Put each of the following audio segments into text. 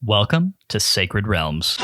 Welcome to Sacred Realms.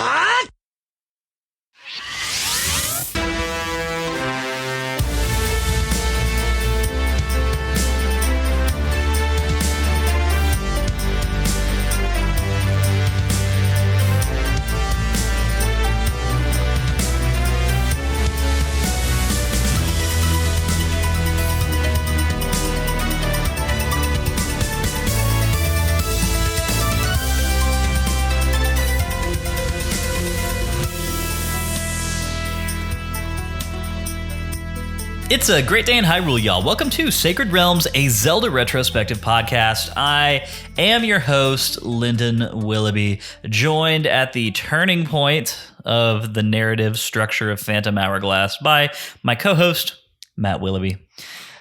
It's a great day in Hyrule, y'all. Welcome to Sacred Realms, a Zelda retrospective podcast. I am your host, Lyndon Willoughby, joined at the turning point of the narrative structure of Phantom Hourglass by my co-host, Matt Willoughby.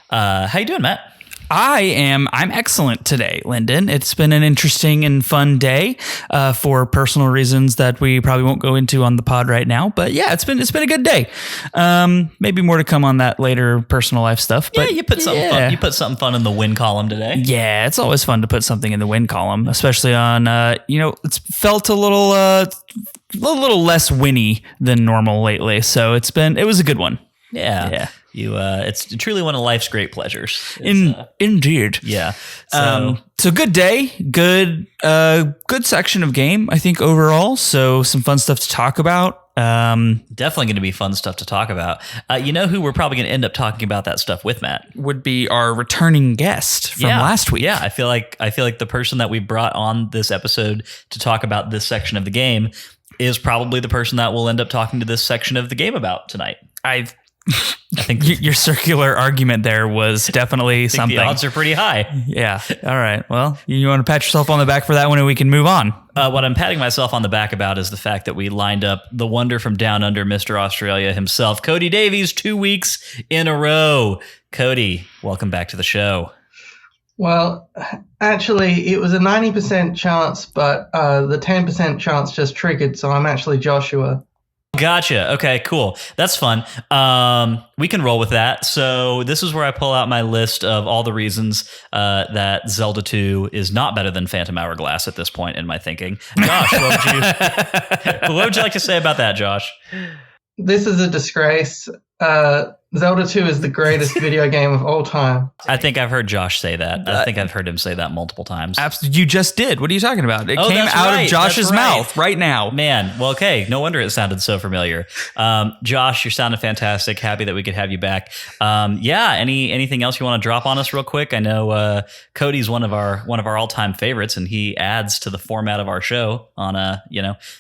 How you doing, Matt? I'm excellent today, Lyndon. It's been an interesting and fun day for personal reasons that we probably won't go into on the pod right now. But yeah, it's been a good day. Maybe more to come on that later, personal life stuff. But you put something fun. You put something fun in the win column today. Yeah, it's always fun to put something in the win column, especially on it's felt a little less winny than normal lately. So it was a good one. Yeah. It's truly one of life's great pleasures. Indeed. Yeah. So good day, good section of game, I think overall. So some fun stuff to talk about. Definitely going to be fun stuff to talk about. You know who we're probably going to end up talking about that stuff with, Matt? Would be our returning guest from last week. Yeah, I feel like the person that we brought on this episode to talk about this section of the game is probably the person that we'll end up talking to this section of the game about tonight. I think your circular argument there was definitely something. The odds are pretty high. Yeah. All right. Well, you want to pat yourself on the back for that one and we can move on. What I'm patting myself on the back about is the fact that we lined up the wonder from down under, Mr. Australia himself, Cody Davies, 2 weeks in a row. Cody, welcome back to the show. Well, actually, it was a 90% chance, but the 10% chance just triggered, so I'm actually Joshua. Gotcha. Okay, cool. That's fun. We can roll with that. So this is where I pull out my list of all the reasons that Zelda 2 is not better than Phantom Hourglass at this point in my thinking. Josh, what would you like to say about that, Josh? This is a disgrace. Zelda 2 is the greatest video game of all time. I think I've heard Josh say that. I think I've heard him say that multiple times. Absolutely. You just did. What are you talking about? It came out of Josh's mouth right now. Man, well, okay. No wonder it sounded so familiar. Josh, you're sounding fantastic. Happy that we could have you back. Anything else you want to drop on us real quick? I know Cody's one of our all-time favorites, and he adds to the format of our show on a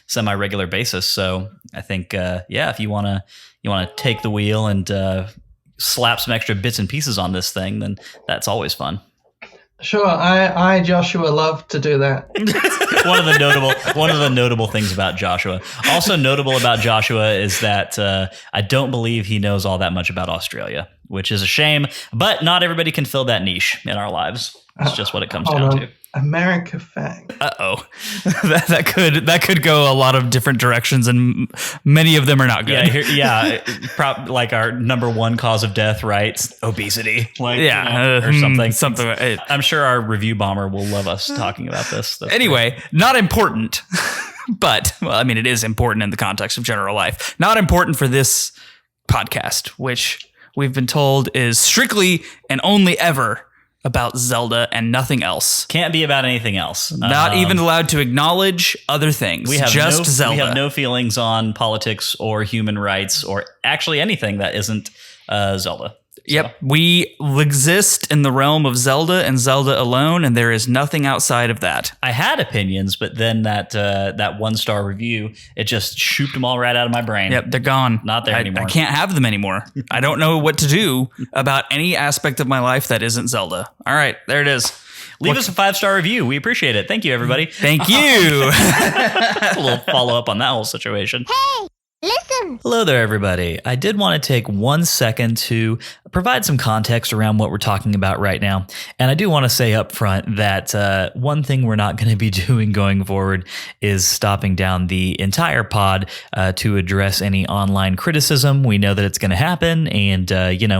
semi-regular basis. So I think if you want to take the wheel and slap some extra bits and pieces on this thing, then that's always fun. Sure, I Joshua love to do that. one of the notable things about Joshua. Also notable about Joshua is that I don't believe he knows all that much about Australia, which is a shame. But not everybody can fill that niche in our lives. It's just what it comes down to. America fact. Uh-oh. that could go a lot of different directions, and many of them are not good. Like our number one cause of death, right? Obesity. Or something. I'm sure our review bomber will love us talking about this. Anyway, not important. But, it is important in the context of general life. Not important for this podcast, which we've been told is strictly and only ever about Zelda and nothing else. Can't be about anything else. Not even allowed to acknowledge other things. We have just Zelda. We have no feelings on politics or human rights or actually anything that isn't Zelda. Yep. We exist in the realm of Zelda and Zelda alone, and there is nothing outside of that. I had opinions, but then that 1-star review, it just shooped them all right out of my brain. Yep, they're gone. Not there anymore. I can't have them anymore. I don't know what to do about any aspect of my life that isn't Zelda. All right, there it is. Leave us a 5-star review. We appreciate it. Thank you, everybody. Thank you. A little follow-up on that whole situation. Hey! Listen! Hello there, everybody. I did want to take 1 second to provide some context around what we're talking about right now. And I do want to say up front that one thing we're not going to be doing going forward is stopping down the entire pod to address any online criticism. We know that it's going to happen, and,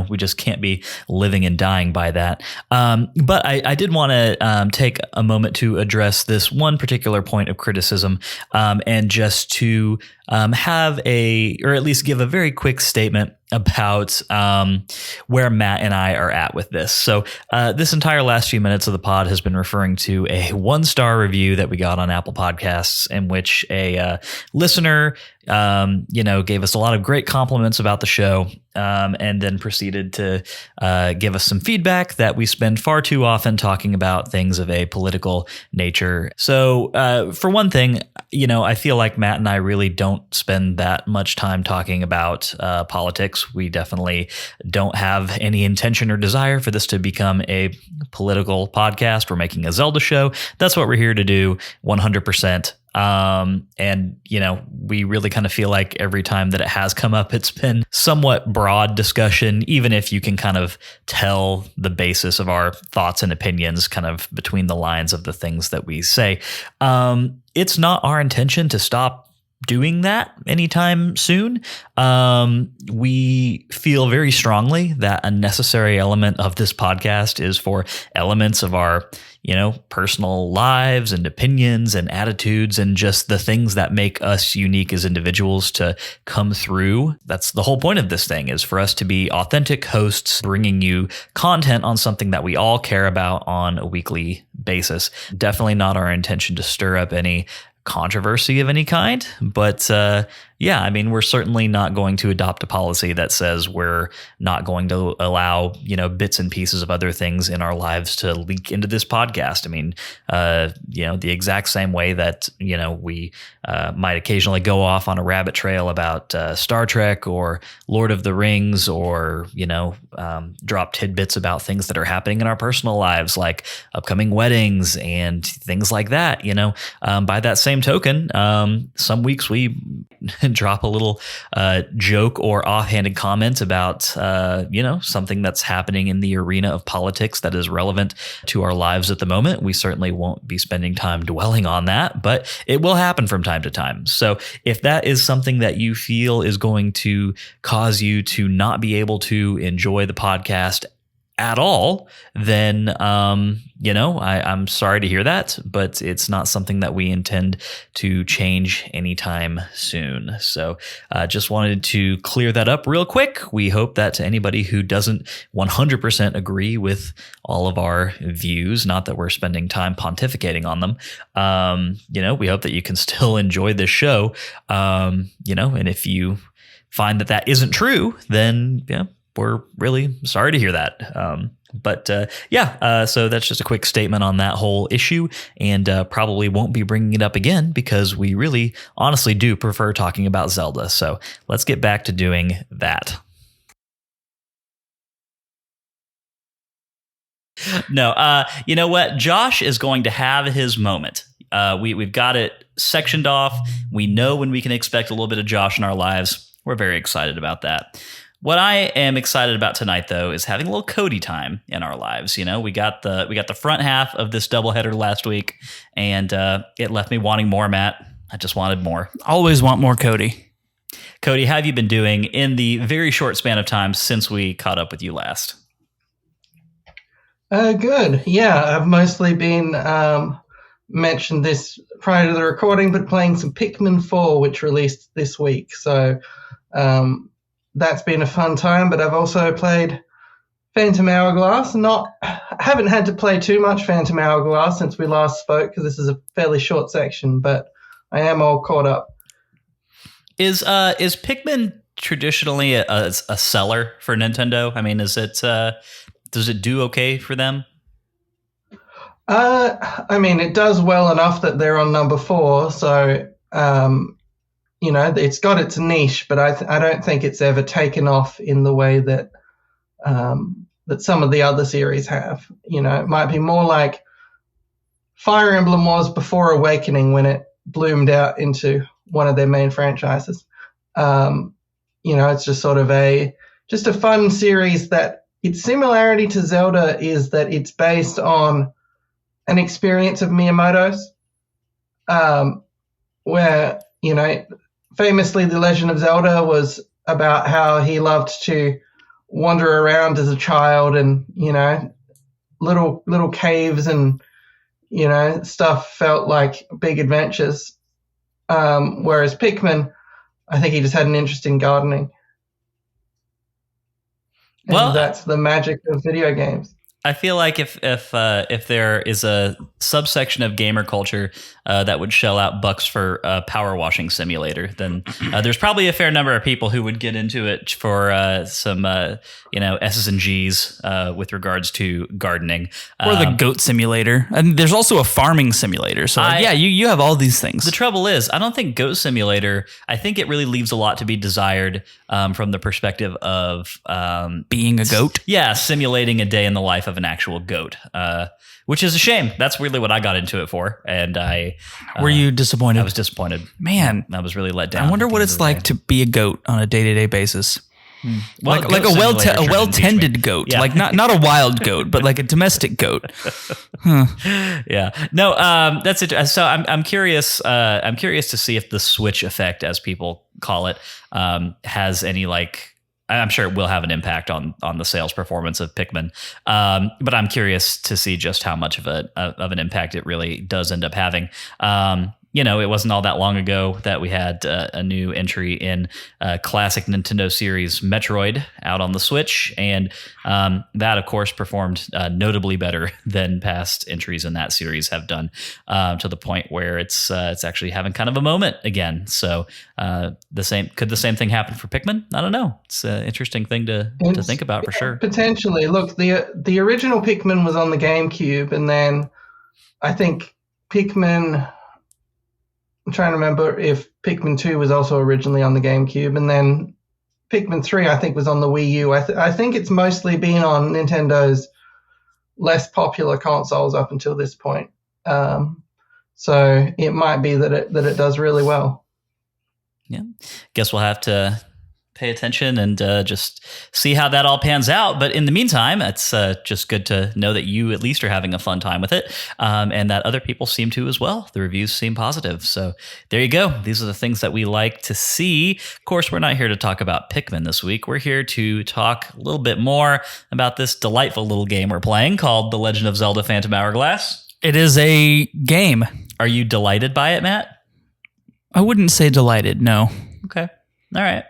we just can't be living and dying by that. But I did want to take a moment to address this one particular point of criticism and just to have or at least give a very quick statement about where Matt and I are at with this. So this entire last few minutes of the pod has been referring to a 1-star review that we got on Apple Podcasts, in which a listener gave us a lot of great compliments about the show, and then proceeded to give us some feedback that we spend far too often talking about things of a political nature. So for one thing, I feel like Matt and I really don't spend that much time talking about politics. We definitely don't have any intention or desire for this to become a political podcast. We're making a Zelda show. That's what we're here to do 100%. And we really kind of feel like every time that it has come up, it's been somewhat broad discussion, even if you can kind of tell the basis of our thoughts and opinions kind of between the lines of the things that we say. It's not our intention to stop doing that anytime soon. We feel very strongly that a necessary element of this podcast is for elements of our personal lives and opinions and attitudes and just the things that make us unique as individuals to come through. That's the whole point of this thing, is for us to be authentic hosts, bringing you content on something that we all care about on a weekly basis. Definitely not our intention to stir up any controversy of any kind, but we're certainly not going to adopt a policy that says we're not going to allow bits and pieces of other things in our lives to leak into this podcast. The exact same way that we might occasionally go off on a rabbit trail about Star Trek or Lord of the Rings, or drop tidbits about things that are happening in our personal lives, like upcoming weddings and things like that. By that same token, some weeks we drop a little joke or offhanded comment about something that's happening in the arena of politics that is relevant to our lives at the moment. We certainly won't be spending time dwelling on that, but it will happen from time to time. So if that is something that you feel is going to cause you to not be able to enjoy the podcast at all, then I'm sorry to hear that, but it's not something that we intend to change anytime soon. So just wanted to clear that up real quick. We hope that to anybody who doesn't 100% agree with all of our views, not that we're spending time pontificating on them, we hope that you can still enjoy this show. And if you find that isn't true, then we're really sorry to hear that. So that's just a quick statement on that whole issue, and probably won't be bringing it up again because we really honestly do prefer talking about Zelda. So let's get back to doing that. No, you know what? Josh is going to have his moment. We've got it sectioned off. We know when we can expect a little bit of Josh in our lives. We're very excited about that. What I am excited about tonight, though, is having a little Cody time in our lives. We got the front half of this doubleheader last week, and it left me wanting more, Matt. I just wanted more. Always want more, Cody. Cody, how have you been doing in the very short span of time since we caught up with you last? Good. Yeah, I've mostly been mentioned this prior to the recording, but playing some Pikmin 4, which released this week. So that's been a fun time, but I've also played Phantom Hourglass. Haven't had to play too much Phantom Hourglass since we last spoke, because this is a fairly short section, but I am all caught up. Is Pikmin traditionally a seller for Nintendo? Does it do okay for them? It does well enough that they're on number 4, so it's got its niche, but I don't think it's ever taken off in the way that that some of the other series have. It might be more like Fire Emblem was before Awakening, when it bloomed out into one of their main franchises. It's just sort of a fun series that its similarity to Zelda is that it's based on an experience of Miyamoto's, where, famously The Legend of Zelda was about how he loved to wander around as a child and, little caves and, stuff felt like big adventures. Whereas Pikmin, I think he just had an interest in gardening. And that's the magic of video games. I feel like if there is a subsection of gamer culture that would shell out bucks for a power washing simulator, then there's probably a fair number of people who would get into it for some S's and G's with regards to gardening, or the goat simulator. And there's also a farming simulator. So you have all these things. The trouble is, I don't think Goat Simulator. I think it really leaves a lot to be desired from the perspective of being a goat. Yeah, simulating a day in the life of an actual goat, which is a shame. That's really what I got into it for, and were you disappointed? I was disappointed. Man, I was really let down. I wonder what it's like to be a goat on a day-to-day basis. Well, like a well-tended goat, yeah. like not a wild goat, but like a domestic goat. Huh. Yeah, no, that's it. So I'm curious. I'm curious to see if the Switch effect, as people call it, has any I'm sure it will have an impact on the sales performance of Pikmin, but I'm curious to see just how much of an impact it really does end up having. It wasn't all that long ago that we had a new entry in classic Nintendo series Metroid out on the Switch, and that, of course, performed notably better than past entries in that series have done, to the point where it's actually having kind of a moment again. So could the same thing happen for Pikmin? I don't know. It's an interesting thing to think about for sure. Potentially. Look, the original Pikmin was on the GameCube, and then I think Pikmin. I'm trying to remember if Pikmin 2 was also originally on the GameCube, and then Pikmin 3, I think, was on the Wii U. I think it's mostly been on Nintendo's less popular consoles up until this point. So it might be that it does really well. Yeah. Guess we'll have to pay attention and just see how that all pans out. But in the meantime, it's just good to know that you at least are having a fun time with it, and that other people seem to as well. The reviews seem positive. So there you go. These are the things that we like to see. Of course, we're not here to talk about Pikmin this week. We're here to talk a little bit more about this delightful little game we're playing called The Legend of Zelda Phantom Hourglass. It is a game. Are you delighted by it, Matt? I wouldn't say delighted, no. Okay. All right.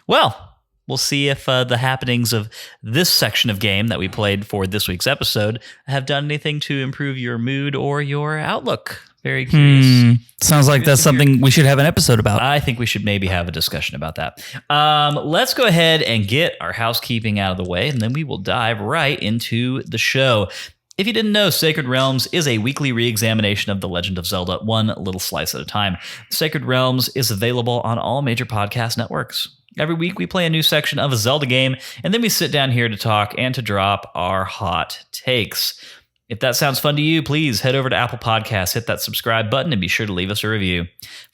Well, we'll see if the happenings of this section of game that we played for this week's episode have done anything to improve your mood or your outlook. Very curious. Sounds like that's something we should have an episode about. I think we should maybe have a discussion about that. Let's go ahead and get our housekeeping out of the way, and then we will dive right into the show. If you didn't know, Sacred Realms is a weekly re-examination of The Legend of Zelda, one little slice at a time. Sacred Realms is available on all major podcast networks. Every week we play a new section of a Zelda game, and then we sit down here to talk and to drop our hot takes. If that sounds fun to you, please head over to Apple Podcasts, hit that subscribe button, and be sure to leave us a review.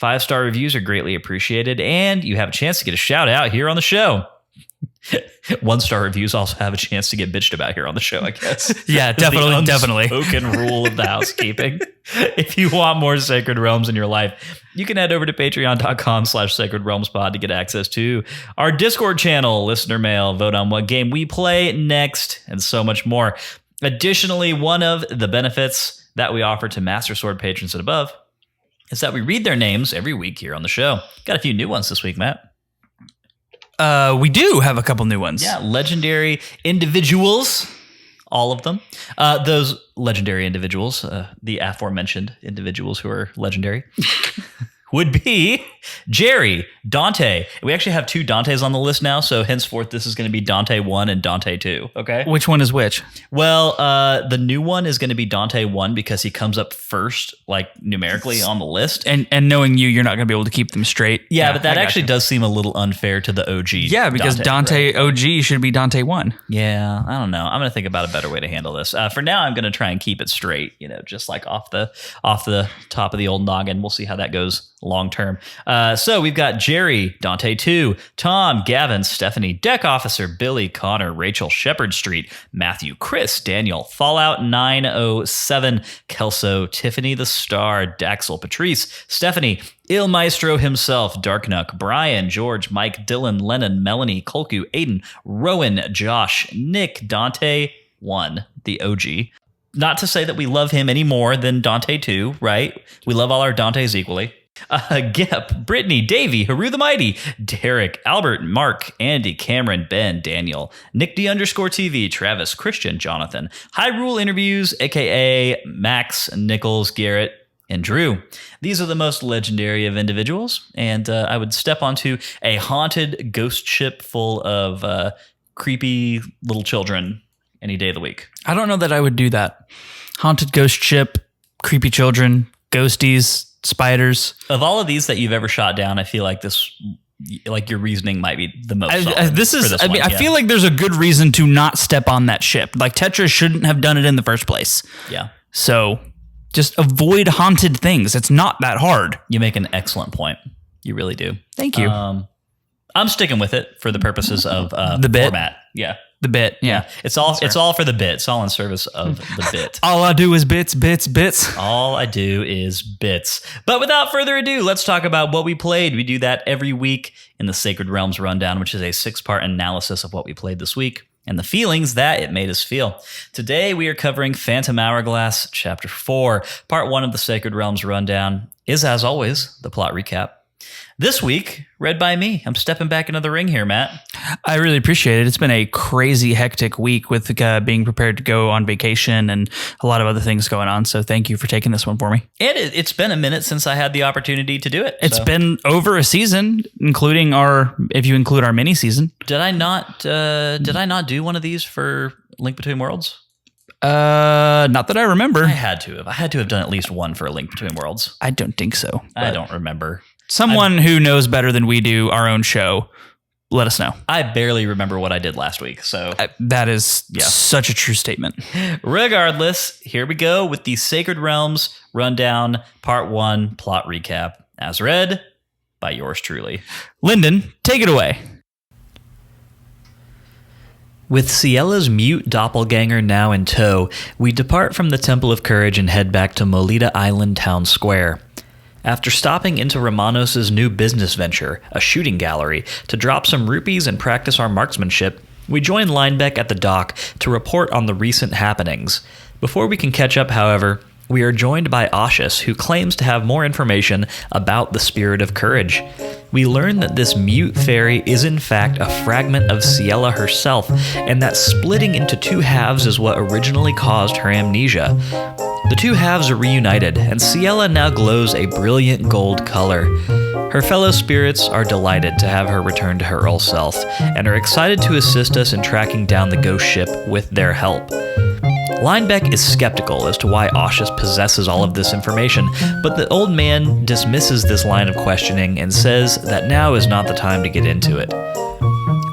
5-star reviews are greatly appreciated, and you have a chance to get a shout out here on the show. 1-star reviews also have a chance to get bitched about here on the show, I guess. Yeah, definitely. Unspoken rule of the housekeeping. If you want more Sacred Realms in your life, you can head over to patreon.com/Sacred Realms Pod to get access to our Discord channel, listener mail, vote on what game we play next, and so much more. Additionally, one of the benefits that we offer to Master Sword patrons and above is that we read their names every week here on the show. Got a few new ones this week, Matt. We do have a couple new ones. Yeah, legendary individuals, all of them. Those legendary individuals, the aforementioned individuals who are legendary, would be Jerry, Dante. We actually have 2 Dantes on the list now, so henceforth this is going to be Dante 1 and Dante 2, okay? Which one is which? Well, the new one is going to be Dante 1 because he comes up first, like numerically on the list. And knowing you're not going to be able to keep them straight. Yeah, but that actually does seem a little unfair to the OG. Yeah, because Dante right? OG should be Dante 1. Yeah, I don't know. I'm going to think about a better way to handle this. For now, I'm going to try and keep it straight, just like off the top of the old noggin. We'll see how that goes long term. So we've got Jerry, Dante 2, Tom, Gavin, Stephanie, Deck Officer, Billy, Connor, Rachel, Shepherd Street, Matthew, Chris, Daniel, Fallout 907, Kelso, Tiffany the Star, Daxel, Patrice, Stephanie, Il Maestro himself, Darknuck, Brian, George, Mike, Dylan, Lennon, Melanie, Kolku, Aiden, Rowan, Josh, Nick, Dante 1, the OG. Not to say that we love him any more than Dante 2, right? We love all our Dantes equally. Gep, Brittany, Davey, Haru the Mighty, Derek, Albert, Mark, Andy, Cameron, Ben, Daniel, Nick D_TV, Travis, Christian, Jonathan, Hyrule Interviews, aka Max, Nichols, Garrett, and Drew. These are the most legendary of individuals, and I would step onto a haunted ghost ship full of creepy little children any day of the week. I don't know that I would do that. Haunted ghost ship, creepy children, ghosties, spiders. Of all of these that you've ever shot down, I feel like your reasoning might be the most solid. I feel like there's a good reason to not step on that ship. Like Tetra shouldn't have done it in the first place. Yeah. So just avoid haunted things. It's not that hard. You make an excellent point. You really do. Thank you. I'm sticking with it for the purposes of the bit format. Yeah. The bit, yeah. It's all for the bit. It's all in service of the bit. All I do is bits. All I do is bits. But without further ado, let's talk about what we played. We do that every week in the Sacred Realms Rundown, which is a 6-part analysis of what we played this week and the feelings that it made us feel. Today, we are covering Phantom Hourglass, Chapter 4. Part 1 of the Sacred Realms Rundown is, as always, the plot recap. This week, read by me. I'm stepping back into the ring here, Matt. I really appreciate it. It's been a crazy, hectic week with being prepared to go on vacation and a lot of other things going on. So thank you for taking this one for me. And it's been a minute since I had the opportunity to do it. It's been over a season, including if you include our mini season. Did I not do one of these for Link Between Worlds? Not that I remember. I had to have done at least one for A Link Between Worlds. I don't think so. I don't remember. Someone who knows better than we do our own show, let us know. I barely remember what I did last week, so that is such a true statement. Regardless, here we go with the Sacred Realms Rundown Part 1 plot recap, as read by yours truly. Lyndon, take it away. With Ciella's mute doppelganger now in tow, we depart from the Temple of Courage and head back to Molita Island Town Square. After stopping into Romanos' new business venture, a shooting gallery, to drop some rupees and practice our marksmanship, we join Linebeck at the dock to report on the recent happenings. Before we can catch up, however, we are joined by Aushus, who claims to have more information about the Spirit of Courage. We learn that this mute fairy is in fact a fragment of Ciella herself, and that splitting into two halves is what originally caused her amnesia. The two halves are reunited, and Ciella now glows a brilliant gold color. Her fellow spirits are delighted to have her return to her old self, and are excited to assist us in tracking down the ghost ship with their help. Linebeck is skeptical as to why Aushus possesses all of this information, but the old man dismisses this line of questioning and says that now is not the time to get into it.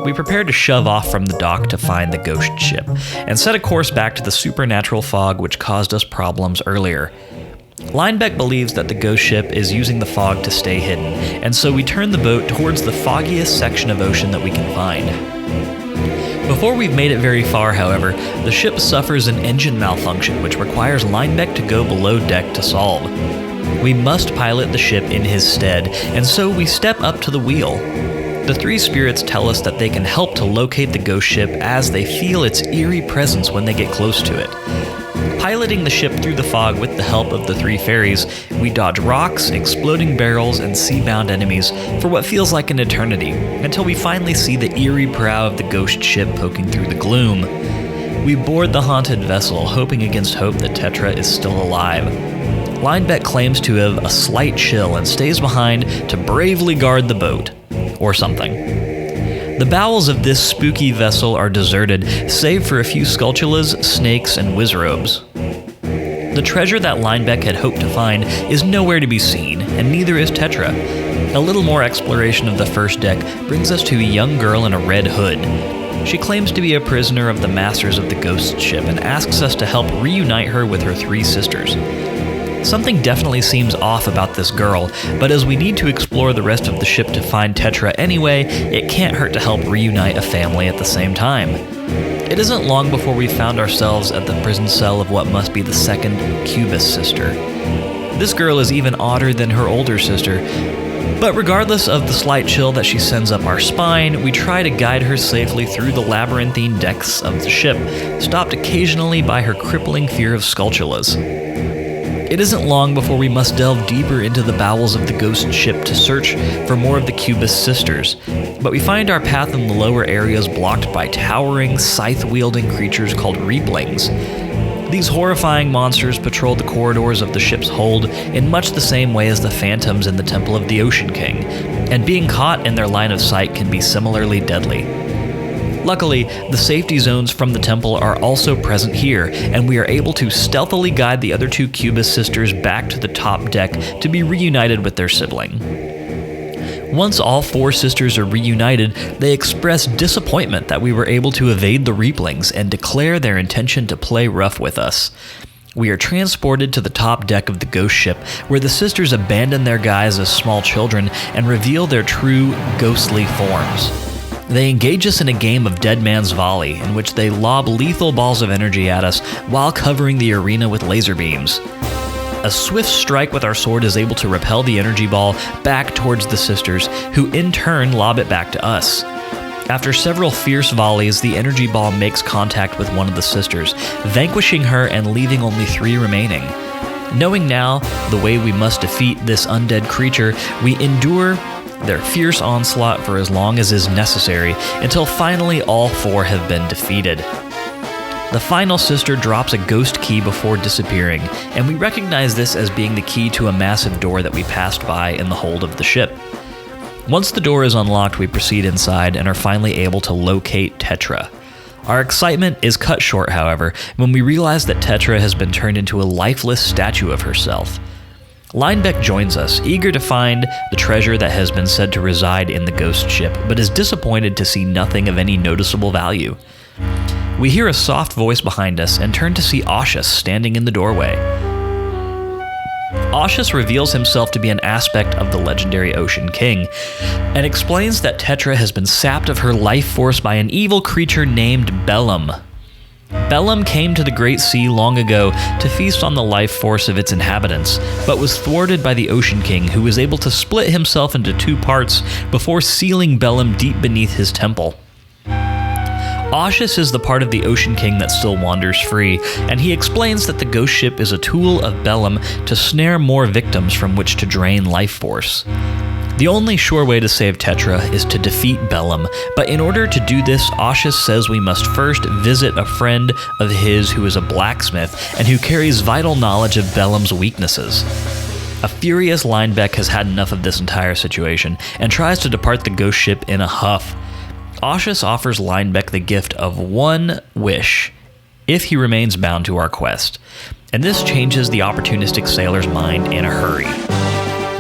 We prepare to shove off from the dock to find the ghost ship, and set a course back to the supernatural fog which caused us problems earlier. Linebeck believes that the ghost ship is using the fog to stay hidden, and so we turn the boat towards the foggiest section of ocean that we can find. Before we've made it very far, however, the ship suffers an engine malfunction which requires Linebeck to go below deck to solve. We must pilot the ship in his stead, and so we step up to the wheel. The three spirits tell us that they can help to locate the ghost ship as they feel its eerie presence when they get close to it. Piloting the ship through the fog with the help of the three fairies, we dodge rocks, exploding barrels, and sea-bound enemies for what feels like an eternity, until we finally see the eerie prow of the ghost ship poking through the gloom. We board the haunted vessel, hoping against hope that Tetra is still alive. Linebeck claims to have a slight chill and stays behind to bravely guard the boat. Or something. The bowels of this spooky vessel are deserted, save for a few sculptulas, snakes, and wizrobes. The treasure that Linebeck had hoped to find is nowhere to be seen, and neither is Tetra. A little more exploration of the first deck brings us to a young girl in a red hood. She claims to be a prisoner of the masters of the ghost ship and asks us to help reunite her with her three sisters. Something definitely seems off about this girl, but as we need to explore the rest of the ship to find Tetra anyway, it can't hurt to help reunite a family at the same time. It isn't long before we found ourselves at the prison cell of what must be the second Cubus sister. This girl is even odder than her older sister, but regardless of the slight chill that she sends up our spine, we try to guide her safely through the labyrinthine depths of the ship, stopped occasionally by her crippling fear of sculptulas. It isn't long before we must delve deeper into the bowels of the ghost ship to search for more of the Cubus sisters, but we find our path in the lower areas blocked by towering, scythe-wielding creatures called Reaplings. These horrifying monsters patrol the corridors of the ship's hold in much the same way as the phantoms in the Temple of the Ocean King, and being caught in their line of sight can be similarly deadly. Luckily, the safety zones from the temple are also present here, and we are able to stealthily guide the other two Cubus sisters back to the top deck to be reunited with their sibling. Once all four sisters are reunited, they express disappointment that we were able to evade the Reaplings and declare their intention to play rough with us. We are transported to the top deck of the ghost ship, where the sisters abandon their guise as small children and reveal their true ghostly forms. They engage us in a game of Dead Man's Volley, in which they lob lethal balls of energy at us while covering the arena with laser beams. A swift strike with our sword is able to repel the energy ball back towards the sisters, who in turn lob it back to us. After several fierce volleys, the energy ball makes contact with one of the sisters, vanquishing her and leaving only 3 remaining. Knowing now the way we must defeat this undead creature, we endure their fierce onslaught for as long as is necessary, until finally all 4 have been defeated. The final sister drops a ghost key before disappearing, and we recognize this as being the key to a massive door that we passed by in the hold of the ship. Once the door is unlocked, we proceed inside and are finally able to locate Tetra. Our excitement is cut short, however, when we realize that Tetra has been turned into a lifeless statue of herself. Linebeck joins us, eager to find the treasure that has been said to reside in the ghost ship, but is disappointed to see nothing of any noticeable value. We hear a soft voice behind us and turn to see Aushus standing in the doorway. Aushus reveals himself to be an aspect of the legendary Ocean King, and explains that Tetra has been sapped of her life force by an evil creature named Bellum. Bellum came to the Great Sea long ago to feast on the life force of its inhabitants, but was thwarted by the Ocean King, who was able to split himself into 2 parts before sealing Bellum deep beneath his temple. Aushus is the part of the Ocean King that still wanders free, and he explains that the ghost ship is a tool of Bellum to snare more victims from which to drain life force. The only sure way to save Tetra is to defeat Bellum, but in order to do this, Aushus says we must first visit a friend of his who is a blacksmith and who carries vital knowledge of Bellum's weaknesses. A furious Linebeck has had enough of this entire situation and tries to depart the ghost ship in a huff. Aushus offers Linebeck the gift of 1 wish, if he remains bound to our quest, and this changes the opportunistic sailor's mind in a hurry.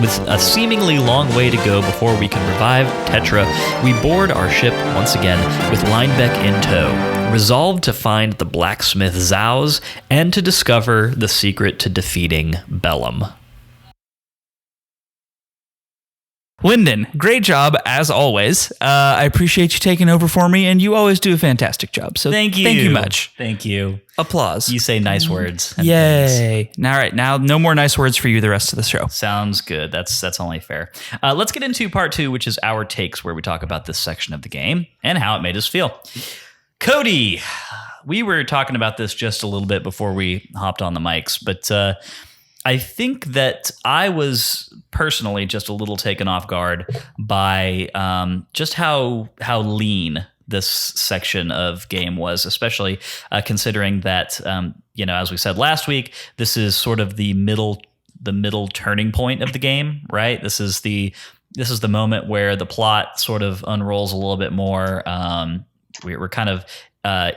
With a seemingly long way to go before we can revive Tetra, we board our ship once again with Linebeck in tow, resolved to find the blacksmith Zauz and to discover the secret to defeating Bellum. Lyndon, great job as always. I appreciate you taking over for me, and you always do a fantastic job. So thank you. Thank you much. Thank you. Applause. You say nice words. And Yay. All right, now no more nice words for you the rest of the show. Sounds good. That's only fair. Let's get into part 2, which is our takes, where we talk about this section of the game and how it made us feel. Cody, we were talking about this just a little bit before we hopped on the mics, but I think that I was personally just a little taken off guard by just how lean this section of game was, especially considering that, as we said last week, this is sort of the middle turning point of the game, right? This is the moment where the plot sort of unrolls a little bit more. We're kind of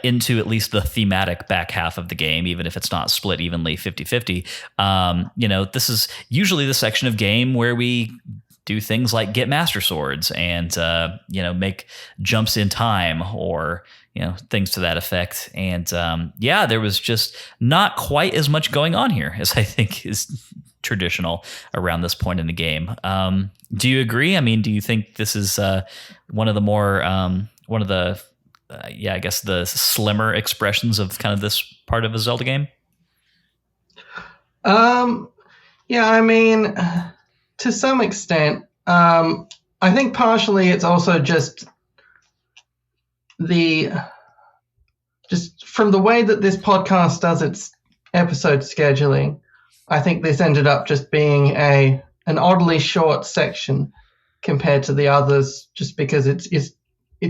into at least the thematic back half of the game, even if it's not split evenly 50-50. This is usually the section of game where we do things like get master swords and make jumps in time or things to that effect. And there was just not quite as much going on here as I think is traditional around this point in the game. Do you agree? I mean, do you think this is one of the more I guess the slimmer expressions of kind of this part of a Zelda game? Yeah, I mean, to some extent, I think partially it's also just from the way that this podcast does its episode scheduling. I think this ended up just being an oddly short section compared to the others, just because it's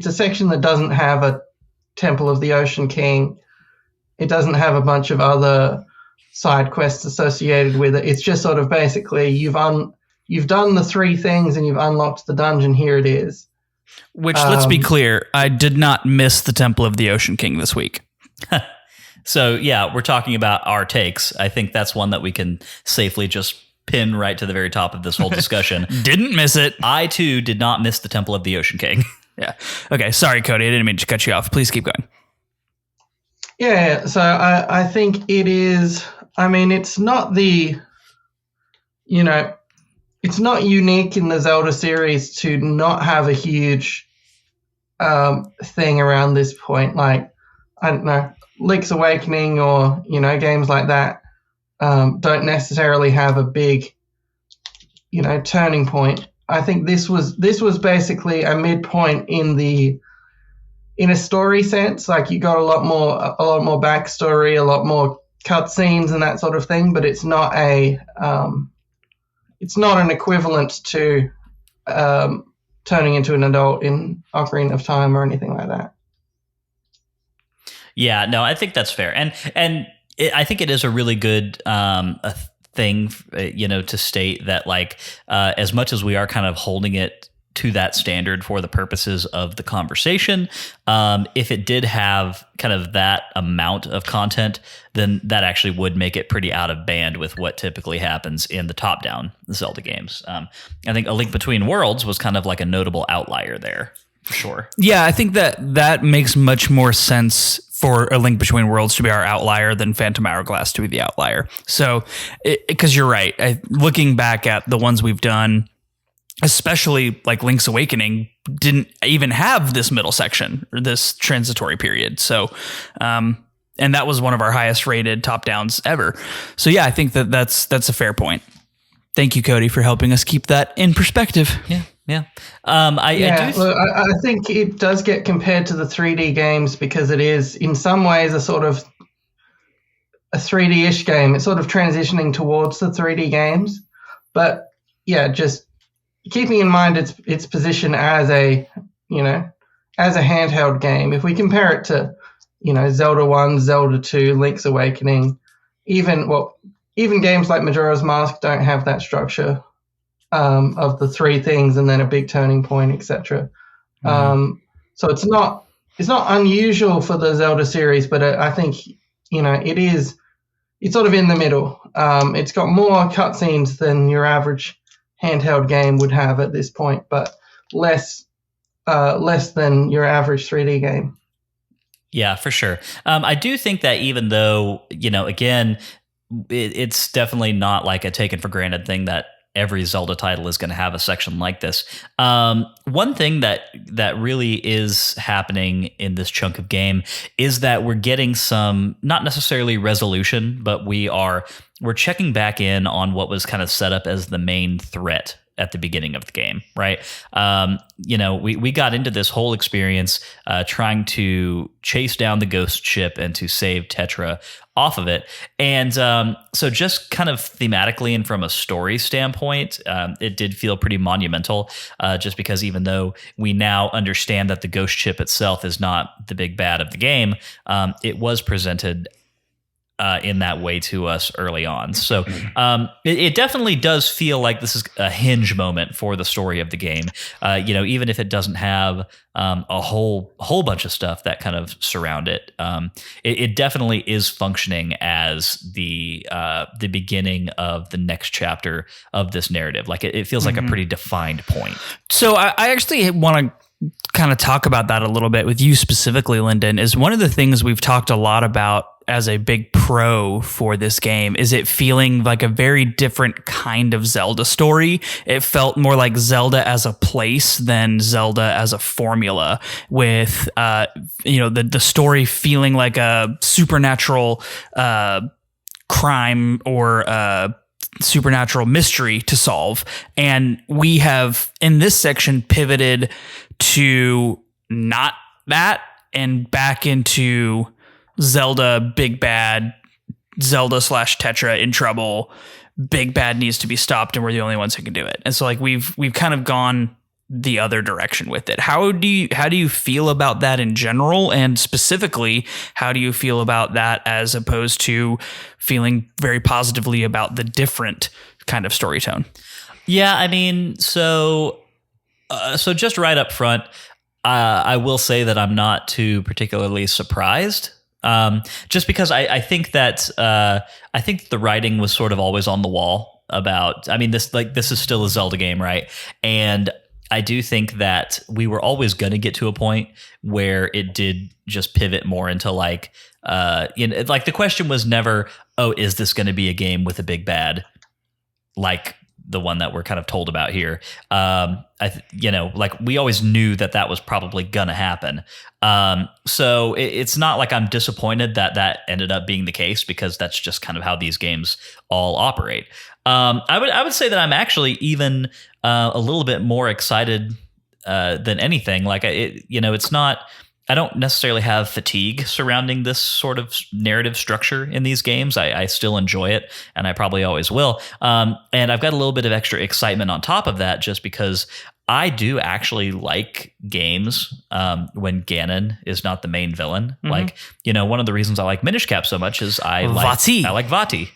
a section that doesn't have a Temple of the Ocean King. It doesn't have a bunch of other side quests associated with it. It's just sort of basically you've done the 3 things and you've unlocked the dungeon. Here it is. Which, let's be clear, I did not miss the Temple of the Ocean King this week. So, yeah, we're talking about our takes. I think that's one that we can safely just pin right to the very top of this whole discussion. Didn't miss it. I, too, did not miss the Temple of the Ocean King. Yeah. Okay, sorry, Cody. I didn't mean to cut you off. Please keep going. Yeah, so I think it is... I mean, it's not it's not unique in the Zelda series to not have a huge thing around this point. Like, I don't know, Link's Awakening or, games like that don't necessarily have a big, turning point. I think this was basically a midpoint in a story sense. Like, you got a lot more backstory, a lot more cutscenes and that sort of thing, but it's not an equivalent to turning into an adult in Ocarina of Time or anything like that. Yeah, no, I think that's fair, and I think it is a really good a thing, to state that, like, as much as we are kind of holding it to that standard for the purposes of the conversation, if it did have kind of that amount of content, then that actually would make it pretty out of band with what typically happens in the top-down Zelda games. I think A Link Between Worlds was kind of like a notable outlier there, for sure. Yeah, I think that makes much more sense for A Link Between Worlds to be our outlier than Phantom Hourglass to be the outlier. So, because you're right, looking back at the ones we've done, especially like Link's Awakening, didn't even have this middle section or this transitory period. So, and that was one of our highest rated top downs ever. So yeah, I think that's a fair point. Thank you, Cody, for helping us keep that in perspective. Yeah. I think it does get compared to the 3D games because it is in some ways a sort of a 3D-ish game. It's sort of transitioning towards the 3D games, but yeah, just keeping in mind its position as a handheld game. If we compare it to, Zelda 1, Zelda 2, Link's Awakening, even games like Majora's Mask don't have that structure of the 3 things and then a big turning point, etc. So it's not unusual for the Zelda series, but I think it's sort of in the middle. It's got more cutscenes than your average handheld game would have at this point, but less than your average 3D game. Yeah, for sure. I do think that even though, again, it's definitely not like a taken for granted thing that every Zelda title is going to have a section like this. One thing that really is happening in this chunk of game is that we're getting some, not necessarily resolution, but we're checking back in on what was kind of set up as the main threat at the beginning of the game, right? We got into this whole experience trying to chase down the ghost ship and to save Tetra off of it. And so just kind of thematically and from a story standpoint, it did feel pretty monumental, just because even though we now understand that the ghost ship itself is not the big bad of the game, it was presented in that way to us early on. So it definitely does feel like this is a hinge moment for the story of the game. Even if it doesn't have a whole bunch of stuff that kind of surround it, it definitely is functioning as the beginning of the next chapter of this narrative. Like it feels like a pretty defined point. So I actually want to kind of talk about that a little bit with you specifically, Lyndon. Is one of the things we've talked a lot about as a big pro for this game is it feeling like a very different kind of Zelda story. It felt more like Zelda as a place than Zelda as a formula, with the story feeling like a supernatural crime or supernatural mystery to solve. And we have in this section pivoted to not that and back into Zelda, big bad, Zelda / Tetra in trouble. Big bad needs to be stopped, and we're the only ones who can do it. And so, like, we've kind of gone the other direction with it. How do you feel about that in general, and specifically, how do you feel about that as opposed to feeling very positively about the different kind of story tone? Yeah, I mean, so just right up front, I will say that I'm not too particularly surprised. Just because I think that I think the writing was sort of always on the wall about. I mean, this is still a Zelda game, right? And I do think that we were always going to get to a point where it did just pivot more into like the question was never, oh, is this going to be a game with a big bad, like the one that we're kind of told about here. We always knew that was probably gonna happen. So it's not like I'm disappointed that ended up being the case, because that's just kind of how these games all operate. I would say that I'm actually even a little bit more excited than anything. Like it's not. I don't necessarily have fatigue surrounding this sort of narrative structure in these games. I still enjoy it, and I probably always will. And I've got a little bit of extra excitement on top of that, just because I do actually like games when Ganon is not the main villain. Mm-hmm. Like, one of the reasons I like Minish Cap so much is I like Vati.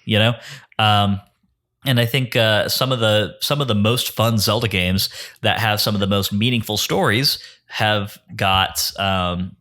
And I think some of the most fun Zelda games that have some of the most meaningful stories have got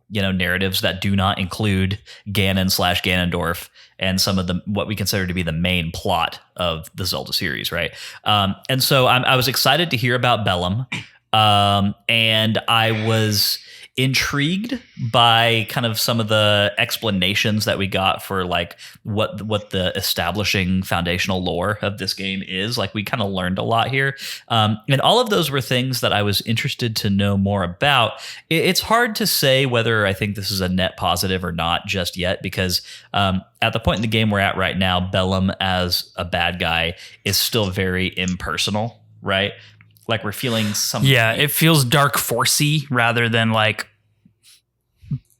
narratives that do not include Ganon / Ganondorf and some of what we consider to be the main plot of the Zelda series, right? And so I was excited to hear about Bellum, and I was intrigued by kind of some of the explanations that we got for like what the establishing foundational lore of this game is. Like, we kind of learned a lot here, and all of those were things that I was interested to know more about. It's hard to say whether I think this is a net positive or not just yet, because at the point in the game we're at right now, Bellum as a bad guy is still very impersonal, right? Like, we're feeling something. Yeah, it feels dark forcey rather than like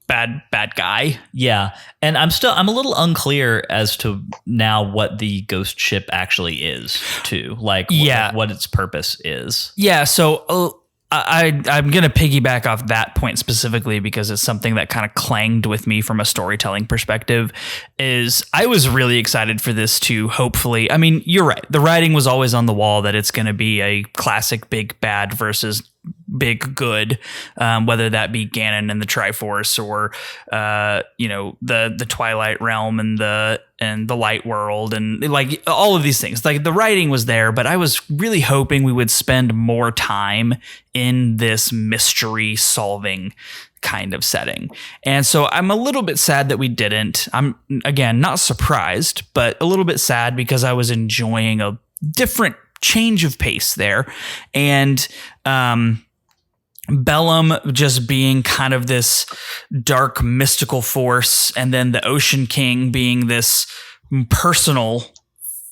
bad guy. Yeah. And I'm a little unclear as to now what the ghost ship actually is too. Like, what its purpose is. Yeah. So I'm going to piggyback off that point specifically, because it's something that kind of clanged with me from a storytelling perspective. Is I was really excited for this to hopefully, I mean, you're right. The writing was always on the wall that it's going to be a classic big bad versus big good, whether that be Ganon and the Triforce, or the Twilight Realm and the Light World, and like all of these things. Like, the writing was there, but I was really hoping we would spend more time in this mystery solving kind of setting. And so I'm a little bit sad that we didn't. I'm, again, not surprised, but a little bit sad, because I was enjoying a different change of pace there. And Bellum just being kind of this dark mystical force, and then the Ocean King being this personal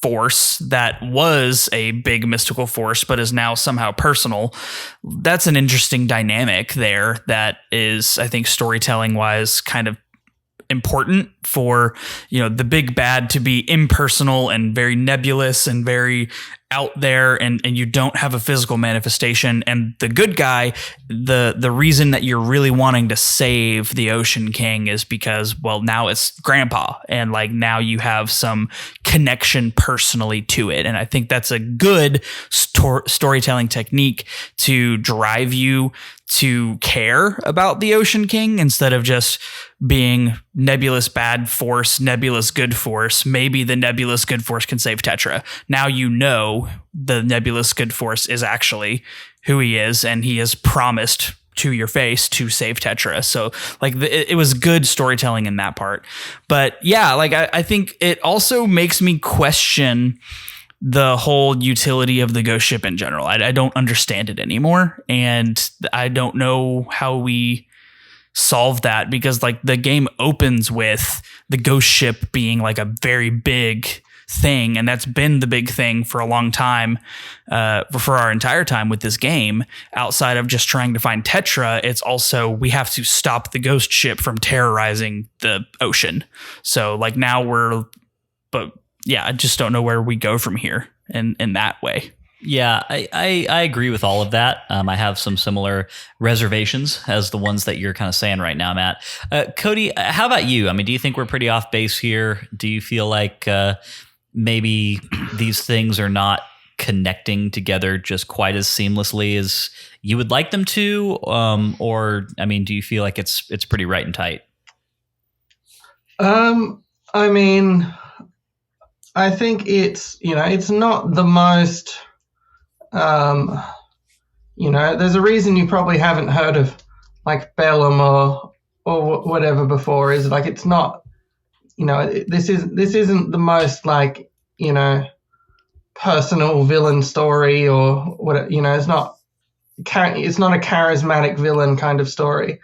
force that was a big mystical force but is now somehow personal. That's an interesting dynamic there that is, I think, storytelling wise kind of important for, the big bad to be impersonal and very nebulous and very out there and you don't have a physical manifestation, and the good guy, the reason that you're really wanting to save the Ocean King is because, well, now it's grandpa, and like now you have some connection personally to it. And I think that's a good storytelling technique to drive you to care about the Ocean King instead of just being nebulous bad force, nebulous good force. Maybe the nebulous good force can save Tetra. Now you know the nebulous good force is actually who he is, and he has promised to your face to save Tetra. So like it was good storytelling in that part. But yeah, like I think it also makes me question the whole utility of the ghost ship in general. I don't understand it anymore, and I don't know how we solve that, because like the game opens with the ghost ship being like a very big thing, and that's been the big thing for a long time, for our entire time with this game. Outside of just trying to find Tetra, it's also we have to stop the ghost ship from terrorizing the ocean. So like now but yeah, I just don't know where we go from here in that way. Yeah, I agree with all of that. I have some similar reservations as the ones that you're kind of saying right now, Matt. Cody, how about you? I mean, do you think we're pretty off base here? Do you feel like maybe these things are not connecting together just quite as seamlessly as you would like them to? Or, I mean, do you feel like it's pretty right and tight? I mean, I think it's not the most, there's a reason you probably haven't heard of like Bellum or whatever before, is like, it's not, this isn't the most like, personal villain story or what, it's not a charismatic villain kind of story.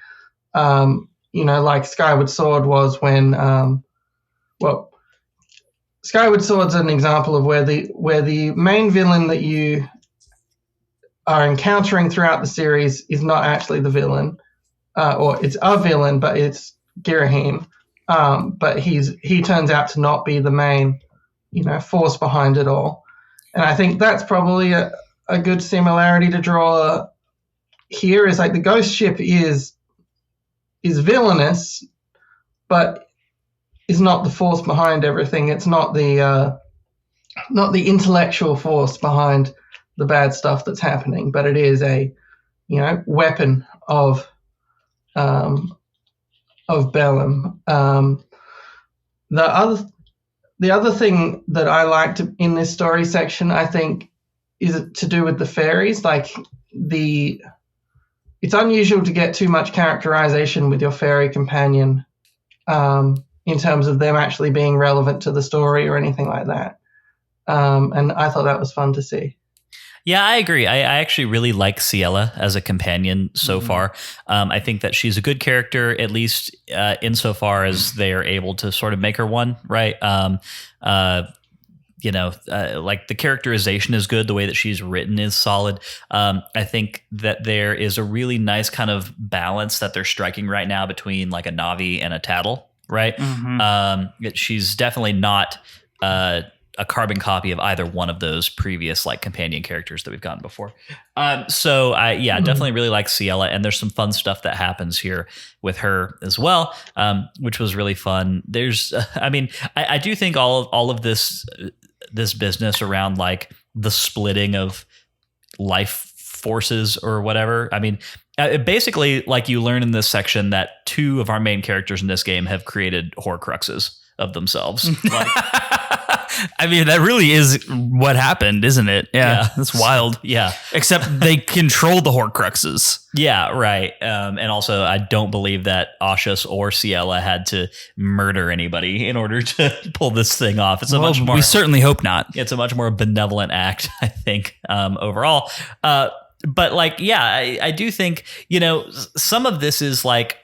Like Skyward Sword was when, Skyward Sword's an example of where the main villain that you are encountering throughout the series is not actually the villain, or it's a villain, but it's Girahim. But he turns out to not be the main, force behind it all. And I think that's probably a good similarity to draw here, is like the ghost ship is villainous, but is not the force behind everything. It's not the intellectual force behind the bad stuff that's happening, but it is a weapon of Bellum. The other thing that I liked in this story section, I think, is to do with the fairies. Like it's unusual to get too much characterization with your fairy companion, in terms of them actually being relevant to the story or anything like that. And I thought that was fun to see. Yeah, I agree. I actually really like Ciela as a companion so far. I think that she's a good character, at least insofar as they are able to sort of make her one, right? Like the characterization is good. The way that she's written is solid. I think that there is a really nice kind of balance that they're striking right now between like a Navi and a Tattle, right? Mm-hmm. She's definitely not a carbon copy of either one of those previous like companion characters that we've gotten before. So I definitely really like Ciela, and there's some fun stuff that happens here with her as well, which was really fun. There's, I do think all of this business around like the splitting of life forces or whatever. I mean, basically, like you learn in this section that two of our main characters in this game have created Horcruxes of themselves. Like, I mean, that really is what happened, isn't it? Yeah. That's wild. Yeah. Except they control the Horcruxes. Yeah, right. And also, I don't believe that Ashius or Ciela had to murder anybody in order to pull this thing off. It's we certainly hope not. It's a much more benevolent act, I think, overall. But like, yeah, I do think, some of this is like,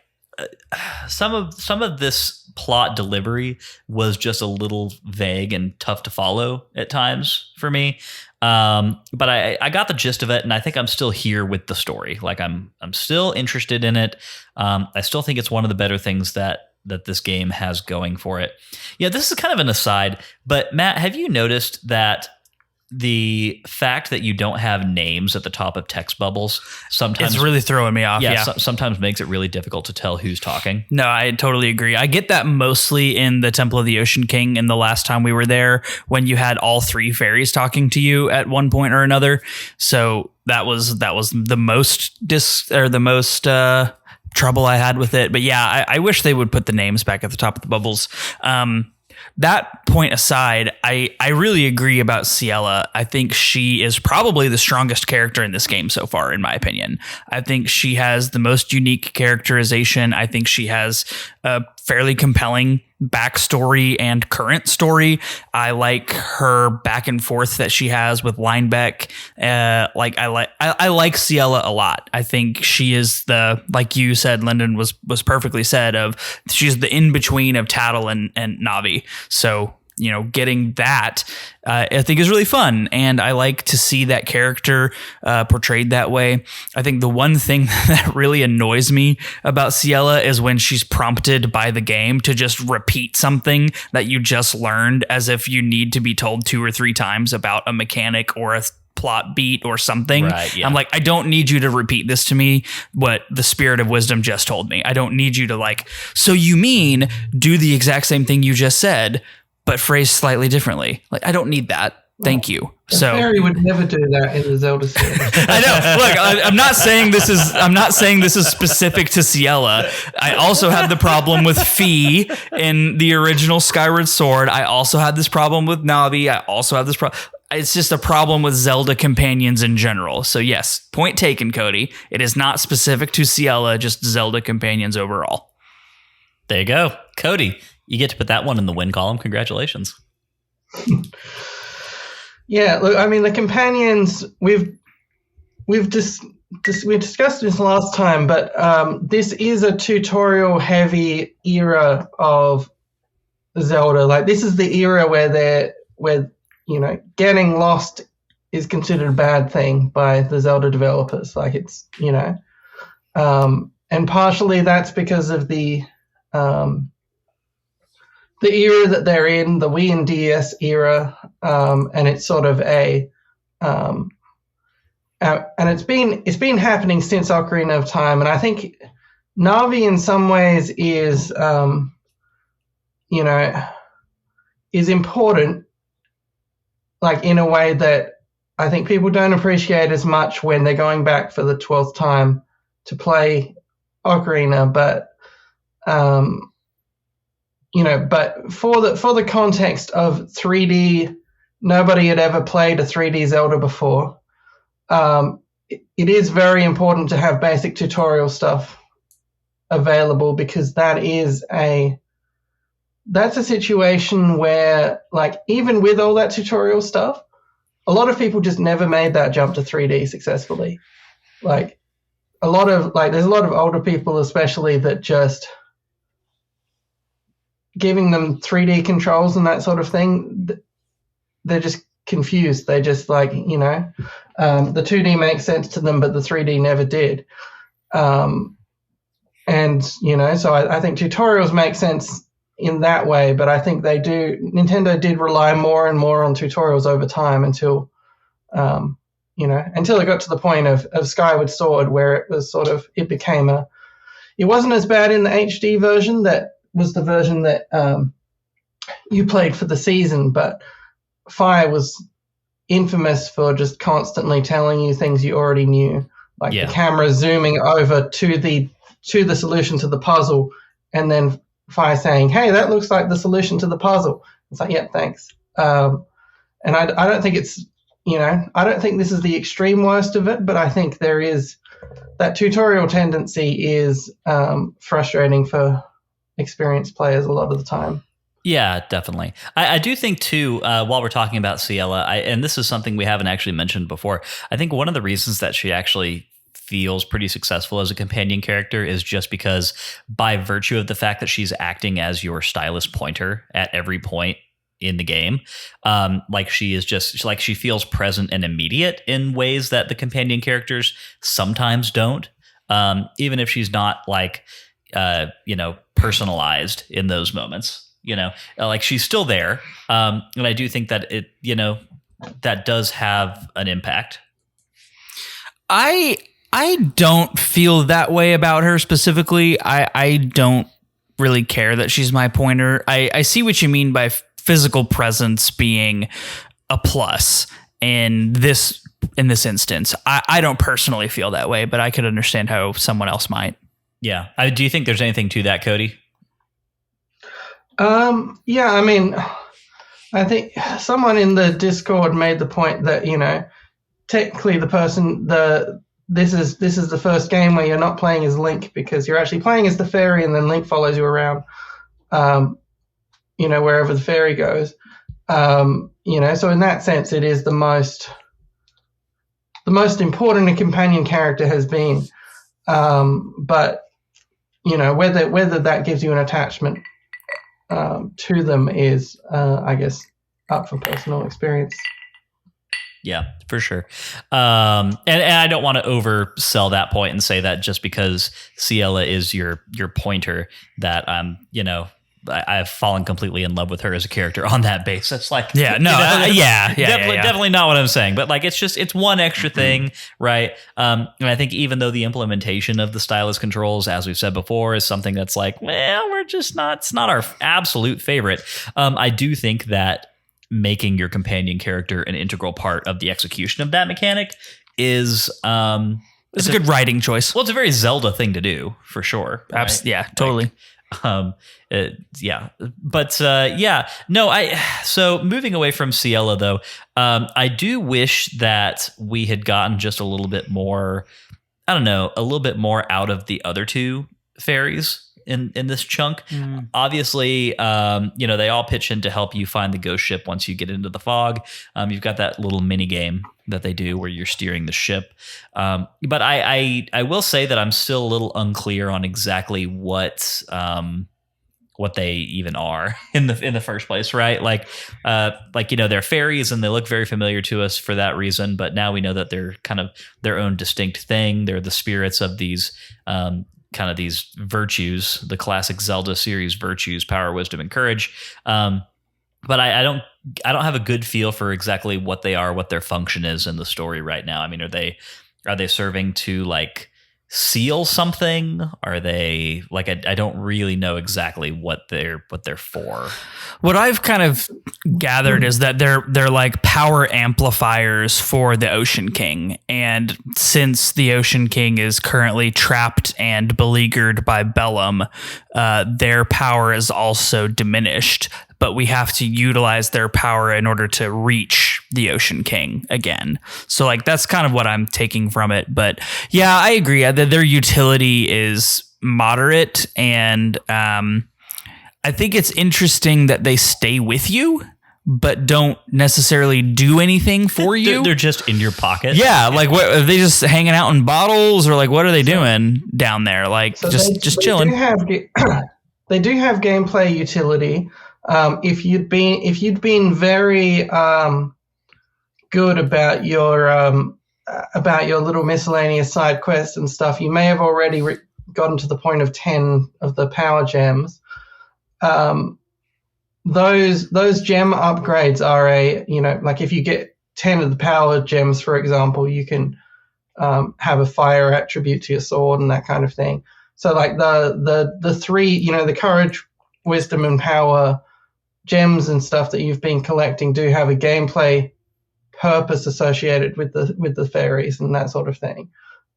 some of this plot delivery was just a little vague and tough to follow at times for me. But I got the gist of it, and I think I'm still here with the story. Like I'm still interested in it. I still think it's one of the better things that this game has going for it. Yeah, this is kind of an aside, but Matt, have you noticed that the fact that you don't have names at the top of text bubbles sometimes It's really throwing me off. Yeah. sometimes makes it really difficult to tell who's talking. No, I totally agree. I get that mostly in the Temple of the Ocean King in the last time we were there when you had all three fairies talking to you at one point or another. So that was the most trouble I had with it. But yeah, I wish they would put the names back at the top of the bubbles. That point aside, I really agree about Ciela. I think she is probably the strongest character in this game so far, in my opinion. I think she has the most unique characterization. I think she has a fairly compelling backstory and current story. I like her back and forth that she has with Linebeck. I like Ciela a lot. I think she is like you said, Lyndon was perfectly said, of she's the in between of Tattle and Navi. So, getting that, I think is really fun. And I like to see that character portrayed that way. I think the one thing that really annoys me about Ciela is when she's prompted by the game to just repeat something that you just learned, as if you need to be told 2 or 3 times about a mechanic or a plot beat or something. Right, yeah. I'm like, I don't need you to repeat this to me, what the Spirit of Wisdom just told me. I don't need you to so you mean do the exact same thing you just said, but phrased slightly differently. I don't need that. Thank you. So Fairy would never do that in the Zelda series. I know. Look, I'm not saying this is specific to Ciela. I also had the problem with Fee in the original Skyward Sword. I also had this problem with Navi. I also have this problem. It's just a problem with Zelda companions in general. So yes, point taken, Cody. It is not specific to Ciela, just Zelda companions overall. There you go. Cody, you get to put that one in the win column. Congratulations. Yeah, look, I mean, the companions, we've discussed this last time, but this is a tutorial-heavy era of Zelda. This is the era where getting lost is considered a bad thing by the Zelda developers. And partially that's because of the era that they're in, the Wii and DS era, and it's sort of and it's been happening since Ocarina of Time, and I think Navi in some ways is important, in a way that I think people don't appreciate as much when they're going back for the 12th time to play Ocarina, but but for the context of 3D, nobody had ever played a 3D Zelda before. It is very important to have basic tutorial stuff available, because that's a situation where, even with all that tutorial stuff, a lot of people just never made that jump to 3D successfully. There's a lot of older people, especially, that just giving them 3D controls and that sort of thing, they're just confused. They just the 2D makes sense to them, but the 3D never did. So I think tutorials make sense in that way, but I think Nintendo did rely more and more on tutorials over time until it got to the point of Skyward Sword, where it was it wasn't as bad in the HD version. That was the version that you played for the season, but Fire was infamous for just constantly telling you things you already knew, the camera zooming over to the solution to the puzzle, and then Fire saying, "Hey, that looks like the solution to the puzzle." It's like, yeah, thanks. And I don't think it's, I don't think this is the extreme worst of it, but I think there is that tutorial tendency is frustrating for experienced players a lot of the time. Yeah, definitely. I do think too, while we're talking about Ciela, and this is something we haven't actually mentioned before, I think one of the reasons that she actually feels pretty successful as a companion character is just because, by virtue of the fact that she's acting as your stylus pointer at every point in the game, she is just she feels present and immediate in ways that the companion characters sometimes don't, even if she's not personalized in those moments. She's still there, and I do think that it that does have an impact. I don't feel that way about her specifically. I don't really care that she's my pointer. I see what you mean by physical presence being a plus in this instance. I don't personally feel that way, but I could understand how someone else might. Yeah. Do you think there's anything to that, Cody? Yeah, I mean, I think someone in the Discord made the point that, you know, technically this is the first game where you're not playing as Link, because you're actually playing as the fairy and then Link follows you around, you know, wherever the fairy goes. You know, so in that sense, it is the most important a companion character has been. But, you know, whether that gives you an attachment to them is, I guess, up for personal experience. Yeah, for sure. And I don't want to oversell that point and say that just because Ciela is your pointer that you know, I've fallen completely in love with her as a character on that basis. Like, yeah, no, definitely not what I'm saying. But like, it's one extra thing, right? And I think even though the implementation of the stylus controls, as we've said before, is something that's like, well, it's not our absolute favorite. I do think that making your companion character an integral part of the execution of that mechanic is it's a good writing choice. Well, it's a very Zelda thing to do, for sure. Right? Yeah, totally. Yeah, but yeah, no, so moving away from Ciela though, I do wish that we had gotten just a little bit more, I don't know, a little bit more out of the other two fairies in this chunk. Obviously, you know, they all pitch in to help you find the ghost ship once you get into the fog. You've got that little mini game that they do where you're steering the ship. But I will say that I'm still a little unclear on exactly what they even are in the first place, right? Like, you know, they're fairies and they look very familiar to us for that reason. But now we know that they're kind of their own distinct thing. They're the spirits of these kind of these virtues, the classic Zelda series virtues, power, wisdom, and courage. But I don't have a good feel for exactly what they are, what their function is in the story right now. I mean, are they serving to like seal something? Are they like, I don't really know exactly what they're for. What I've kind of gathered is that they're like power amplifiers for the Ocean King. And since the Ocean King is currently trapped and beleaguered by Bellum, their power is also diminished. But we have to utilize their power in order to reach the Ocean King again. So like that's kind of what I'm taking from it. But yeah, I agree that their utility is moderate, and I think it's interesting that they stay with you but don't necessarily do anything for you. They're just in your pocket. Yeah, like what are they just hanging out in bottles, or like what are they doing down there? Like so just chilling. They do have gameplay utility. If you'd been very good about your little miscellaneous side quests and stuff, you may have already gotten to the point of 10 of the power gems. Those gem upgrades are like if you get 10 of the power gems, for example, you can have a fire attribute to your sword and that kind of thing. So like the three, the courage, wisdom, and power gems and stuff that you've been collecting do have a gameplay purpose associated with the fairies and that sort of thing.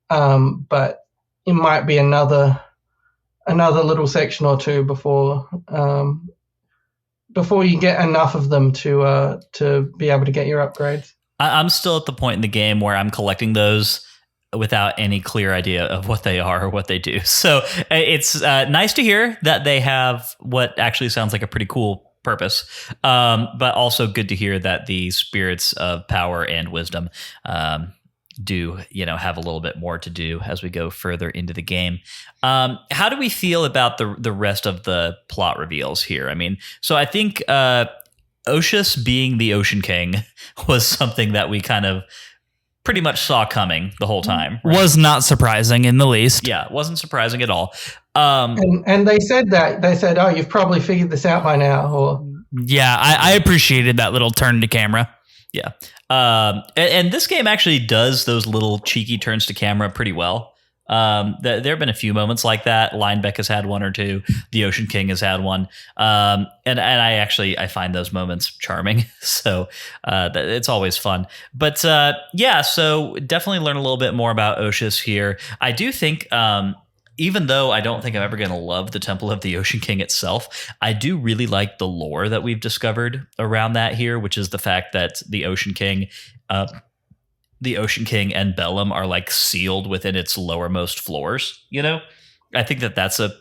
But it might be another little section or two before you get enough of them to be able to get your upgrades. I'm still at the point in the game where I'm collecting those without any clear idea of what they are or what they do. So it's nice to hear that they have what actually sounds like a pretty cool purpose, but also good to hear that the spirits of power and wisdom do have a little bit more to do as we go further into the game. How do we feel about the rest of the plot reveals here? I mean, so I think Oceus being the Ocean King was something that we kind of pretty much saw coming the whole time. Right? Was not surprising in the least. Yeah, it wasn't surprising at all. And they said that. They said, oh, you've probably figured this out by now. Or yeah, I appreciated that little turn to camera. Yeah. And this game actually does those little cheeky turns to camera pretty well. There have been a few moments like that. Linebeck has had one or two. The Ocean King has had one. And I find those moments charming. So it's always fun. But yeah, so definitely learn a little bit more about Oshus here. I do think even though I don't think I'm ever going to love the Temple of the Ocean King itself, I do really like the lore that we've discovered around that here, which is the fact that the Ocean King and Bellum are like sealed within its lowermost floors. You know, I think that's a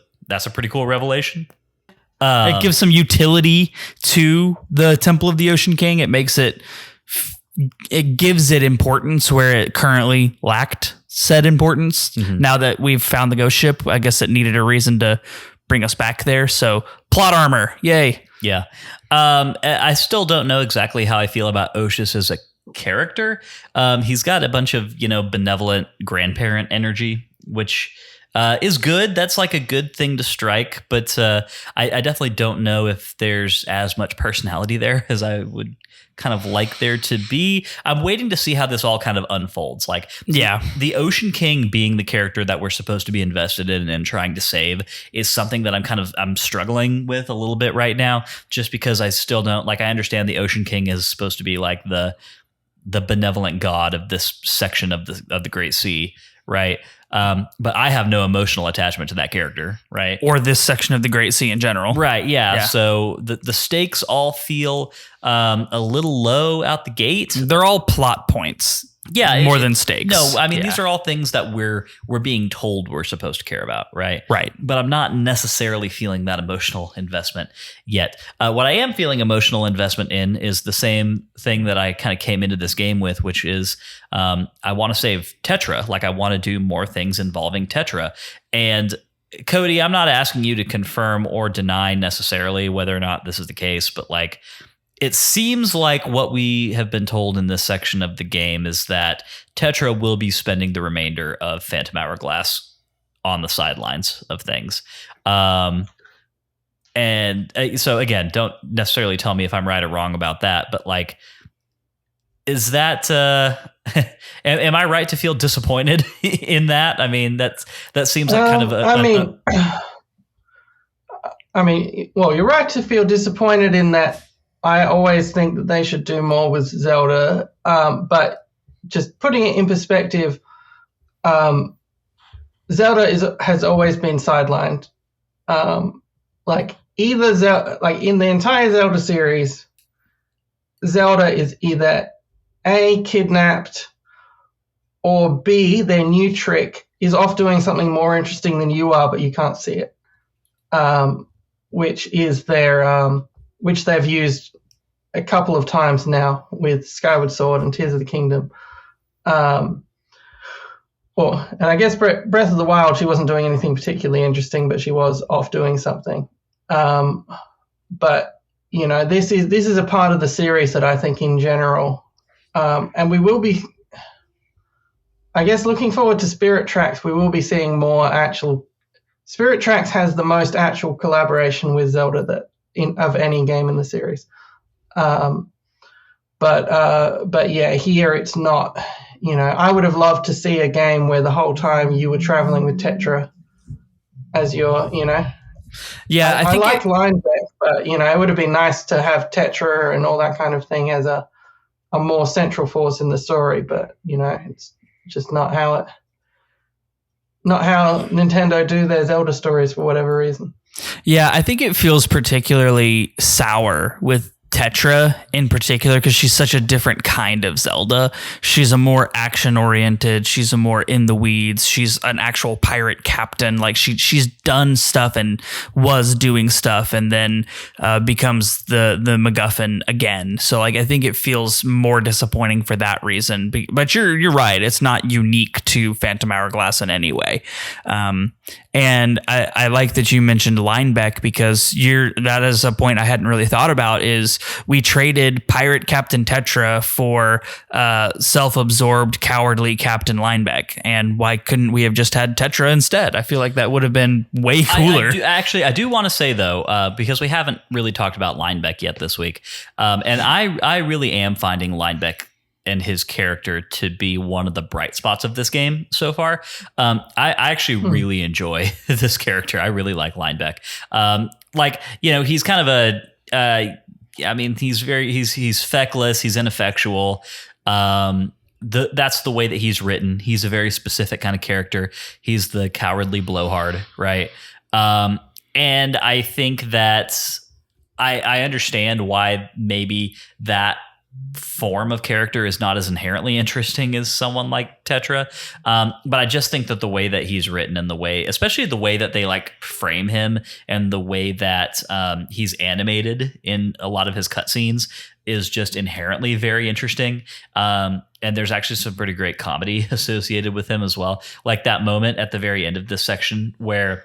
pretty cool revelation. It gives some utility to the Temple of the Ocean King. It makes it gives it importance where it currently lacked said importance. Mm-hmm. Now that we've found the ghost ship, I guess it needed a reason to bring us back there. So plot armor, yay. Yeah. I still don't know exactly how I feel about Oshus as a character. He's got a bunch of, benevolent grandparent energy, which is good. That's like a good thing to strike. But I definitely don't know if there's as much personality there as I would kind of like there to be. I'm waiting to see how this all kind of unfolds. Like, yeah, the Ocean King being the character that we're supposed to be invested in and trying to save is something that I'm struggling with a little bit right now, just because I still don't like. I understand the Ocean King is supposed to be like the benevolent god of this section of the Great Sea, right? But I have no emotional attachment to that character, right? Or this section of the Great Sea in general. Right, yeah. So the stakes all feel a little low out the gate. They're all plot points. Yeah, more than stakes. No, I mean, these are all things that we're being told we're supposed to care about, right? Right. But I'm not necessarily feeling that emotional investment yet. What I am feeling emotional investment in is the same thing that I kind of came into this game with, which is I want to save Tetra. Like, I want to do more things involving Tetra. And Cody, I'm not asking you to confirm or deny necessarily whether or not this is the case, but like, it seems like what we have been told in this section of the game is that Tetra will be spending the remainder of Phantom Hourglass on the sidelines of things. And so again, don't necessarily tell me if I'm right or wrong about that, but like, is that, am I right to feel disappointed in that? I mean, that seems like kind of well, you're right to feel disappointed in that. I always think that they should do more with Zelda, but just putting it in perspective, Zelda has always been sidelined. Like either Zelda, like in the entire Zelda series, Zelda is either A, kidnapped, or B, their new trick is off doing something more interesting than you are, but you can't see it, which is their which they've used a couple of times now with Skyward Sword and Tears of the Kingdom. And I guess Breath of the Wild, she wasn't doing anything particularly interesting, but she was off doing something. But this is a part of the series that I think in general, and we will be, I guess, looking forward to Spirit Tracks. We will be seeing more actual. Spirit Tracks has the most actual collaboration with Zelda of any game in the series. But yeah, here it's not, I would have loved to see a game where the whole time you were traveling with Tetra as your, Yeah, I like Linebeck, but, it would have been nice to have Tetra and all that kind of thing as a more central force in the story, but, it's just not how Nintendo do their Zelda stories for whatever reason. Yeah, I think it feels particularly sour with Tetra in particular because she's such a different kind of Zelda. She's a more action-oriented. She's a more in the weeds. She's an actual pirate captain. Like she's done stuff and was doing stuff and then becomes the MacGuffin again. So like I think it feels more disappointing for that reason. But you're right. It's not unique to Phantom Hourglass in any way. And I like that you mentioned Linebeck because that is a point I hadn't really thought about is series, we traded Pirate Captain Tetra for self-absorbed, cowardly Captain Linebeck. And why couldn't we have just had Tetra instead? I feel like that would have been way cooler. I do want to say, though, because we haven't really talked about Linebeck yet this week, and I really am finding Linebeck and his character to be one of the bright spots of this game so far. I actually really enjoy this character. I really like Linebeck. He's kind of he's feckless. He's ineffectual. That's the way that he's written. He's a very specific kind of character. He's the cowardly blowhard, right? And I think that I understand why maybe that form of character is not as inherently interesting as someone like Tetra. But I just think that the way that he's written and especially the way that they like frame him and the way that he's animated in a lot of his cutscenes is just inherently very interesting. And there's actually some pretty great comedy associated with him as well. Like that moment at the very end of this section where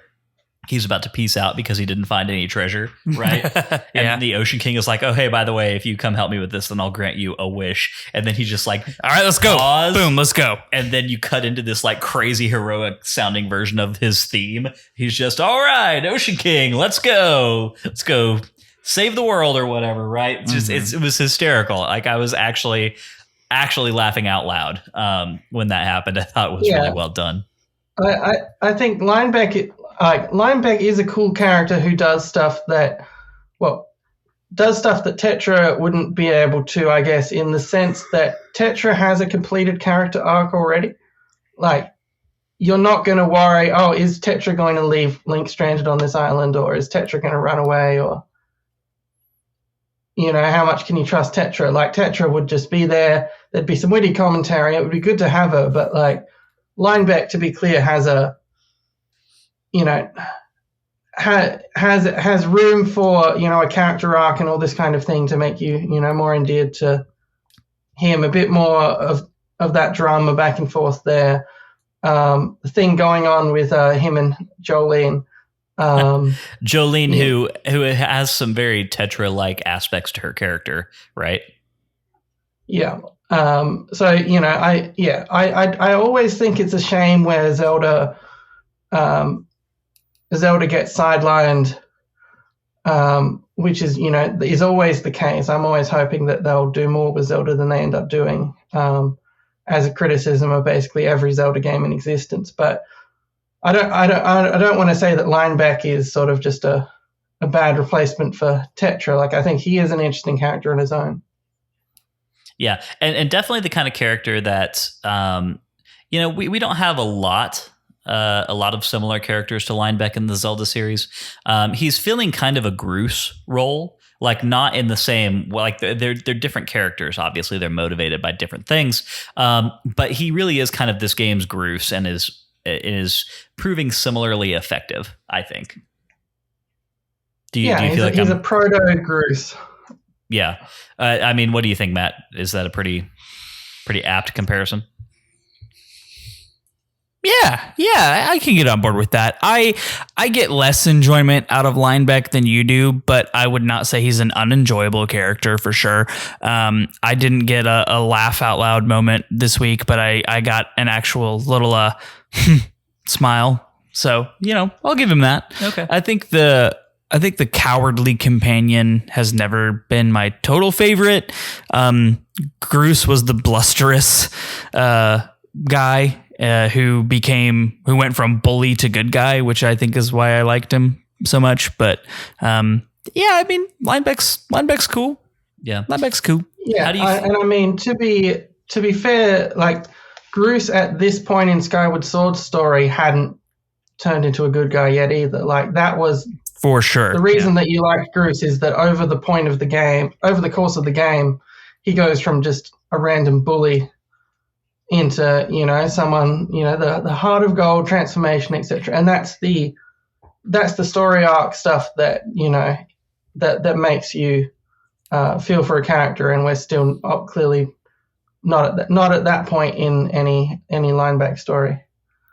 he's about to peace out because he didn't find any treasure, right? And the Ocean King is like, oh, hey, by the way, if you come help me with this, then I'll grant you a wish. And then he's just like, all right, let's go. Boom, let's go. And then you cut into this like crazy heroic sounding version of his theme. He's just, all right, Ocean King, let's go. Let's go save the world or whatever, right? It was hysterical. Like I was actually laughing out loud when that happened. I thought it was really well done. I think Linebeck is a cool character who does stuff that Tetra wouldn't be able to, I guess, in the sense that Tetra has a completed character arc already. Like, you're not going to worry, is Tetra going to leave Link stranded on this island, or is Tetra going to run away, or, how much can you trust Tetra? Like, Tetra would just be there. There'd be some witty commentary. It would be good to have her, but, like, Linebeck, to be clear, has has room for, a character arc and all this kind of thing to make you, more endeared to him, a bit more of that drama back and forth there. The thing going on with him and Jolene. Jolene, who has some very Tetra-like aspects to her character, right? Yeah. So, I always think it's a shame where Zelda gets sidelined, which is always the case. I'm always hoping that they'll do more with Zelda than they end up doing, as a criticism of basically every Zelda game in existence. But I don't want to say that Linebeck is sort of just a bad replacement for Tetra. Like, I think he is an interesting character on his own. Yeah, and definitely the kind of character that we don't have a lot of similar characters to Linebeck in the Zelda series. He's filling kind of a Groose role, like not in the same, like they're different characters. Obviously, they're motivated by different things, but he really is kind of this game's Groose and is proving similarly effective, I think. Do you feel like he's a proto Groose? Yeah. What do you think, Matt? Is that a pretty apt comparison? Yeah, I can get on board with that. I get less enjoyment out of Linebeck than you do, but I would not say he's an unenjoyable character for sure. I didn't get a laugh out loud moment this week, but I got an actual little smile. So, I'll give him that. Okay. I think the cowardly companion has never been my total favorite. Groose was the blusterous guy who went from bully to good guy, which I think is why I liked him so much. But Linebeck's cool. Yeah, Linebeck's cool. Yeah, to be fair, like Groose at this point in Skyward Sword's story hadn't turned into a good guy yet either. Like, that was for sure the reason that you like Groose is that over the course of the game, he goes from just a random bully into, someone, the heart of gold transformation, etc. And that's the story arc stuff that, that makes you feel for a character. And we're still clearly not at that point in any Linebeck story.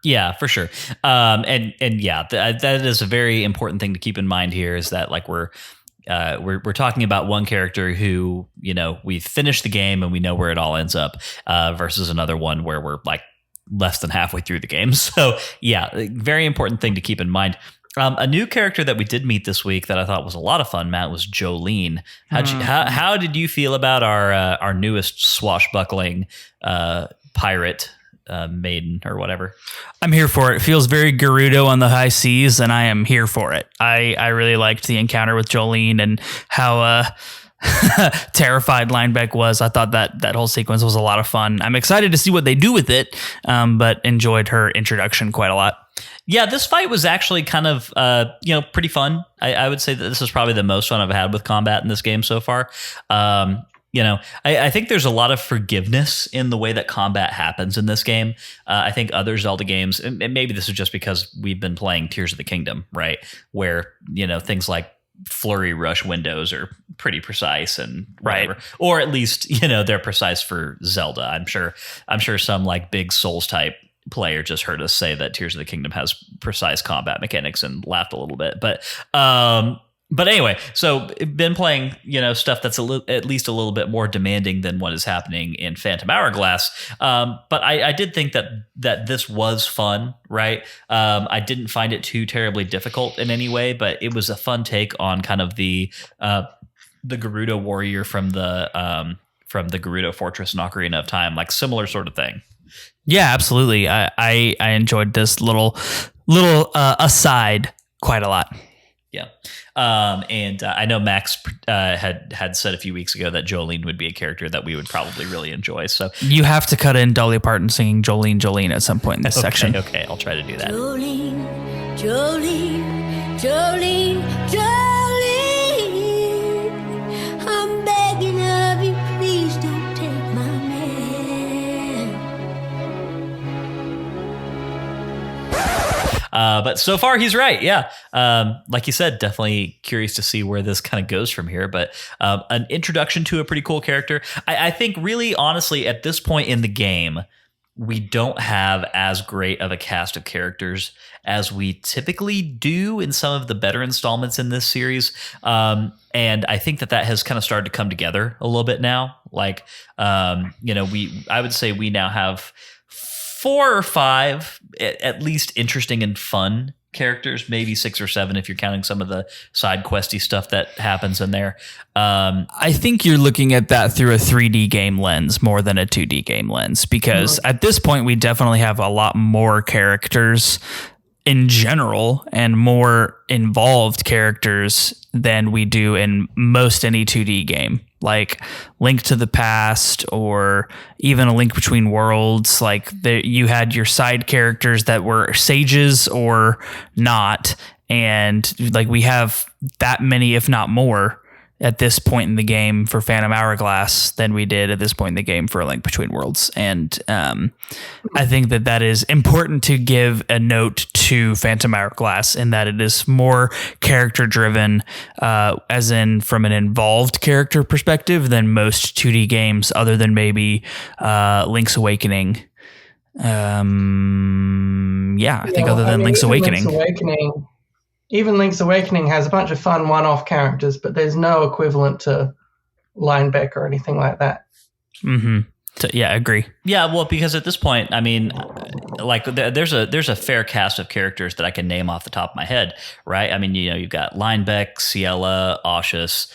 Yeah, for sure. That is a very important thing to keep in mind here, is that like we're we're talking about one character who, we've finished the game and we know where it all ends up, versus another one where we're like less than halfway through the game. So yeah, very important thing to keep in mind. A new character that we did meet this week that I thought was a lot of fun, Matt, was Jolene. How did you feel about our newest swashbuckling pirate maiden or whatever? I'm here for it. It feels very Gerudo on the high seas, and I am here for it. I really liked the encounter with Jolene and how terrified Linebeck was. I thought that whole sequence was a lot of fun. I'm excited to see what they do with it, but enjoyed her introduction quite a lot. Yeah, this fight was actually kind of, pretty fun. I would say that this is probably the most fun I've had with combat in this game so far. I think there's a lot of forgiveness in the way that combat happens in this game. I think other Zelda games, and maybe this is just because we've been playing Tears of the Kingdom, right? Where, things like flurry rush windows are pretty precise and whatever. Right. Or at least, they're precise for Zelda. I'm sure some like big Souls type player just heard us say that Tears of the Kingdom has precise combat mechanics and laughed a little bit. But anyway, so been playing, stuff that's at least a little bit more demanding than what is happening in Phantom Hourglass. But I did think that this was fun, right? I didn't find it too terribly difficult in any way, but it was a fun take on kind of the Gerudo warrior from the Gerudo Fortress and Ocarina of Time, like similar sort of thing. Yeah, absolutely. I enjoyed this little aside quite a lot. Yeah. And I know Max had said a few weeks ago that Jolene would be a character that we would probably really enjoy. So you have to cut in Dolly Parton singing Jolene, Jolene at some point in this section. Okay, I'll try to do that. Jolene, Jolene, Jolene, Jolene. I'm begging of you, please don't take my man. But so far he's right. Yeah. Like you said, definitely curious to see where this kind of goes from here, but an introduction to a pretty cool character. I think really honestly at this point in the game, we don't have as great of a cast of characters as we typically do in some of the better installments in this series. And I think that has kind of started to come together a little bit now. Like, I would say we now have 4 or 5 at least interesting and fun characters, maybe 6 or 7 if you're counting some of the side questy stuff that happens in there. I think you're looking at that through a 3D game lens more than a 2D game lens, because at this point we definitely have a lot more characters in general and more involved characters than we do in most any 2D game. Like Link to the Past or even A Link Between Worlds. Like you had your side characters that were sages or not. And like we have that many, if not more, at this point in the game for Phantom Hourglass than we did at this point in the game for A Link Between Worlds. And I think that is important to give a note to Phantom Hourglass in that it is more character driven, as in from an involved character perspective than most 2D games other than maybe Link's Awakening. I think other than Link's Awakening. Even Link's Awakening has a bunch of fun one-off characters, but there's no equivalent to Linebeck or anything like that. Mm-hmm. Yeah, I agree. Yeah, well, because at this point, I mean, like there's a fair cast of characters that I can name off the top of my head, right? I mean, you've got Linebeck, Ciela, Aushus,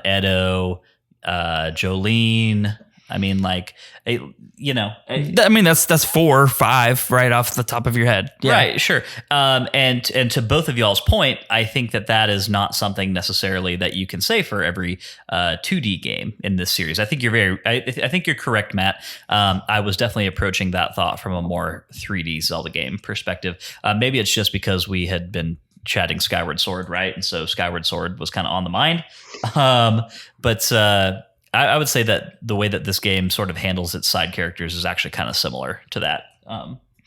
Edo, Jolene. I mean, like, that's 4 or 5 right off the top of your head. Yeah. Right. Sure. And to both of y'all's point, I think that is not something necessarily that you can say for every 2D game in this series. I think I think you're correct, Matt. I was definitely approaching that thought from a more 3D Zelda game perspective. Maybe it's just because we had been chatting Skyward Sword, right? And so Skyward Sword was kind of on the mind. But I would say that the way that this game sort of handles its side characters is actually kind of similar to that,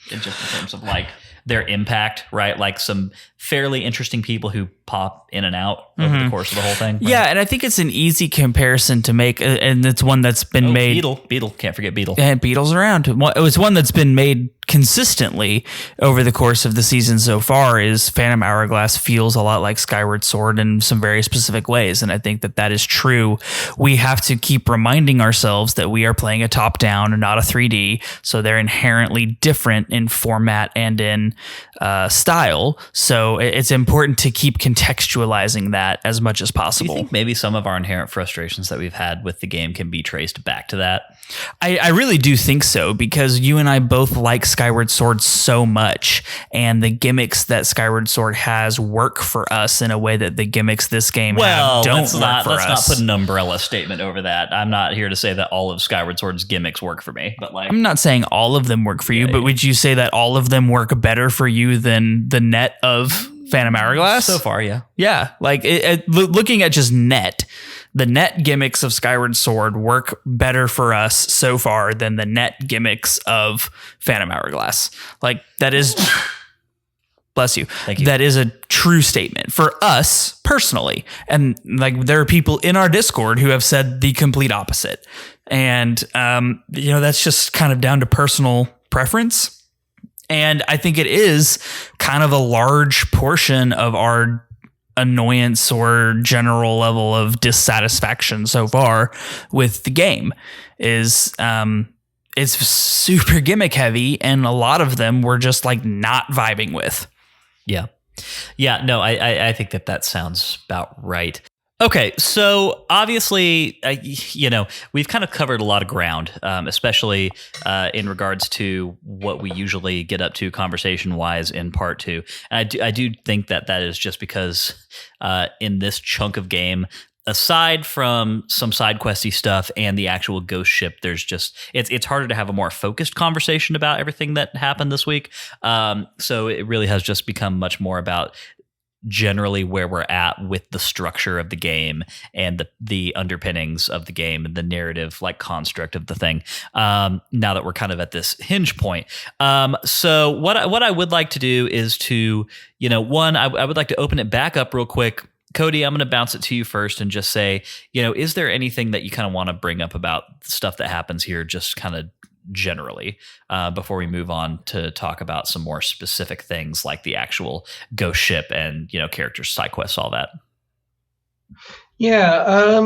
just in terms of like their impact, right? Like some fairly interesting people who pop in and out over the course of the whole thing. Right? Yeah, and I think it's an easy comparison to make, and it's one that's been made. Beetle, can't forget Beetle. And Beetle's around. It was one that's been made consistently over the course of the season so far. Is Phantom Hourglass feels a lot like Skyward Sword in some very specific ways, and I think that is true. We have to keep reminding ourselves that we are playing a top-down and not a 3D, so they're inherently different in format and in style. So it's important to keep contextualizing that as much as Do possible. you think maybe some of our inherent frustrations that we've had with the game can be traced back to that? I really do think so, because you and I both like Skyward Sword so much, and the gimmicks that Skyward Sword has work for us in a way that the gimmicks this game have don't let's work not, for let's us. not put an umbrella statement over that. I'm not here to say that all of Skyward Sword's gimmicks work for me, but like, I'm not saying all of them work for you, but would you say that all of them work better for you than the net of Phantom Hourglass? so far, yeah. Yeah, like looking at just the net gimmicks of Skyward Sword work better for us so far than the net gimmicks of Phantom Hourglass. Like that is, bless you. Thank you. That is a true statement for us personally. And like there are people in our Discord who have said the complete opposite. And, that's just kind of down to personal preference. And I think it is kind of a large portion of our annoyance or general level of dissatisfaction so far with the game is it's super gimmick heavy, and a lot of them we're just like not vibing with. Yeah, no, I think that sounds about right. Okay, so obviously, we've kind of covered a lot of ground, especially in regards to what we usually get up to conversation-wise in part 2. And I do think that is just because in this chunk of game, aside from some side questy stuff and the actual ghost ship, there's just it's harder to have a more focused conversation about everything that happened this week. So it really has just become much more about generally where we're at with the structure of the game and the underpinnings of the game and the narrative like construct of the thing. Now that we're kind of at this hinge point. So what I would like to do is to, I would like to open it back up real quick. Cody, I'm going to bounce it to you first and just say, is there anything that you kind of want to bring up about stuff that happens here, just kind of generally, before we move on to talk about some more specific things like the actual ghost ship and, characters, side quests, all that? Yeah.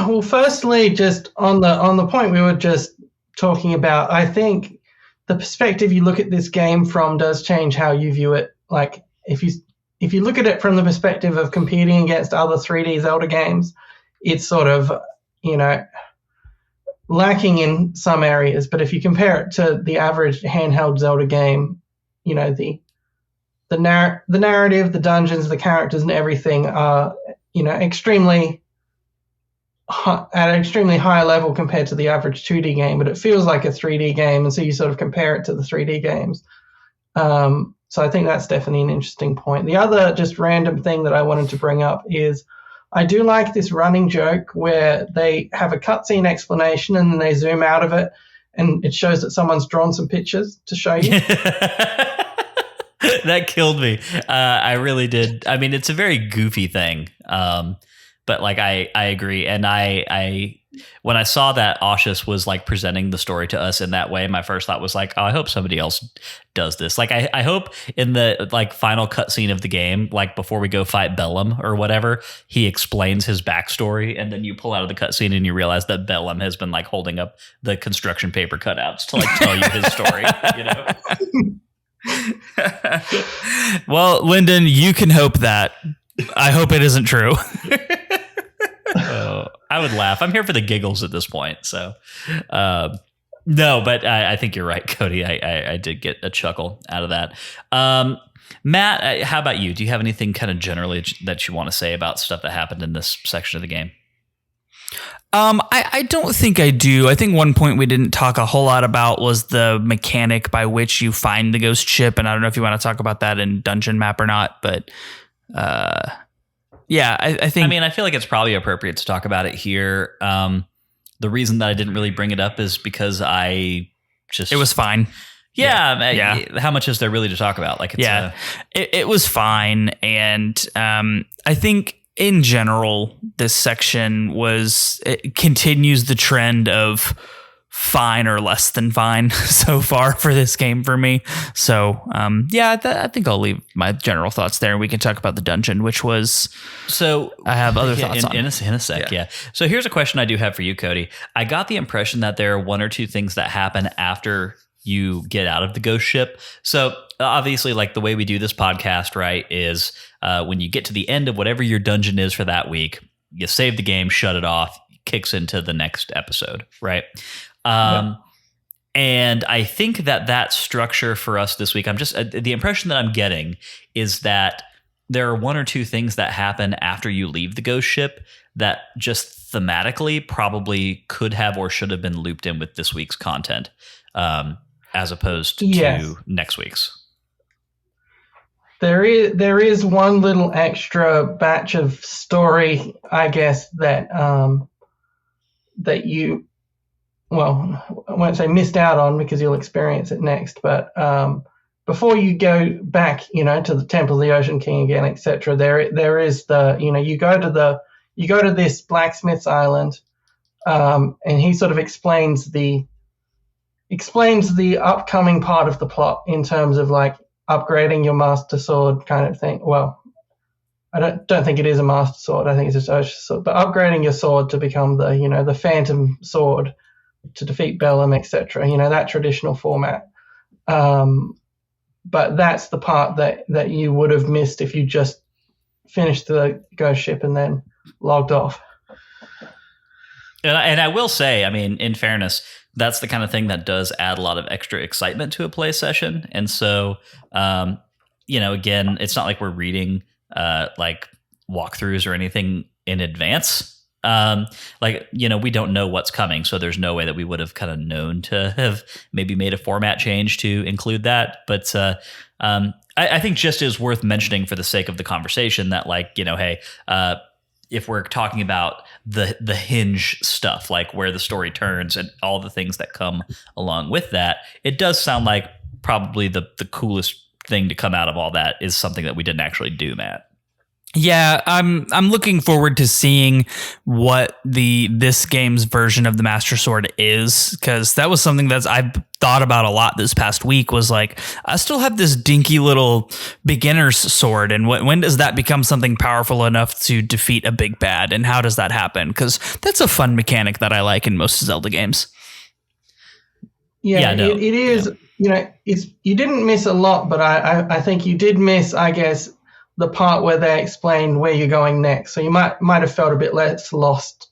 Well, firstly, just on the point we were just talking about, I think the perspective you look at this game from does change how you view it. Like if you look at it from the perspective of competing against other 3D Zelda games, it's sort of, lacking in some areas. But if you compare it to the average handheld Zelda game, the narrative, the dungeons, the characters, and everything are, extremely at an extremely high level compared to the average 2D game. But it feels like a 3D game, and so you sort of compare it to the 3D games. So I think that's definitely an interesting point. The other just random thing that I wanted to bring up is I do like this running joke where they have a cutscene explanation and then they zoom out of it and it shows that someone's drawn some pictures to show you. That killed me. I really did. I mean, it's a very goofy thing. But like, I agree. And I when I saw that Oshus was like presenting the story to us in that way, my first thought was like, oh, I hope somebody else does this. Like, I hope in the like final cutscene of the game, like before we go fight Bellum or whatever, he explains his backstory, and then you pull out of the cutscene and you realize that Bellum has been like holding up the construction paper cutouts to like tell you his story. Well, Lyndon, you can hope that. I hope it isn't true. I would laugh. I'm here for the giggles at this point. So, no, but I think you're right, Cody. I did get a chuckle out of that. Matt, how about you? Do you have anything kind of generally that you want to say about stuff that happened in this section of the game? I don't think I do. I think one point we didn't talk a whole lot about was the mechanic by which you find the ghost ship. And I don't know if you want to talk about that in Dungeon Map or not, but yeah, I think. I mean, I feel like it's probably appropriate to talk about it here. The reason that I didn't really bring it up is because it was fine. How much is there really to talk about? Like, it's it was fine, and I think in general, this section it continues the trend of fine or less than fine so far for this game for me. So I think I'll leave my general thoughts there, and we can talk about the dungeon, which was I have other thoughts on in a sec. Yeah. So here's a question I do have for you, Cody. I got the impression that there are one or two things that happen after you get out of the ghost ship. So obviously, like, the way we do this podcast, right, is when you get to the end of whatever your dungeon is for that week, you save the game, shut it off, kicks into the next episode, right? And I think that structure for us this week, I'm just the impression that I'm getting is that there are one or two things that happen after you leave the ghost ship that just thematically probably could have or should have been looped in with this week's content, as opposed to next week's. There is one little extra batch of story, I guess, that you, well, I won't say missed out on because you'll experience it next, but before you go back, to the Temple of the Ocean King again, etc., there is the, you go to this blacksmith's island, and he sort of explains the upcoming part of the plot in terms of, like, upgrading your master sword kind of thing. Well, I don't think it is a master sword. I think it's just Ocean sword. But upgrading your sword to become the phantom sword to defeat Bellum, etc. That traditional format. But that's the part that you would have missed if you just finished the ghost ship and then logged off. And I will say, I mean, in fairness, that's the kind of thing that does add a lot of extra excitement to a play session. And so, again, it's not like we're reading like walkthroughs or anything in advance. We don't know what's coming. So there's no way that we would have kind of known to have maybe made a format change to include that. But I think just is worth mentioning for the sake of the conversation that, like, hey, if we're talking about the hinge stuff, like where the story turns and all the things that come along with that, it does sound like probably the coolest thing to come out of all that is something that we didn't actually do, Matt. Yeah, I'm looking forward to seeing what this game's version of the Master Sword is, because that was something that I've thought about a lot this past week. Was like, I still have this dinky little beginner's sword, and when does that become something powerful enough to defeat a big bad, and how does that happen? Because that's a fun mechanic that I like in most Zelda games. It is. Yeah. You didn't miss a lot, but I think you did miss, I guess, the part where they explain where you're going next. So you might have felt a bit less lost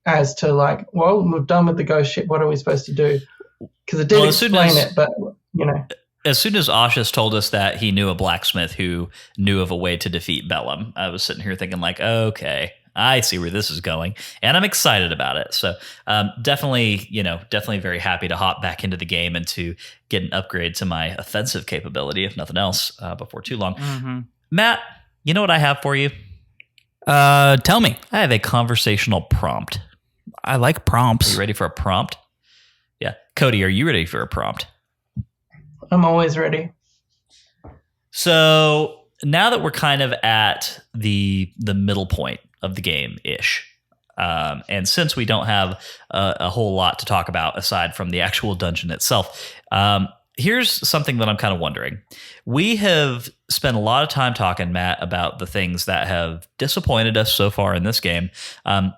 as to, like, well, we're done with the ghost ship. What are we supposed to do? Because it did explain it, but, As soon as Ashish told us that he knew a blacksmith who knew of a way to defeat Bellum, I was sitting here thinking, like, okay, I see where this is going, and I'm excited about it. So definitely very happy to hop back into the game and to get an upgrade to my offensive capability, if nothing else, before too long. Mm-hmm. Matt, you know what I have for you? Tell me. I have a conversational prompt. I like prompts. Are you ready for a prompt? Yeah. Cody, are you ready for a prompt? I'm always ready. So now that we're kind of at the middle point of the game-ish, and since we don't have a whole lot to talk about aside from the actual dungeon itself, here's something that I'm kind of wondering. We have spent a lot of time talking, Matt, about the things that have disappointed us so far in this game.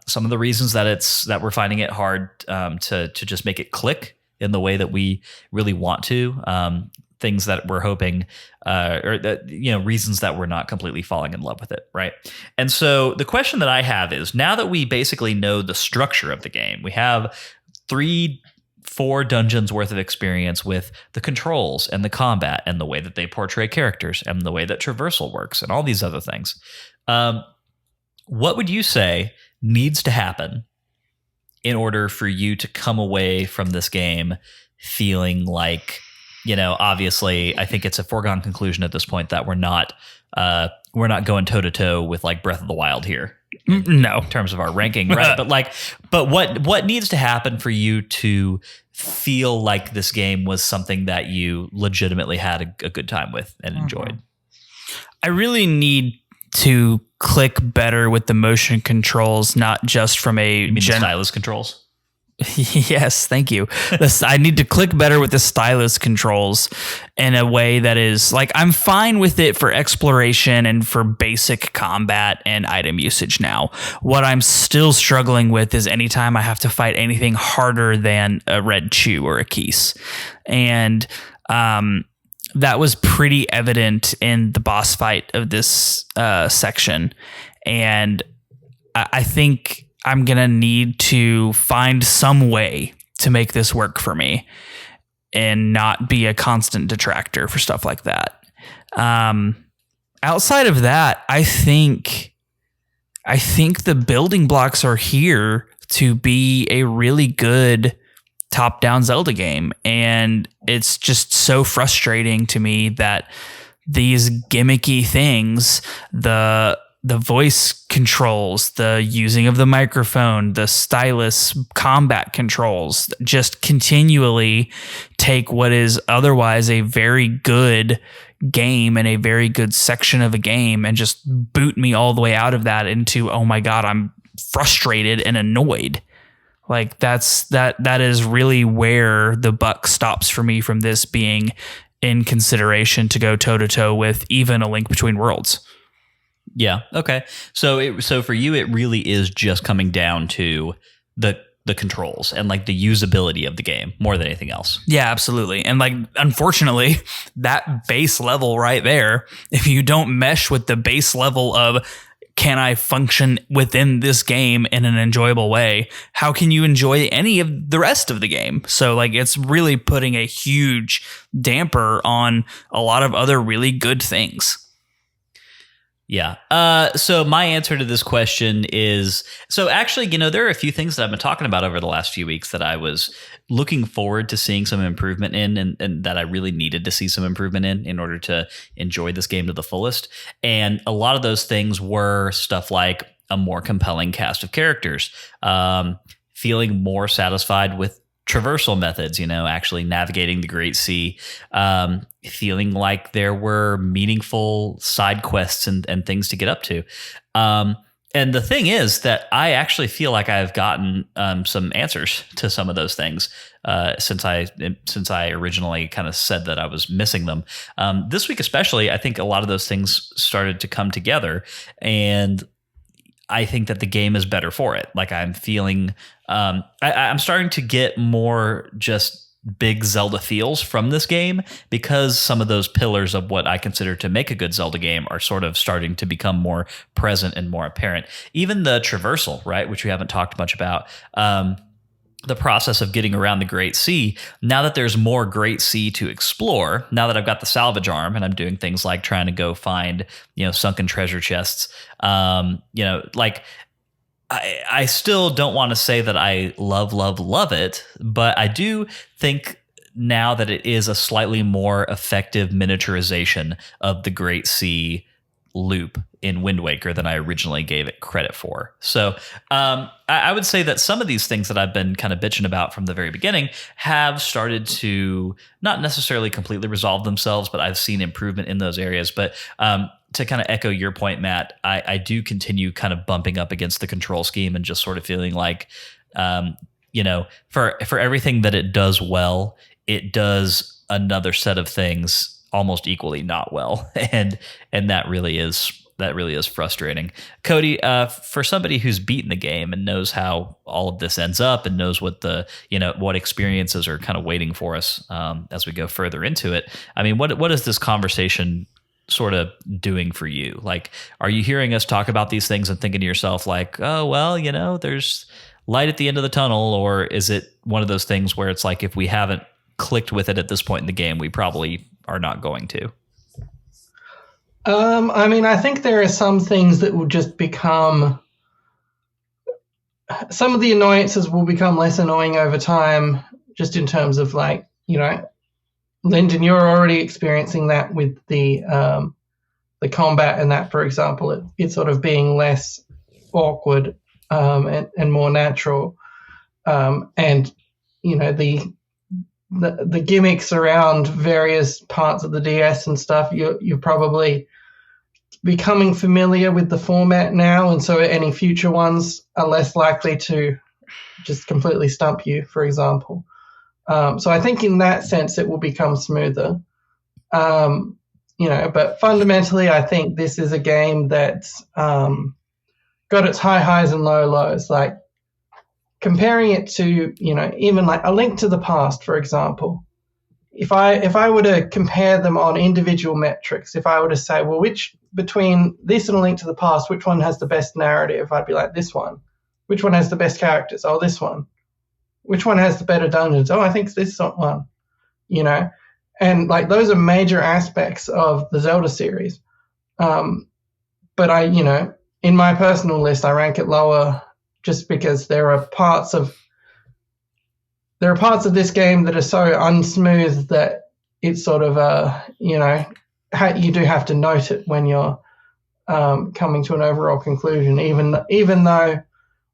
Some of the reasons that we're finding it hard to just make it click in the way that we really want to. Things that we're hoping, reasons that we're not completely falling in love with it, right? And so the question that I have is, now that we basically know the structure of the game, we have 3-4 dungeons worth of experience with the controls and the combat and the way that they portray characters and the way that traversal works and all these other things. What would you say needs to happen in order for you to come away from this game feeling like, obviously, I think it's a foregone conclusion at this point that we're not going toe to toe with, like, Breath of the Wild here. No. in terms of our ranking, right? but what needs to happen for you to feel like this game was something that you legitimately had a good time with and enjoyed? I really need to click better with the motion controls, not just from a You mean the stylus controls? Yes, thank you. I need to click better with the stylus controls in a way that is like, I'm fine with it for exploration and for basic combat and item usage now. What I'm still struggling with is anytime I have to fight anything harder than a red chew or a keys. And that was pretty evident in the boss fight of this section. And I think I'm going to need to find some way to make this work for me and not be a constant detractor for stuff like that. Outside of that, I think the building blocks are here to be a really good top-down Zelda game. And it's just so frustrating to me that these gimmicky things, the voice controls, the using of the microphone, the stylus combat controls, just continually take what is otherwise a very good game and a very good section of a game and just boot me all the way out of that into, oh my God, I'm frustrated and annoyed. Like that is really where the buck stops for me from this being in consideration to go toe to toe with even A Link Between Worlds. Yeah. Okay. So for you, it really is just coming down to the controls and like the usability of the game more than anything else. Yeah, absolutely. And like, unfortunately, that base level right there, if you don't mesh with the base level of can I function within this game in an enjoyable way, how can you enjoy any of the rest of the game? So like, it's really putting a huge damper on a lot of other really good things. Yeah. So my answer to this question is, so actually, there are a few things that I've been talking about over the last few weeks that I was looking forward to seeing some improvement in and that I really needed to see some improvement in order to enjoy this game to the fullest. And a lot of those things were stuff like a more compelling cast of characters, feeling more satisfied with traversal methods, actually navigating the Great Sea, feeling like there were meaningful side quests and things to get up to. And the thing is that I actually feel like I've gotten some answers to some of those things since I originally kind of said that I was missing them. This week especially, I think a lot of those things started to come together, and I think that the game is better for it. Like I'm feeling, I'm starting to get more just big Zelda feels from this game because some of those pillars of what I consider to make a good Zelda game are sort of starting to become more present and more apparent. Even the traversal, right, which we haven't talked much about, the process of getting around the Great Sea. Now that there's more Great Sea to explore, now that I've got the salvage arm and I'm doing things like trying to go find, sunken treasure chests, like I still don't want to say that I love it, but I do think now that it is a slightly more effective miniaturization of the Great Sea loop in Wind Waker than I originally gave it credit for. So I would say that some of these things that I've been kind of bitching about from the very beginning have started to not necessarily completely resolve themselves, but I've seen improvement in those areas. But to kind of echo your point, Matt, I do continue kind of bumping up against the control scheme and just sort of feeling like, for everything that it does well, it does another set of things almost equally not well, and that really is frustrating. Cody, for somebody who's beaten the game and knows how all of this ends up and knows what what experiences are kind of waiting for us as we go further into it, I mean, what is this conversation sort of doing for you? Like, are you hearing us talk about these things and thinking to yourself like, oh, well, there's light at the end of the tunnel? Or is it one of those things where it's like, if we haven't clicked with it at this point in the game, we probably are not going to? I mean, I think there are some things that will just become, some of the annoyances will become less annoying over time, just in terms of like, Lyndon, you're already experiencing that with the combat and that, for example, it sort of being less awkward and more natural. And the gimmicks around various parts of the DS and stuff, you're probably becoming familiar with the format now, and so any future ones are less likely to just completely stump you, for example. So I think in that sense it will become smoother. But fundamentally I think this is a game that's got its high highs and low lows. Like comparing it to, even like A Link to the Past, for example, if I were to compare them on individual metrics, if I were to say, well, which between this and A Link to the Past, which one has the best narrative? I'd be like, this one. Which one has the best characters? Oh, this one. Which one has the better dungeons? Oh, I think it's this one. And like those are major aspects of the Zelda series. But in my personal list, I rank it lower just because there are parts of this game that are so unsmooth that it's sort of you do have to note it when you're coming to an overall conclusion, even though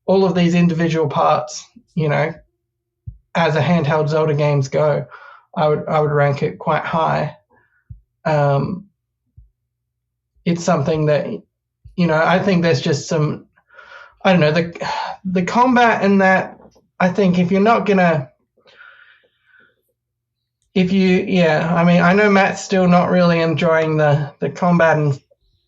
all of these individual parts, as a handheld Zelda games go, I would rank it quite high. It's something that, I think there's just some, I don't know, the combat and that, I think if you're not gonna, I know Matt's still not really enjoying the combat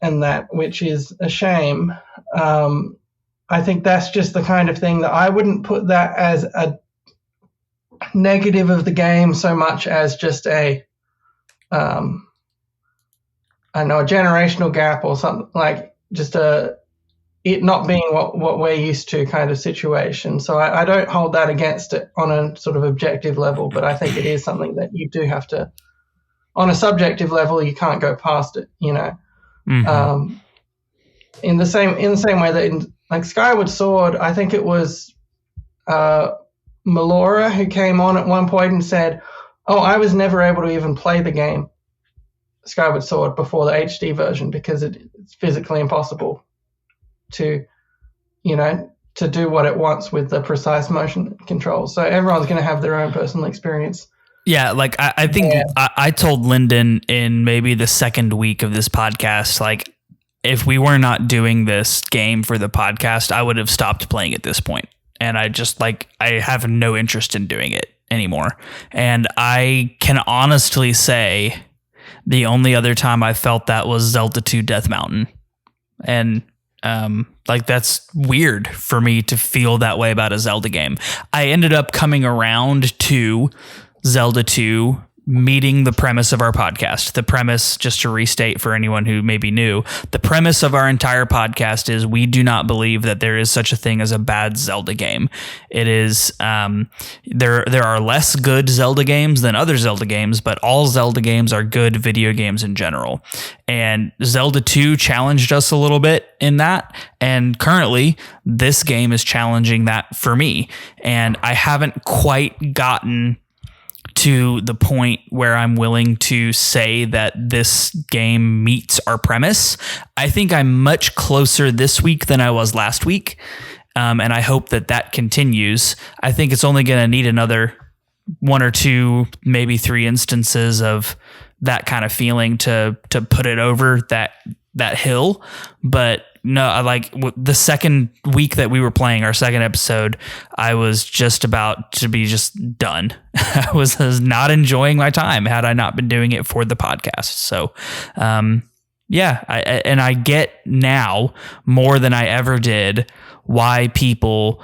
and that, which is a shame. I think that's just the kind of thing that I wouldn't put that as a negative of the game so much as just a generational gap or something, like just it not being what we're used to kind of situation. So I don't hold that against it on a sort of objective level, but I think it is something that you do have to, on a subjective level, you can't go past it, Mm-hmm. In the same way that in like Skyward Sword, I think it was Melora who came on at one point and said, oh, I was never able to even play the game Skyward Sword before the HD version because it's physically impossible to do what it wants with the precise motion controls. So everyone's going to have their own personal experience. Yeah, like I think I told Lyndon in maybe the second week of this podcast, like if we were not doing this game for the podcast, I would have stopped playing at this point. And I just I have no interest in doing it anymore. And I can honestly say the only other time I felt that was Zelda 2 Death Mountain. And that's weird for me to feel that way about a Zelda game. I ended up coming around to Zelda 2 meeting the premise of our podcast. The premise, just to restate for anyone who may be new, the premise of our entire podcast is we do not believe that there is such a thing as a bad Zelda game. It is there are less good Zelda games than other Zelda games, but all Zelda games are good video games in general. And Zelda 2 challenged us a little bit in that, and currently this game is challenging that for me. And I haven't quite gotten to the point where I'm willing to say that this game meets our premise. I think I'm much closer this week than I was last week, and I hope that continues. I think it's only going to need another 1 or 2, maybe 3 instances of that kind of feeling to put it over that hill. But no, the second week that we were playing our second episode, I was just about to be just done. I was not enjoying my time had I not been doing it for the podcast. So, I get now more than I ever did why people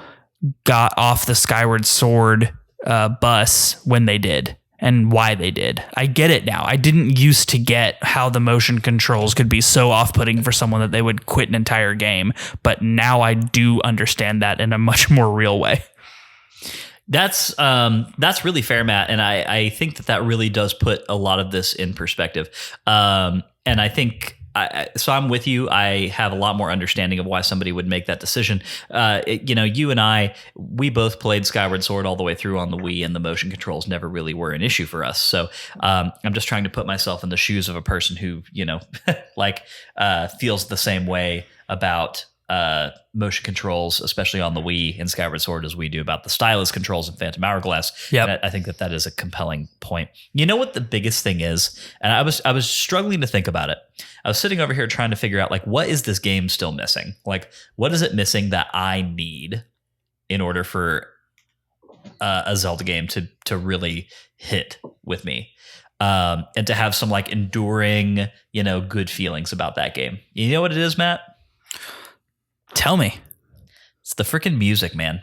got off the Skyward Sword bus when they did. And why they did. I get it now. I didn't used to get how the motion controls could be so off-putting for someone that they would quit an entire game, but now I do understand that in a much more real way. That's really fair, Matt, and I think that really does put a lot of this in perspective. And I think so I'm with you. I have a lot more understanding of why somebody would make that decision. You and I, we both played Skyward Sword all the way through on the Wii, and the motion controls never really were an issue for us. So I'm just trying to put myself in the shoes of a person who, feels the same way about motion controls, especially on the Wii and Skyward Sword, as we do about the stylus controls in Phantom Hourglass. Yep. And I think that is a compelling point. You know what the biggest thing is? And I was struggling to think about it. I was sitting over here trying to figure out, like, what is this game still missing? Like, what is it missing that I need in order for a Zelda game to really hit with me? And to have some like enduring, good feelings about that game. You know what it is, Matt? Tell me. It's the freaking music, man.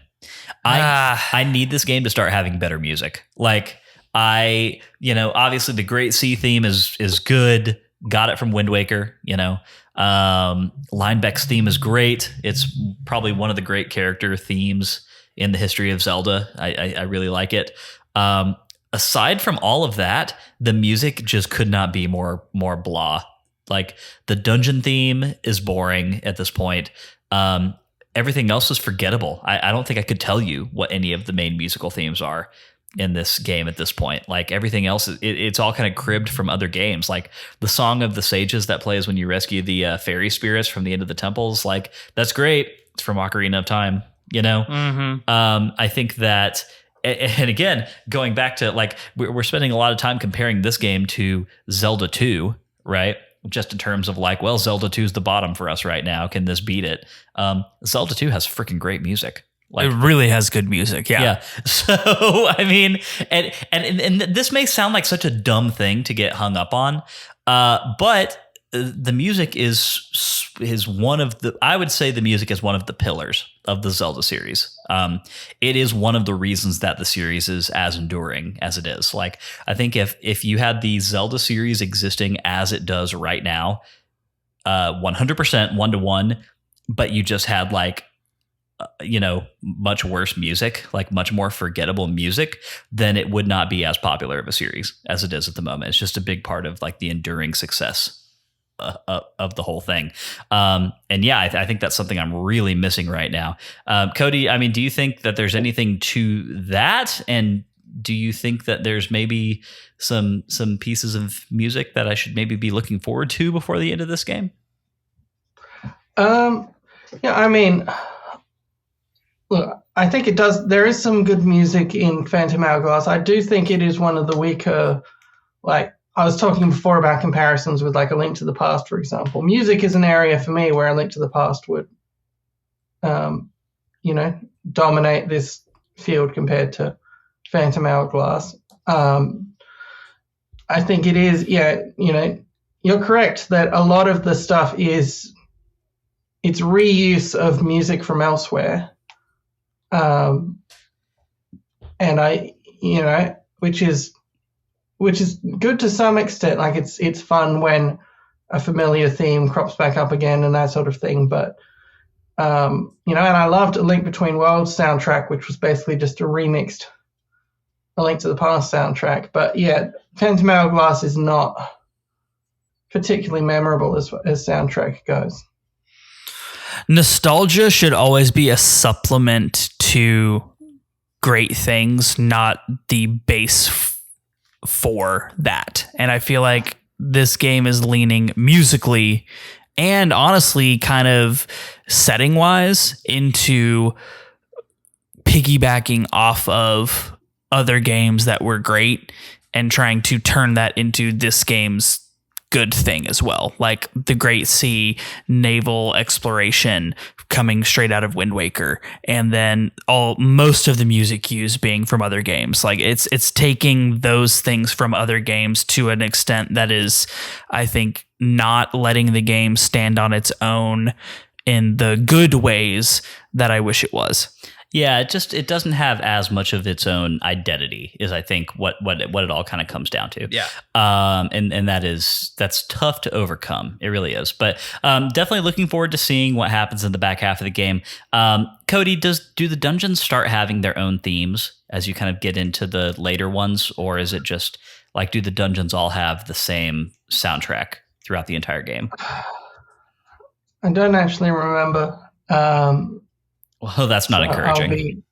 I need this game to start having better music. Like obviously the Great Sea theme is good. Got it from Wind Waker, Linebeck's theme is great. It's probably one of the great character themes in the history of Zelda. I really like it. Aside from all of that, the music just could not be more blah. Like the dungeon theme is boring at this point. Everything else is forgettable. I don't think I could tell you what any of the main musical themes are in this game at this point. Like everything else, it's all kind of cribbed from other games. Like the Song of the Sages that plays when you rescue the fairy spirits from the end of the temples. Like that's great. It's from Ocarina of Time, Mm-hmm. I think that, and again, going back to like, we're spending a lot of time comparing this game to Zelda 2, right? Just in terms of like, well, Zelda 2 is the bottom for us right now. Can this beat it? Zelda 2 has freaking great music. Like, it really has good music. Yeah. So, I mean, and this may sound like such a dumb thing to get hung up on, but the music is one of the, I would say the music is one of the pillars of the Zelda series. It is one of the reasons that the series is as enduring as it is. Like, I think if you had the Zelda series existing as it does right now, 100% 1-to-1, but you just had like, much worse music, like much more forgettable music, then it would not be as popular of a series as it is at the moment. It's just a big part of like the enduring success of the whole thing. And yeah, I think that's something I'm really missing right now. Cody, I mean, do you think that there's anything to that? And do you think that there's maybe some pieces of music that I should maybe be looking forward to before the end of this game? Yeah, I mean, look, I think it does. There is some good music in Phantom Hourglass. I do think it is one of the weaker, like, I was talking before about comparisons with like A Link to the Past, for example. Music is an area for me where A Link to the Past would, dominate this field compared to Phantom Hourglass. I think it is, you're correct that a lot of the stuff it's reuse of music from elsewhere. And which is good to some extent. Like it's fun when a familiar theme crops back up again and that sort of thing. But and I loved A Link Between Worlds soundtrack, which was basically just a remixed A Link to the Past soundtrack. But yeah, Phantom Hourglass is not particularly memorable as soundtrack goes. Nostalgia should always be a supplement to great things, not the base for that. And I feel like this game is leaning musically and honestly kind of setting wise into piggybacking off of other games that were great and trying to turn that into this game's good thing as well, like the Great Sea naval exploration coming straight out of Wind Waker, and then most of the music cues being from other games. Like it's taking those things from other games to an extent that is, I think, not letting the game stand on its own in the good ways that I wish it was. Yeah, it doesn't have as much of its own identity, is I think what it all kind of comes down to. Yeah. And that's tough to overcome. It really is. But definitely looking forward to seeing what happens in the back half of the game. Cody, do the dungeons start having their own themes as you kind of get into the later ones, or is it just like, do the dungeons all have the same soundtrack throughout the entire game? I don't actually remember. Well, that's not encouraging.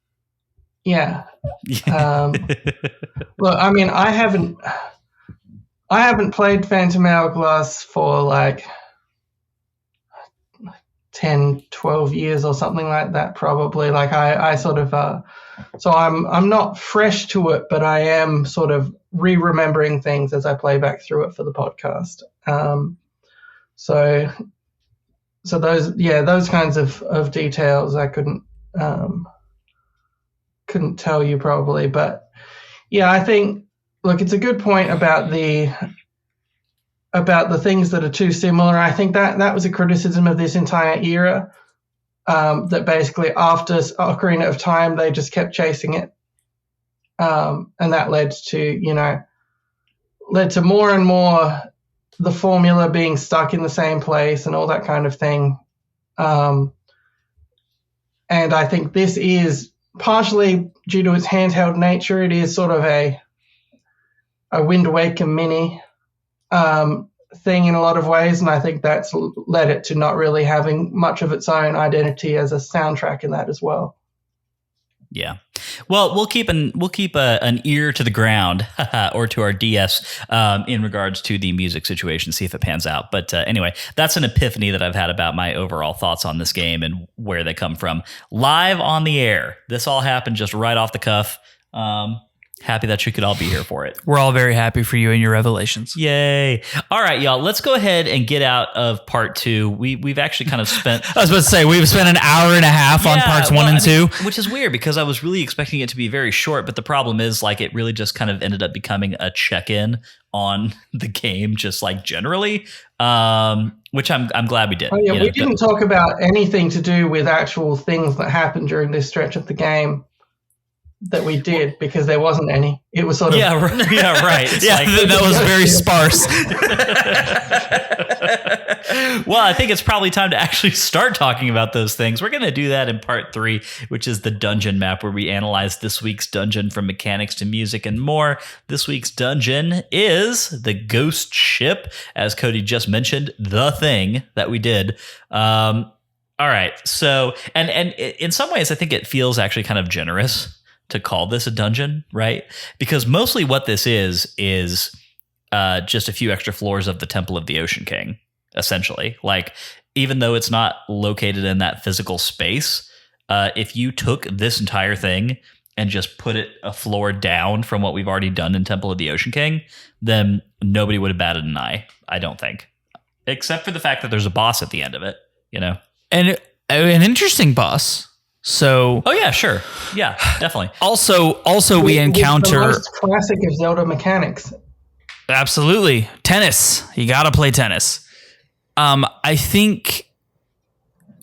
Yeah. Look, I mean, I haven't played Phantom Hourglass for like 10, 12 years or something like that, probably. Like I sort of, so I'm not fresh to it, but I am sort of remembering things as I play back through it for the podcast. So those kinds of details I couldn't tell you probably, but yeah, I think, look, it's a good point about the things that are too similar. I think that was a criticism of this entire era, that basically after Ocarina of Time, they just kept chasing it. And that led to more and more the formula being stuck in the same place and all that kind of thing. And I think this is partially due to its handheld nature. It is sort of a Wind Waker mini thing in a lot of ways, and I think that's led it to not really having much of its own identity as a soundtrack in that as well. Yeah. Well, we'll keep an ear to the ground or to our DS in regards to the music situation, see if it pans out. But anyway, that's an epiphany that I've had about my overall thoughts on this game and where they come from. Live on the air. This all happened just right off the cuff. Happy that you could all be here for it. We're all very happy for you and your revelations. Yay. All right, y'all. Let's go ahead and get out of part 2. We've actually kind of spent... I was about to say, we've spent an hour and a half on parts 1 and 2. Which is weird because I was really expecting it to be very short, but the problem is like it really just kind of ended up becoming a check-in on the game, just like generally, which I'm glad we did. Oh, yeah, we didn't talk about anything to do with actual things that happened during this stretch of the game that we did, because there wasn't any. It was sort of... Yeah, right. It's yeah, that was very sparse. Well, I think it's probably time to actually start talking about those things. We're going to do that in part 3, which is the dungeon map, where we analyze this week's dungeon from mechanics to music and more. This week's dungeon is the Ghost Ship, as Cody just mentioned, the thing that we did. All right. So, and in some ways, I think it feels actually kind of generous to call this a dungeon, right? Because mostly what this is just a few extra floors of the Temple of the Ocean King, essentially. Like, even though it's not located in that physical space, if you took this entire thing and just put it a floor down from what we've already done in Temple of the Ocean King, then nobody would have batted an eye, I don't think. Except for the fact that there's a boss at the end of it, you know? And an interesting boss. So, oh yeah, sure, yeah, definitely. Also, we encounter the most classic of Zelda mechanics. Absolutely, tennis. You got to play tennis. I think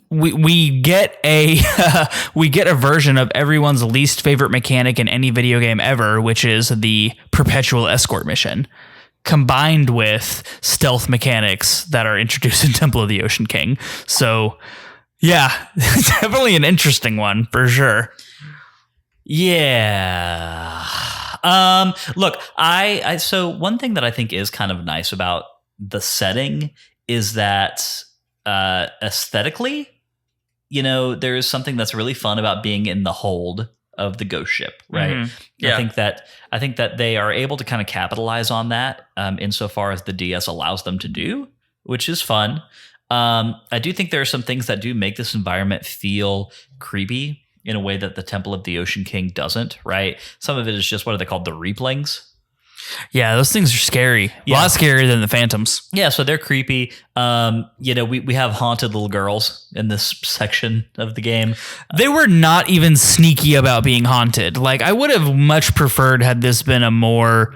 we get a version of everyone's least favorite mechanic in any video game ever, which is the perpetual escort mission, combined with stealth mechanics that are introduced in Temple of the Ocean King. So. Yeah, definitely an interesting one for sure. Yeah. Look, so one thing that I think is kind of nice about the setting is that aesthetically, there is something that's really fun about being in the hold of the ghost ship, right? Mm-hmm. Yeah. I think that they are able to kind of capitalize on that insofar as the DS allows them to do, which is fun. I do think there are some things that do make this environment feel creepy in a way that the Temple of the Ocean King doesn't, right? Some of it is just, what are they called? The replings. Yeah, those things are scary. Yeah. A lot scarier than the phantoms. Yeah, so they're creepy. We have haunted little girls in this section of the game. They were not even sneaky about being haunted. Like, I would have much preferred had this been a more...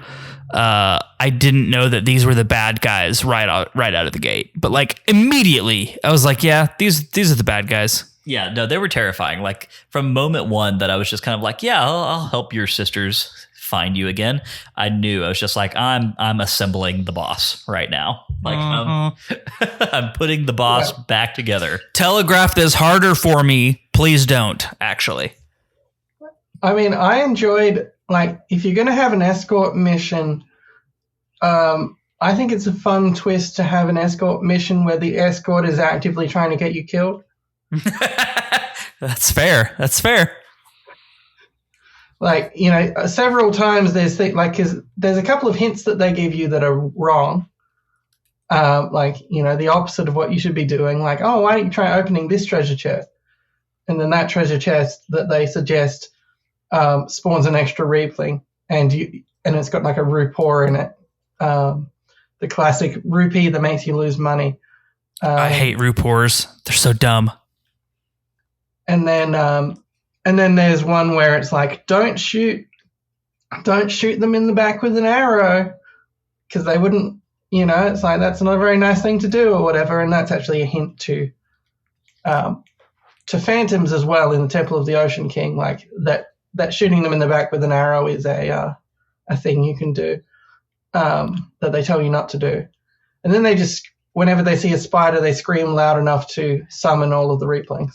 I didn't know that these were the bad guys right out of the gate. But like immediately I was like, yeah, these are the bad guys. Yeah, no, they were terrifying. Like from moment one that I was just kind of like, yeah, I'll help your sisters find you again. I knew I was just like, I'm assembling the boss right now. Like I'm putting the boss back together. Telegraph this harder for me. Please don't, actually. I mean, I enjoyed, like, if you're going to have an escort mission, I think it's a fun twist to have an escort mission where the escort is actively trying to get you killed. That's fair. Like, several times there's because there's a couple of hints that they give you that are wrong. like, the opposite of what you should be doing. Like, oh, why don't you try opening this treasure chest? And then that treasure chest that they suggest spawns an extra reapling, and it's got like a rupee in it, the classic rupee that makes you lose money. I hate rupees. They're so dumb. And then there's one where it's like, don't shoot them in the back with an arrow, because they wouldn't. It's like, that's not a very nice thing to do or whatever, and that's actually a hint to phantoms as well in the Temple of the Ocean King, like that shooting them in the back with an arrow is a thing you can do that they tell you not to do. And then they just, whenever they see a spider, they scream loud enough to summon all of the reaplings.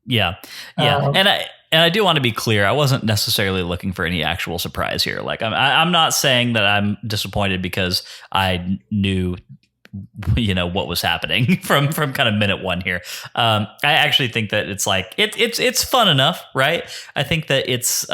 Yeah. And I do want to be clear. I wasn't necessarily looking for any actual surprise here. Like, I'm not saying that I'm disappointed because I knew, what was happening from kind of minute one here. I actually think that it's like it's fun enough, right? I think that it's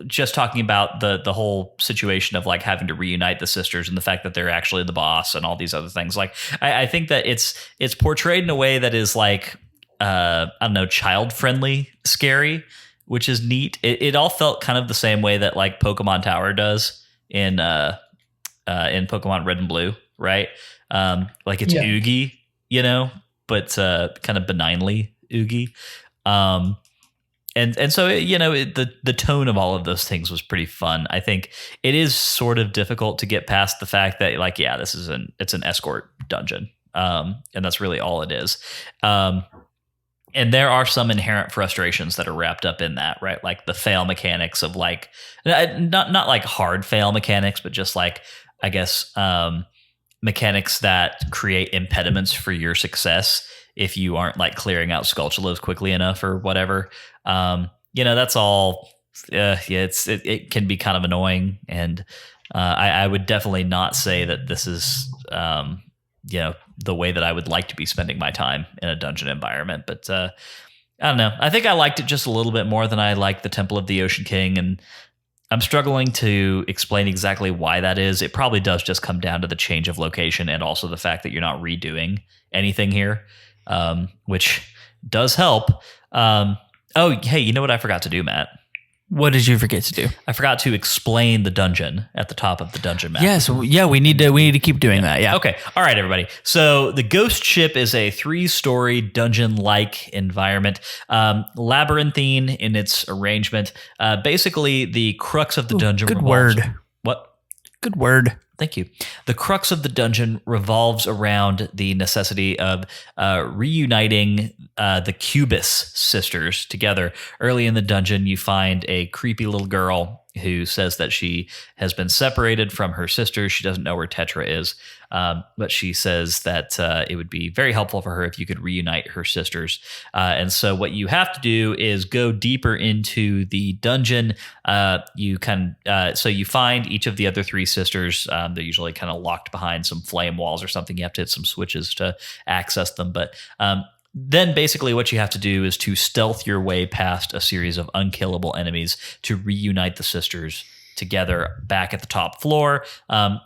just talking about the whole situation of like having to reunite the sisters and the fact that they're actually the boss and all these other things. Like, I think that it's portrayed in a way that is like, I don't know, child friendly, scary, which is neat. It all felt kind of the same way that like Pokemon Tower does in Pokemon Red and Blue, right? Like it's oogie, but kind of benignly oogie. And so, the tone of all of those things was pretty fun. I think it is sort of difficult to get past the fact that like, yeah, it's an escort dungeon. And that's really all it is. And there are some inherent frustrations that are wrapped up in that, right? Like the fail mechanics of like, not like hard fail mechanics, but just like, I guess, mechanics that create impediments for your success if you aren't like clearing out Skulltulas quickly enough or whatever. That's all. It can be kind of annoying, and I would definitely not say that this is the way that I would like to be spending my time in a dungeon environment. But I don't know. I think I liked it just a little bit more than I liked the Temple of the Ocean King, and I'm struggling to explain exactly why that is. It probably does just come down to the change of location and also the fact that you're not redoing anything here, which does help. Oh, hey, you know what I forgot to do, Matt? What did you forget to do? I forgot to explain the dungeon at the top of the dungeon map. Yes, we need to keep doing that. Yeah. Okay. All right, everybody. So the Ghost Ship is a 3-story dungeon-like environment, labyrinthine in its arrangement. Basically, the crux of the dungeon. Good word. What? Good word. Thank you. The crux of the dungeon revolves around the necessity of reuniting the Cubis sisters together. Early in the dungeon, you find a creepy little girl who says that she has been separated from her sisters. She doesn't know where Tetra is, but she says that it would be very helpful for her if you could reunite her sisters. And so what you have to do is go deeper into the dungeon. So you find each of the other 3 sisters. They're usually kind of locked behind some flame walls or something. You have to hit some switches to access them. But then basically what you have to do is to stealth your way past a series of unkillable enemies to reunite the sisters together back at the top floor.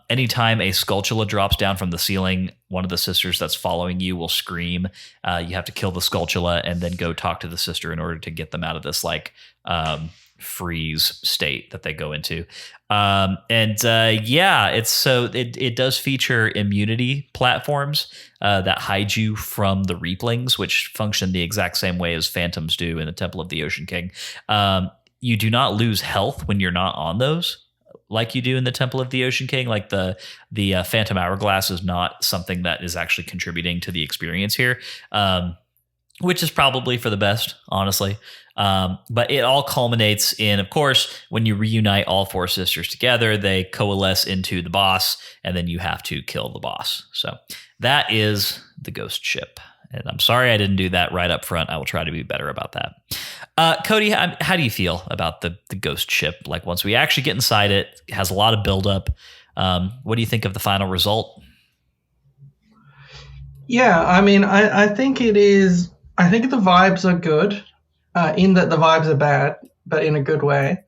Anytime a Skulltula drops down from the ceiling, one of the sisters that's following you will scream. You have to kill the Skulltula and then go talk to the sister in order to get them out of this like freeze state that they go into. It does feature immunity platforms that hide you from the Reaplings, which function the exact same way as phantoms do in the Temple of the Ocean King. You do not lose health when you're not on those, like you do in the Temple of the Ocean King. Like the Phantom Hourglass is not something that is actually contributing to the experience here, which is probably for the best, honestly. But it all culminates in, of course, when you reunite all 4 sisters together, they coalesce into the boss, and then you have to kill the boss. So that is the Ghost Ship. And I'm sorry I didn't do that right up front. I will try to be better about that. Cody, how do you feel about the Ghost Ship? Like once we actually get inside it, it has a lot of buildup. What do you think of the final result? Yeah, I mean, I think it is. I think the vibes are good, in that the vibes are bad, but in a good way.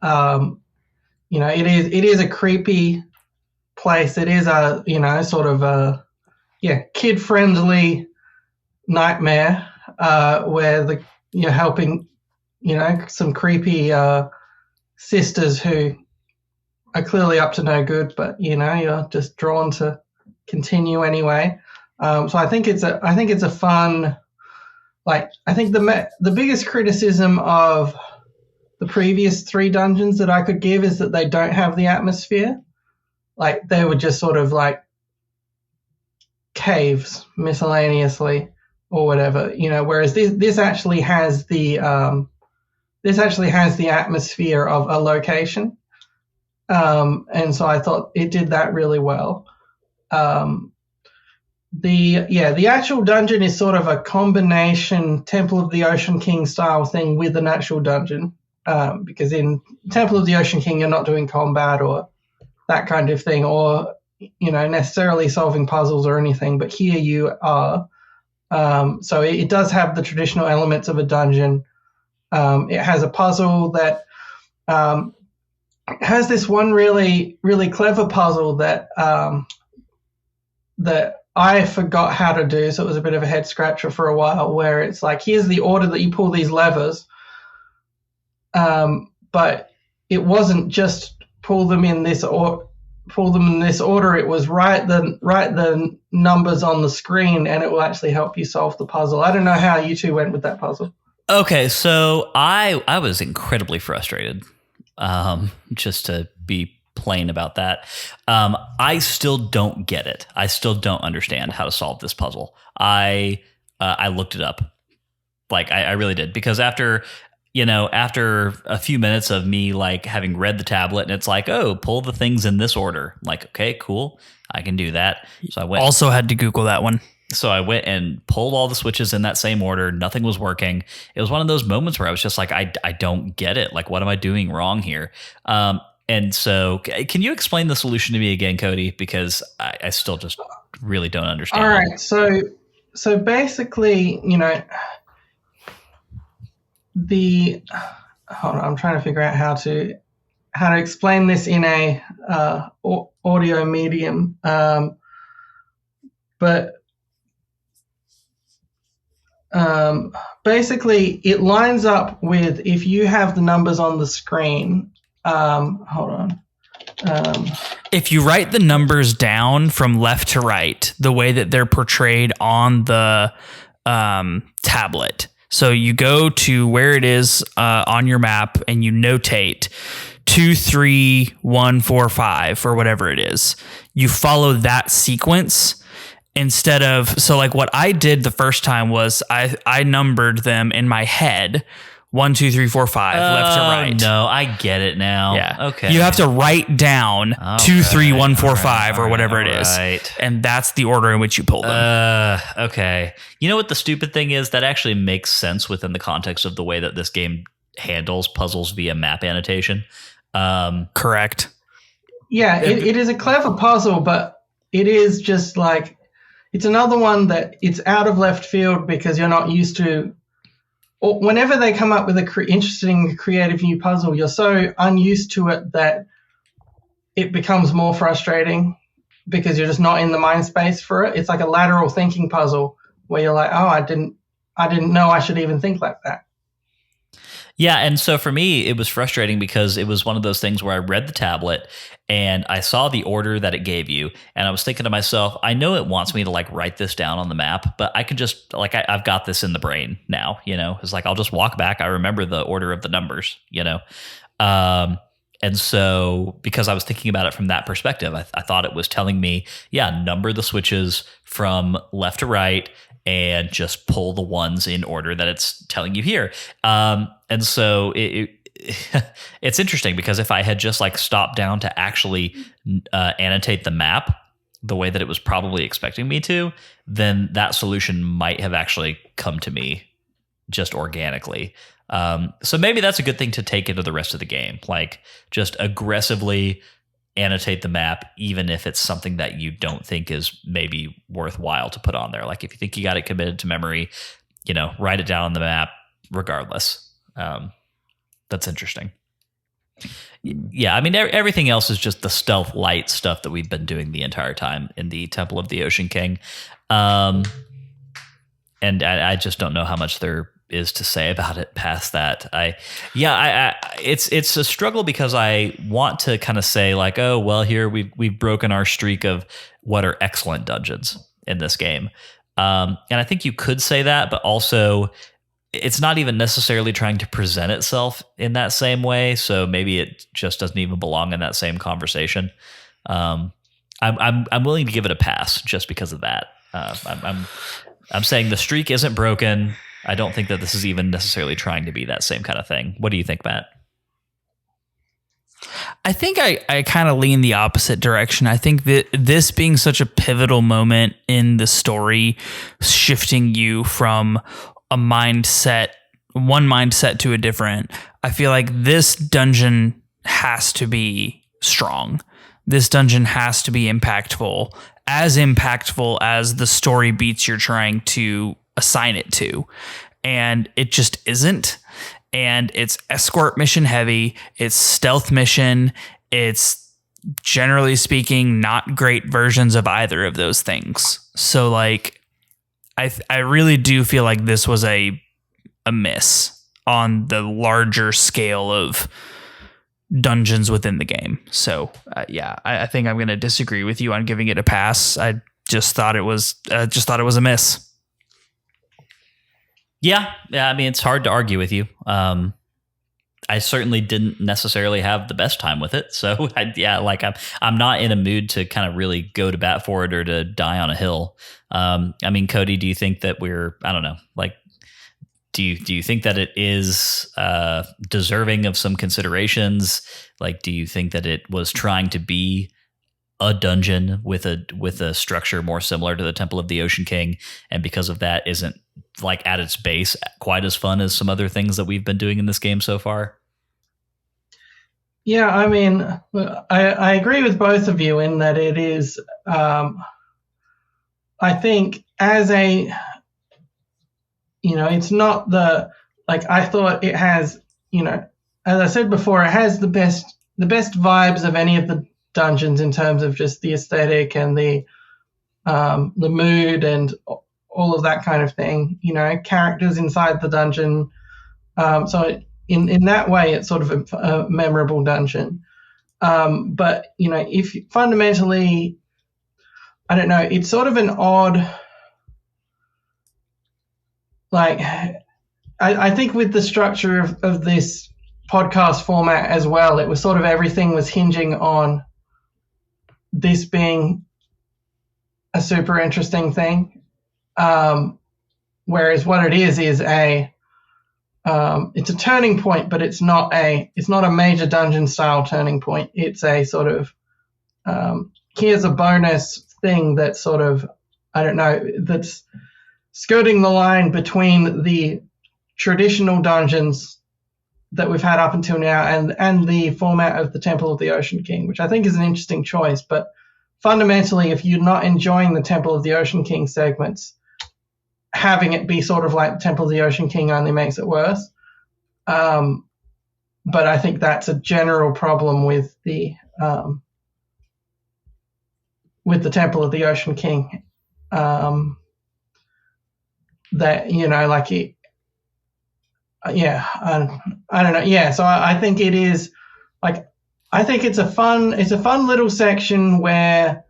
It is a creepy place. It is a, sort of a, kid-friendly nightmare where you're helping, some creepy sisters who are clearly up to no good, but you're just drawn to continue anyway. So I think it's a fun. Like, I think the biggest criticism of the previous 3 dungeons that I could give is that they don't have the atmosphere. Like, they were just sort of like caves miscellaneously or whatever, whereas this actually has the atmosphere of a location. And so I thought it did that really well. The actual dungeon is sort of a combination Temple of the Ocean King style thing with an actual dungeon, because in Temple of the Ocean King you're not doing combat or that kind of thing, or necessarily solving puzzles or anything, but here you are. So it does have the traditional elements of a dungeon. It has a puzzle that has this one really, really clever puzzle that I forgot how to do, so it was a bit of a head scratcher for a while, where it's like, here's the order that you pull these levers, but it wasn't just pull them in this order. It was write the numbers on the screen, and it will actually help you solve the puzzle. I don't know how you two went with that puzzle. Okay, so I was incredibly frustrated, just to be plain about that. I still don't get it. I still don't understand how to solve this puzzle. I looked it up. Like, I really did, because after a few minutes of me like having read the tablet and it's like, oh, pull the things in this order. I'm like, okay, cool. I can do that. So I went. Also had to Google that one. So I went and pulled all the switches in that same order. Nothing was working. It was one of those moments where I was just like, I don't get it. Like, what am I doing wrong here? And so can you explain the solution to me again, Cody? Because I still just really don't understand. All right. So basically, hold on, I'm trying to figure out how to explain this in a audio medium. But basically, it lines up with, if you have the numbers on the screen. Hold on. If you write the numbers down from left to right, the way that they're portrayed on the tablet. So you go to where it is on your map and you notate 2, 3, 1, 4, 5 or whatever it is. You follow that sequence instead of, so like what I did the first time was I numbered them in my head. 1, 2, 3, 4, 5, left to right. No, I get it now. Yeah. Okay. You have to write down 2, 3, 1, 4, 5 or whatever it is. Right. And that's the order in which you pull them. Okay. You know what the stupid thing is? That actually makes sense within the context of the way that this game handles puzzles via map annotation. Correct. Yeah, it is a clever puzzle, but it is just like, it's another one that it's out of left field because you're not used to. Whenever they come up with a interesting, creative new puzzle, you're so unused to it that it becomes more frustrating because you're just not in the mind space for it. It's like a lateral thinking puzzle where you're like, oh, I didn't know I should even think like that. Yeah, and so for me, it was frustrating because it was one of those things where I read the tablet and I saw the order that it gave you, and I was thinking to myself, I know it wants me to like write this down on the map, but I could just like I've got this in the brain now, It's like I'll just walk back. I remember the order of the numbers, And so because I was thinking about it from that perspective, I thought it was telling me, number the switches from left to right and just pull the ones in order that it's telling you here. And so it's interesting because if I had just like stopped down to actually annotate the map the way that it was probably expecting me to, then that solution might have actually come to me just organically. So maybe that's a good thing to take into the rest of the game. Like just aggressively annotate the map, even if it's something that you don't think is maybe worthwhile to put on there. Like if you think you got it committed to memory, write it down on the map regardless. That's interesting. Yeah, I mean, everything else is just the stealth light stuff that we've been doing the entire time in the Temple of the Ocean King. And I just don't know how much there is to say about it past that. It's a struggle because I want to kind of say like, oh, well, here we've broken our streak of what are excellent dungeons in this game. And I think you could say that, but also it's not even necessarily trying to present itself in that same way. So maybe it just doesn't even belong in that same conversation. I'm willing to give it a pass just because of that. I'm saying the streak isn't broken. I don't think that this is even necessarily trying to be that same kind of thing. What do you think, Matt? I think I kind of lean the opposite direction. I think that this being such a pivotal moment in the story, shifting you from one mindset to a different, I feel like this dungeon has to be strong. This dungeon has to be impactful as the story beats you're trying to assign it to. And it just isn't. And it's escort mission heavy. It's stealth mission. It's generally speaking not great versions of either of those things. So like, I really do feel like this was a miss on the larger scale of dungeons within the game. So I think I'm going to disagree with you on giving it a pass. I just thought it was a miss. Yeah. I mean, it's hard to argue with you. I certainly didn't necessarily have the best time with it. So I'm not in a mood to kind of really go to bat for it or to die on a hill. I mean, Cody, do you think that I don't know, like, do you think that it is deserving of some considerations? Like, do you think that it was trying to be a dungeon with a structure more similar to the Temple of the Ocean King, and because of that isn't like at its base quite as fun as some other things that we've been doing in this game so far? Yeah, I mean, I agree with both of you in that it is, I think as a, it's not I thought it has, as I said before, it has the best vibes of any of the dungeons in terms of just the aesthetic and the mood and all of that kind of thing, characters inside the dungeon. So in that way, it's sort of a memorable dungeon. But, if fundamentally, I don't know, it's sort of an odd, I think with the structure of this podcast format as well, it was sort of everything was hinging on this being a super interesting thing. Whereas what it is it's a turning point, but it's not a major dungeon style turning point. It's a sort of, here's a bonus thing that sort of, I don't know, that's skirting the line between the traditional dungeons that we've had up until now and the format of the Temple of the Ocean King, which I think is an interesting choice. But fundamentally, if you're not enjoying the Temple of the Ocean King segments, having it be sort of like the Temple of the Ocean King only makes it worse. But I think that's a general problem with the Temple of the Ocean King. That, I don't know. Yeah, so I think it is I think it's a fun little section where,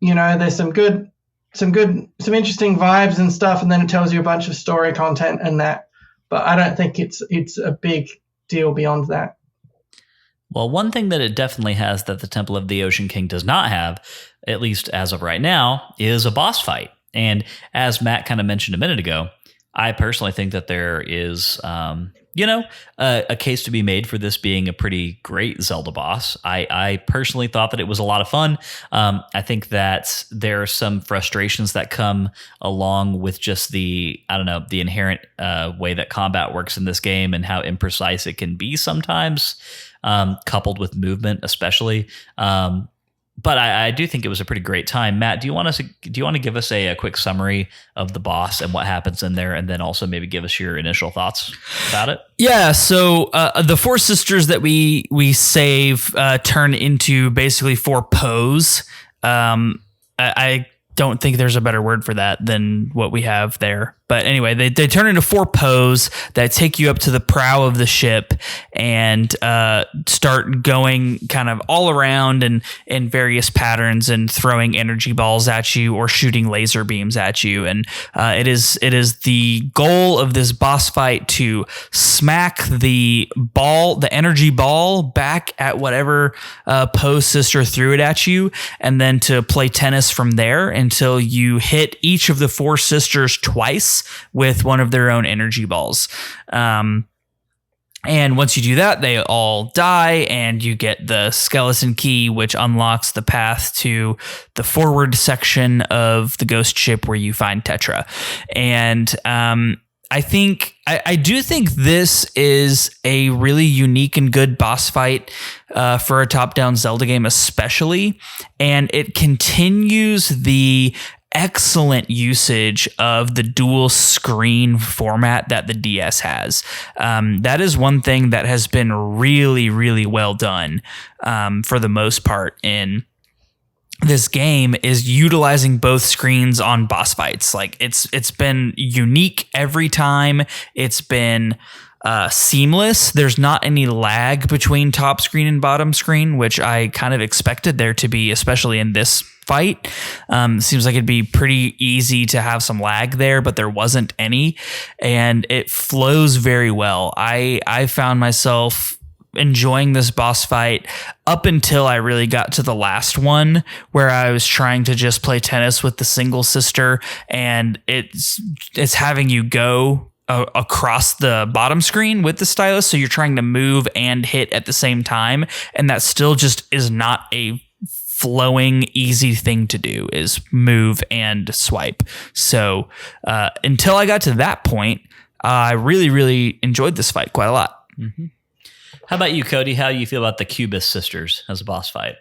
there's some interesting vibes and stuff, and then it tells you a bunch of story content and that. But I don't think it's a big deal beyond that. Well, one thing that it definitely has that the Temple of the Ocean King does not have, at least as of right now, is a boss fight. And as Matt kind of mentioned a minute ago, I personally think that there is, a case to be made for this being a pretty great Zelda boss. I personally thought that it was a lot of fun. I think that there are some frustrations that come along with just the inherent way that combat works in this game and how imprecise it can be sometimes, coupled with movement especially. but I do think it was a pretty great time. Matt, do you want to give us a quick summary of the boss and what happens in there, and then also maybe give us your initial thoughts about it? Yeah, so the four sisters that we save turn into basically four Poes. I don't think there's a better word for that than what we have there. But anyway, they turn into four Poes that take you up to the prow of the ship and start going kind of all around and in various patterns and throwing energy balls at you or shooting laser beams at you. And it is the goal of this boss fight to smack the energy ball back at whatever Poe sister threw it at you, and then to play tennis from there until you hit each of the four sisters twice with one of their own energy balls. And once you do that, they all die, and you get the skeleton key, which unlocks the path to the forward section of the ghost ship where you find Tetra. And I do think this is a really unique and good boss fight for a top-down Zelda game, especially. And it continues the excellent usage of the dual screen format that the DS has. That is one thing that has been really, really well done for the most part in this game, is utilizing both screens on boss fights. Like it's been unique every time. It's been seamless. There's not any lag between top screen and bottom screen, which I kind of expected there to be, especially in this fight. Seems like it'd be pretty easy to have some lag there, but there wasn't any, and it flows very well. I found myself enjoying this boss fight up until I really got to the last one, where I was trying to just play tennis with the single sister, and it's having you go across the bottom screen with the stylus, so you're trying to move and hit at the same time, and that still just is not a flowing, easy thing to do, is move and swipe. So until I got to that point, I really, really enjoyed this fight quite a lot. Mm-hmm. How about you, Cody? How do you feel about the Cubist sisters as a boss fight?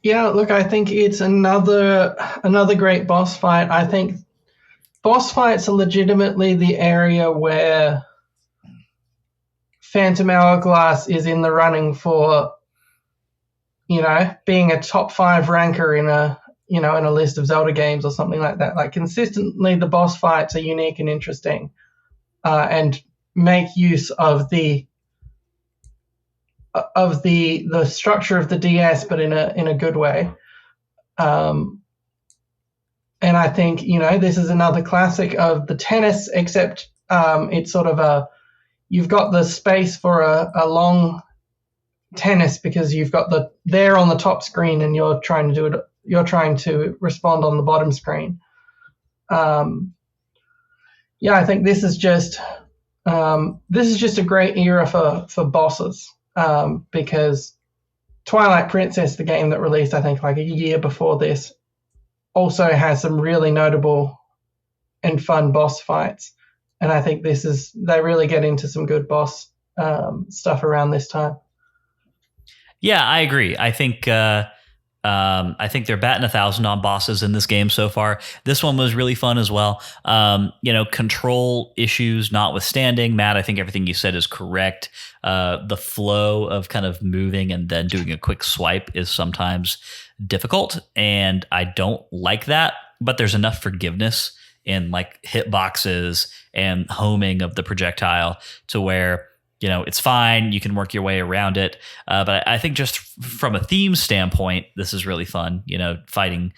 Yeah, look, I think it's another great boss fight. I think boss fights are legitimately the area where Phantom Hourglass is in the running for, being a top 5 ranker in a list of Zelda games or something like that. Like, consistently, the boss fights are unique and interesting, and make use of the structure of the DS, but in a good way. And I think, this is another classic of the tennis, except it's sort of you've got the space for a long tennis, because you've got they're on the top screen and you're trying to respond on the bottom screen. I think this is just a great era for bosses. Because Twilight Princess, the game that released, I think, like a year before this, also has some really notable and fun boss fights. And I think they really get into some good boss stuff around this time. Yeah, I agree. I think they're batting 1,000 on bosses in this game so far. This one was really fun as well. Control issues notwithstanding, Matt, I think everything you said is correct. The flow of kind of moving and then doing a quick swipe is sometimes difficult, and I don't like that. But there's enough forgiveness in like hitboxes and homing of the projectile to where it's fine. You can work your way around it. But I think just from a theme standpoint, this is really fun. Fighting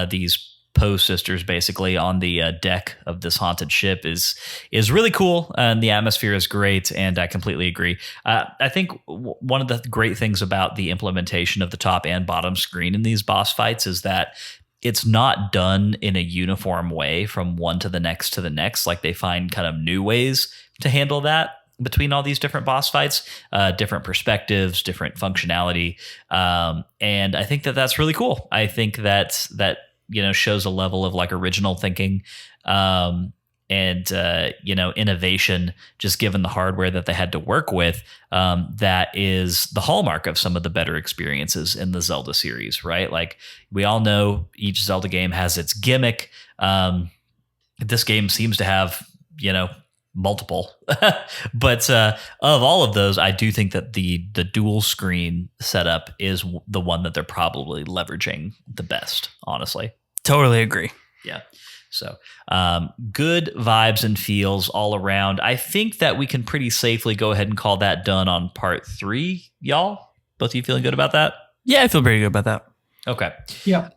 these Poe sisters basically on the deck of this haunted ship is really cool, and the atmosphere is great. And I completely agree. I think one of the great things about the implementation of the top and bottom screen in these boss fights is that it's not done in a uniform way from one to the next. Like, they find kind of new ways to handle that between all these different boss fights, different perspectives, different functionality. And I think that's really cool. I think that shows a level of like original thinking innovation, just given the hardware that they had to work with. That is the hallmark of some of the better experiences in the Zelda series, right? Like we all know each Zelda game has its gimmick. This game seems to have, multiple, but of all of those, I do think that the dual screen setup is the one that they're probably leveraging the best, honestly. Totally agree. Yeah. So good vibes and feels all around. I think that we can pretty safely go ahead and call that done on part 3, y'all. Both of you feeling good about that? Yeah, I feel pretty good about that. Okay. Yeah.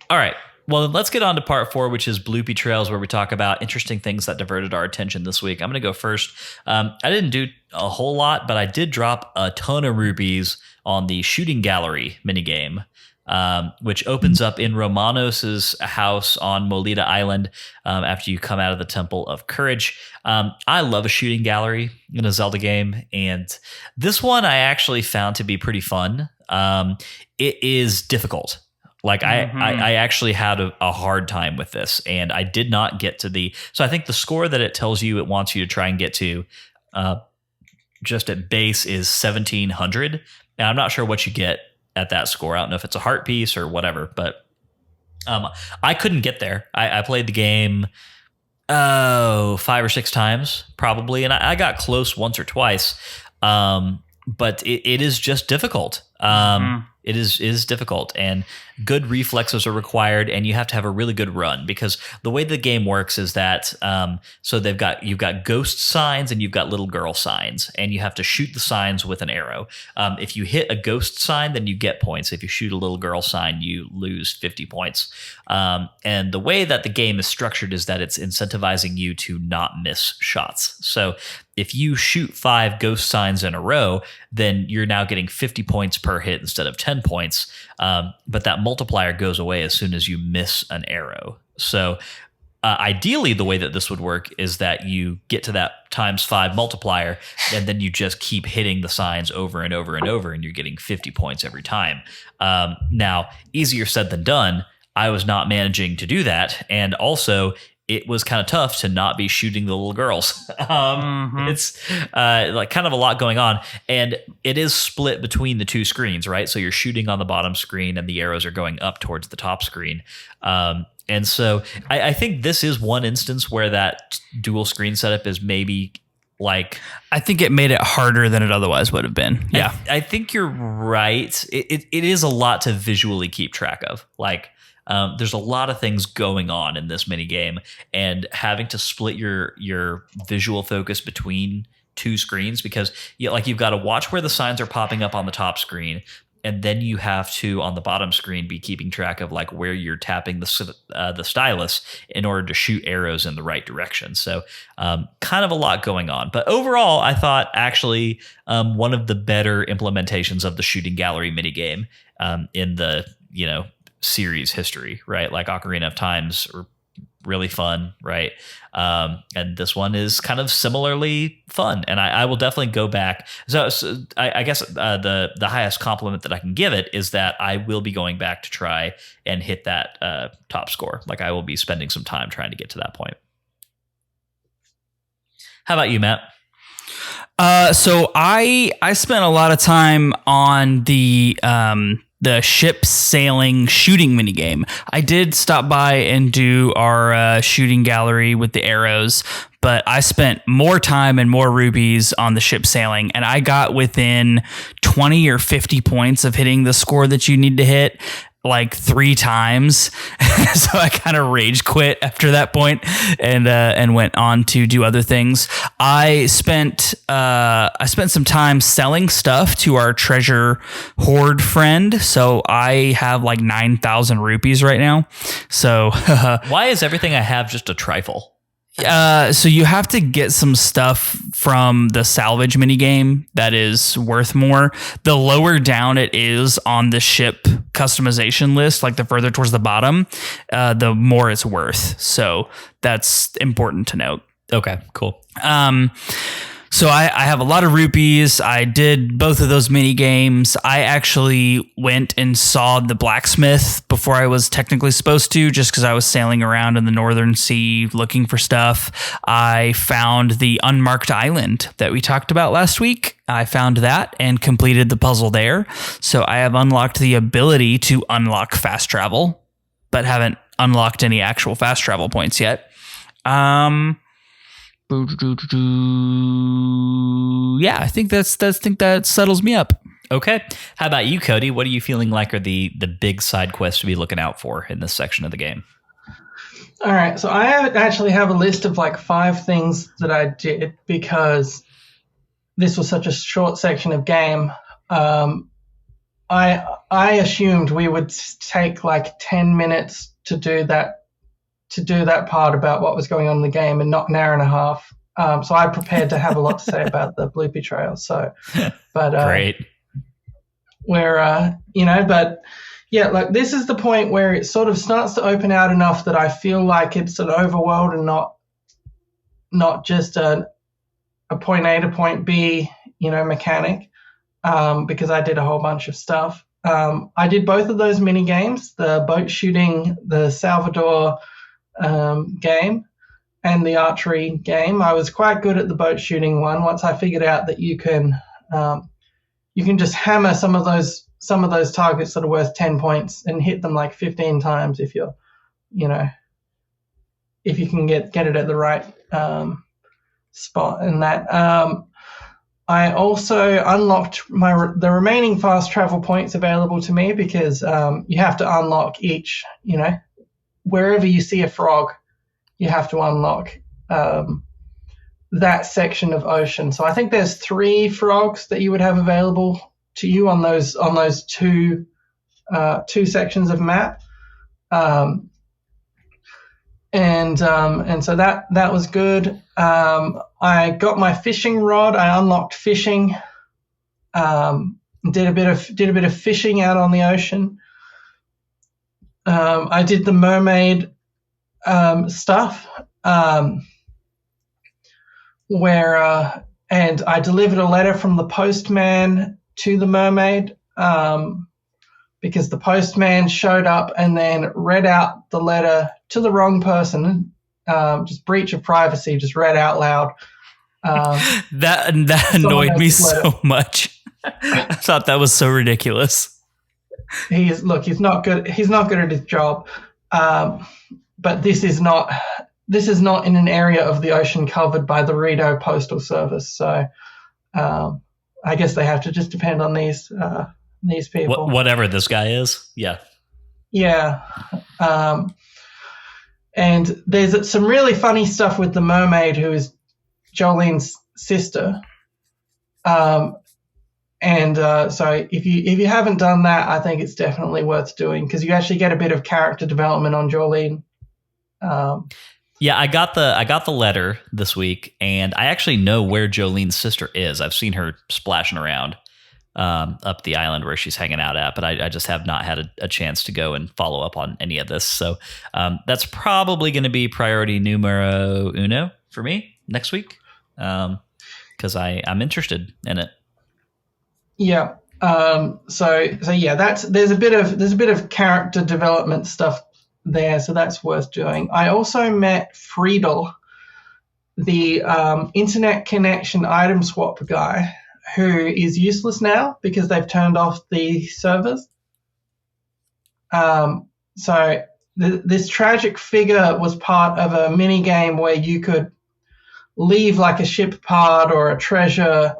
All right. Well, then let's get on to part 4, which is Bloopy Trails, where we talk about interesting things that diverted our attention this week. I'm going to go first. I didn't do a whole lot, but I did drop a ton of rupees on the shooting gallery minigame, which opens up in Romanos' house on Molita Island after you come out of the Temple of Courage. I love a shooting gallery in a Zelda game, and this one I actually found to be pretty fun. It is difficult. Like I actually had a hard time with this, and I did not get to so I think the score that it tells you it wants you to try and get to just at base is 1700. And I'm not sure what you get at that score. I don't know if it's a heart piece or whatever, but I couldn't get there. I played the game 5 or 6 times probably, and I got close once or twice. But it is just difficult. It is difficult, and good reflexes are required, and you have to have a really good run, because the way the game works is that so you've got ghost signs and you've got little girl signs, and you have to shoot the signs with an arrow. If you hit a ghost sign, then you get points. If you shoot a little girl sign, you lose 50 points. And the way that the game is structured is that it's incentivizing you to not miss shots. So if you shoot 5 ghost signs in a row, then you're now getting 50 points per hit instead of 10 points. But that multiplier goes away as soon as you miss an arrow. So ideally, the way that this would work is that you get to that ×5 multiplier, and then you just keep hitting the signs over and over and over, and you're getting 50 points every time. Now, easier said than done. I was not managing to do that. And also, it was kind of tough to not be shooting the little girls. It's like kind of a lot going on, and it is split between the 2 screens, right? So you're shooting on the bottom screen and the arrows are going up towards the top screen. And so I think this is one instance where that dual screen setup is maybe like... I think it made it harder than it otherwise would have been. Yeah. I think you're right. It is a lot to visually keep track of. Like, there's a lot of things going on in this mini game, and having to split your visual focus between 2 screens, because you've got to watch where the signs are popping up on the top screen, and then you have to, on the bottom screen, be keeping track of like where you're tapping the stylus in order to shoot arrows in the right direction. So kind of a lot going on. But overall, I thought actually one of the better implementations of the shooting gallery minigame in the series history, right? Like Ocarina of Time's are really fun, right? And this one is kind of similarly fun, and I will definitely go back. So I guess the highest compliment that I can give it is that I will be going back to try and hit that top score. Like I will be spending some time trying to get to that point. How about you, Matt? So I spent a lot of time on the ship sailing shooting minigame. I did stop by and do our shooting gallery with the arrows, but I spent more time and more rubies on the ship sailing, and I got within 20 or 50 points of hitting the score that you need to hit like 3 times. So I kind of rage quit after that point and went on to do other things. I spent some time selling stuff to our treasure hoard friend. So I have like 9,000 rupees right now. So why is everything I have just a trifle? So you have to get some stuff from the salvage minigame that is worth more. The lower down it is on the ship customization list, like the further towards the bottom, the more it's worth. So that's important to note. Okay, cool. So I have a lot of rupees. I did both of those mini games. I actually went and saw the blacksmith before I was technically supposed to, just because I was sailing around in the Northern Sea looking for stuff. I found the unmarked island that we talked about last week. I found that and completed the puzzle there. So I have unlocked the ability to unlock fast travel, but haven't unlocked any actual fast travel points yet. Yeah, I think that settles me up. Okay. How about you, Cody? What are you feeling like are the big side quests to be looking out for in this section of the game? All right, so I actually have a list of like 5 things that I did because this was such a short section of game. I assumed we would take like 10 minutes to do that part about what was going on in the game and not an hour and a half. So I prepared to have a lot to say about the Bloopy Trail. So, but Great. Where but yeah, like this is the point where it sort of starts to open out enough that I feel like it's an overworld and not just a point A to point B, mechanic. Because I did a whole bunch of stuff. I did both of those mini games, the boat shooting, the Salvador game, and the archery game. I was quite good at the boat shooting one. Once I figured out that you can just hammer some of those targets that are worth 10 points and hit them like 15 times if you can get it at the right spot and that. I also unlocked the remaining fast travel points available to me because you have to unlock each, wherever you see a frog, you have to unlock that section of ocean. So I think there's 3 frogs that you would have available to you on those two sections of map. And so that was good. I got my fishing rod. I unlocked fishing. Did a bit of fishing out on the ocean. I did the mermaid stuff, where and I delivered a letter from the postman to the mermaid. Because the postman showed up and then read out the letter to the wrong person, just breach of privacy, just read out loud. That annoyed me so much. I thought that was so ridiculous. He's not good. He's not good at his job. But this is not in an area of the ocean covered by the Rito Postal Service. So I guess they have to just depend on these people. Whatever this guy is. Yeah. Yeah. And there's some really funny stuff with the mermaid who is Jolene's sister. So if you haven't done that, I think it's definitely worth doing because you actually get a bit of character development on Jolene. Yeah, I got the letter this week, and I actually know where Jolene's sister is. I've seen her splashing around up the island where she's hanging out at, but I just have not had a chance to go and follow up on any of this. So that's probably going to be priority numero uno for me next week because I'm interested in it. Yeah. So yeah, there's a bit of character development stuff there, so that's worth doing. I also met Friedel, the internet connection item swap guy, who is useless now because they've turned off the servers. So this tragic figure was part of a mini game where you could leave like a ship part or a treasure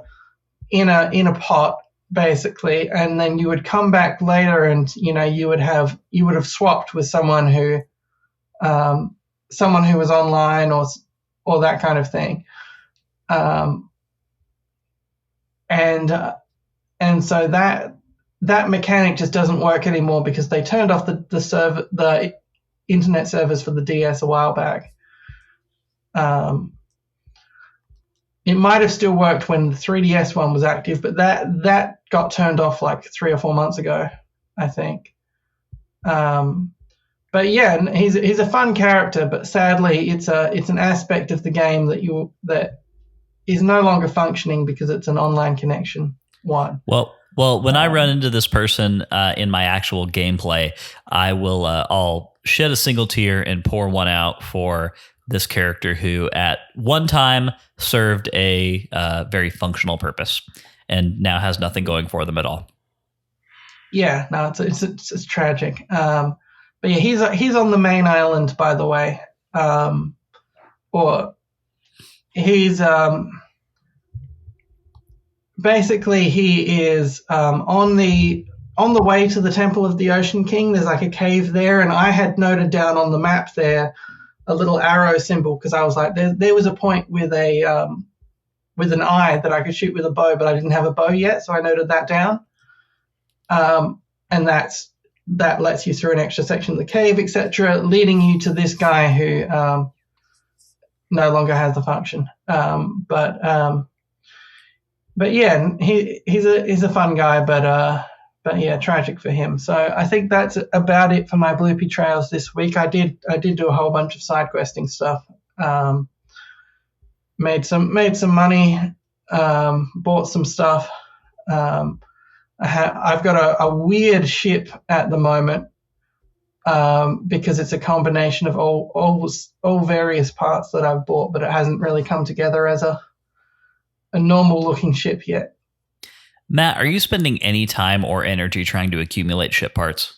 in a pot, basically, and then you would come back later and you would have swapped with someone who was online or that kind of thing. And so that mechanic just doesn't work anymore because they turned off the internet servers for the DS a while back. It might have still worked when the 3DS one was active, but that got turned off like 3 or 4 months ago, I think. But yeah, he's a fun character, but sadly it's an aspect of the game that is no longer functioning because it's an online connection one. Well, when I run into this person in my actual gameplay, I will I'll shed a single tear and pour one out for this character who at one time served a very functional purpose and now has nothing going for them at all. Yeah, no, it's tragic. But yeah, he's on the main island, by the way, or he's basically he is on the way to the Temple of the Ocean King. There's like a cave there, and I had noted down on the map there a little arrow symbol because I was like, there was a point with an eye that I could shoot with a bow, but I didn't have a bow yet, so I noted that down. And that lets you through an extra section of the cave, etc., leading you to this guy who no longer has the function. But yeah, he's a fun guy, but yeah, tragic for him. So I think that's about it for my Bloopy Trails this week. I did do a whole bunch of side questing stuff. Made some money, bought some stuff. I've got a weird ship at the moment because it's a combination of all various parts that I've bought, but it hasn't really come together as a normal looking ship yet. Matt, are you spending any time or energy trying to accumulate ship parts?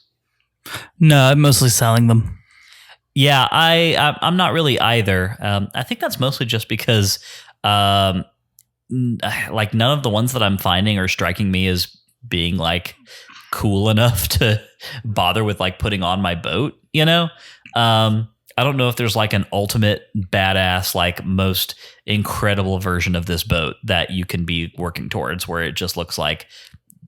No, I'm mostly selling them. Yeah, I'm not really either. I think that's mostly just because like none of the ones that I'm finding are striking me as being like cool enough to bother with like putting on my boat, you know? I don't know if there's like an ultimate badass, like most incredible version of this boat that you can be working towards where it just looks like,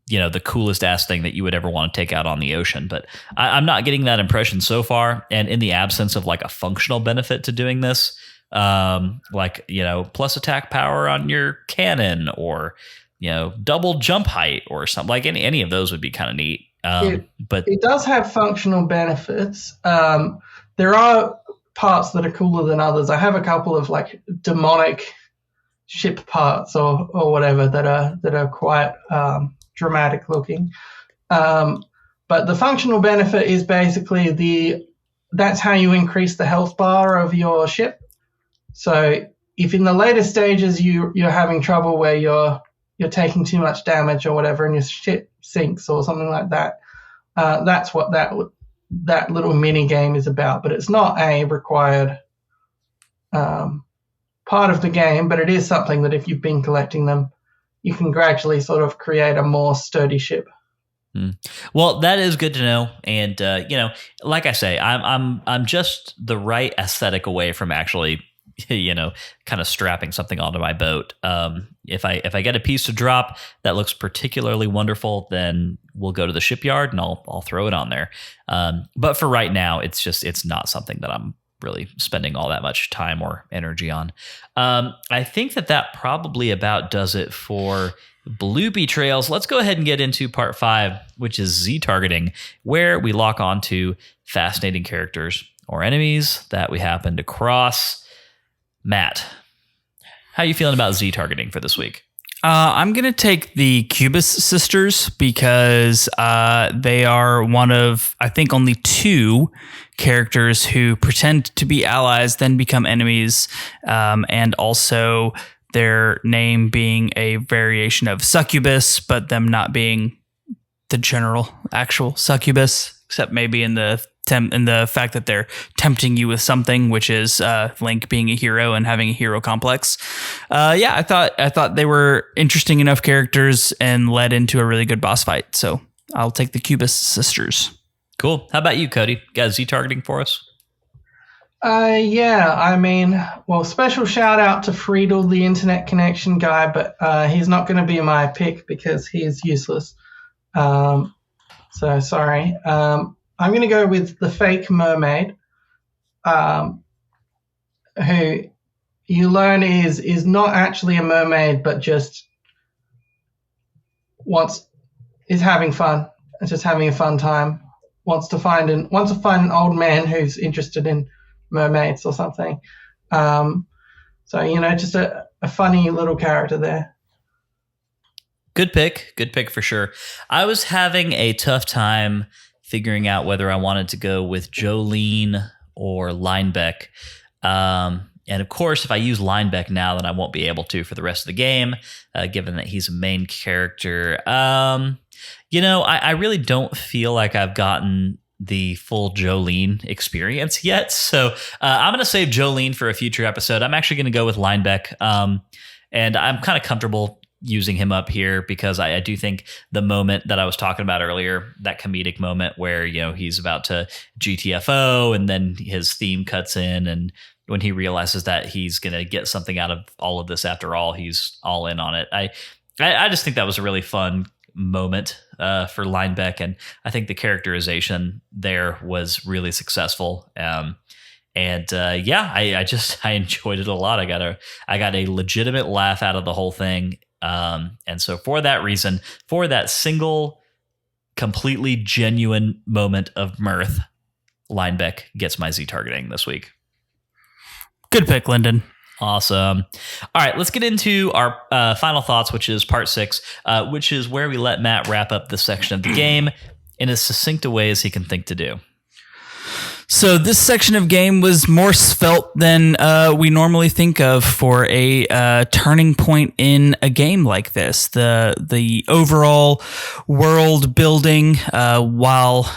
you know, the coolest ass thing that you would ever want to take out on the ocean. But I'm not getting that impression so far. And in the absence of like a functional benefit to doing this, like, you know, plus attack power on your cannon or, you know, double jump height or something, like any of those would be kind of neat. But it does have functional benefits. There are parts that are cooler than others. I have a couple of like demonic ship parts or whatever that are quite dramatic looking. But the functional benefit is basically that's how you increase the health bar of your ship. So if in the later stages you're having trouble where you're taking too much damage or whatever and your ship sinks or something like that, that's what that little mini game is about. But it's not a required part of the game, but it is something that if you've been collecting them, you can gradually sort of create a more sturdy ship. Well, that is good to know. And you know, like I say, I'm just the right aesthetic away from actually, you know, kind of strapping something onto my boat. If I get a piece to drop that looks particularly wonderful, then we'll go to the shipyard and I'll throw it on there. But for right now, it's not something that I'm really spending all that much time or energy on. I think that probably about does it for Bloopy Trails. Let's go ahead and get into part 5, which is Z targeting, where we lock on to fascinating characters or enemies that we happen to cross. Matt, how are you feeling about Z targeting for this week? I'm going to take the Cubis sisters because they are one of, I think, only 2 characters who pretend to be allies, then become enemies, and also their name being a variation of succubus, but them not being the general actual succubus, except maybe in the fact that they're tempting you with something, which is Link being a hero and having a hero complex. Yeah, I thought they were interesting enough characters and led into a really good boss fight. So I'll take the Cubis sisters. Cool. How about you, Cody? Got Z targeting for us? Yeah, I mean, well, special shout out to Friedel, the internet connection guy, but he's not going to be my pick because he is useless. So sorry. I'm going to go with the fake mermaid, who you learn is not actually a mermaid, but just is having fun. It's just having a fun time. Wants to find an old man who's interested in mermaids or something. So, you know, just a a funny little character there. Good pick for sure. I was having a tough time figuring out whether I wanted to go with Jolene or Linebeck. And of course, if I use Linebeck now, then I won't be able to for the rest of the game, given that he's a main character. I really don't feel like I've gotten the full Jolene experience yet. So I'm going to save Jolene for a future episode. I'm actually going to go with Linebeck. And I'm kind of comfortable using him up here because I do think the moment that I was talking about earlier, that comedic moment where, he's about to GTFO and then his theme cuts in, and when he realizes that he's going to get something out of all of this after all, he's all in on it. I just think that was a really fun moment for Linebeck, and I think the characterization there was really successful. I enjoyed it a lot. I got a legitimate laugh out of the whole thing. And so for that reason, for that single, completely genuine moment of mirth, Linebeck gets my Z targeting this week. Good pick, Lyndon. Awesome. All right, let's get into our final thoughts, which is part 6, which is where we let Matt wrap up this section of the game in as succinct a way as he can think to do. So this section of game was more svelte than we normally think of for a turning point in a game like this. The overall world building, while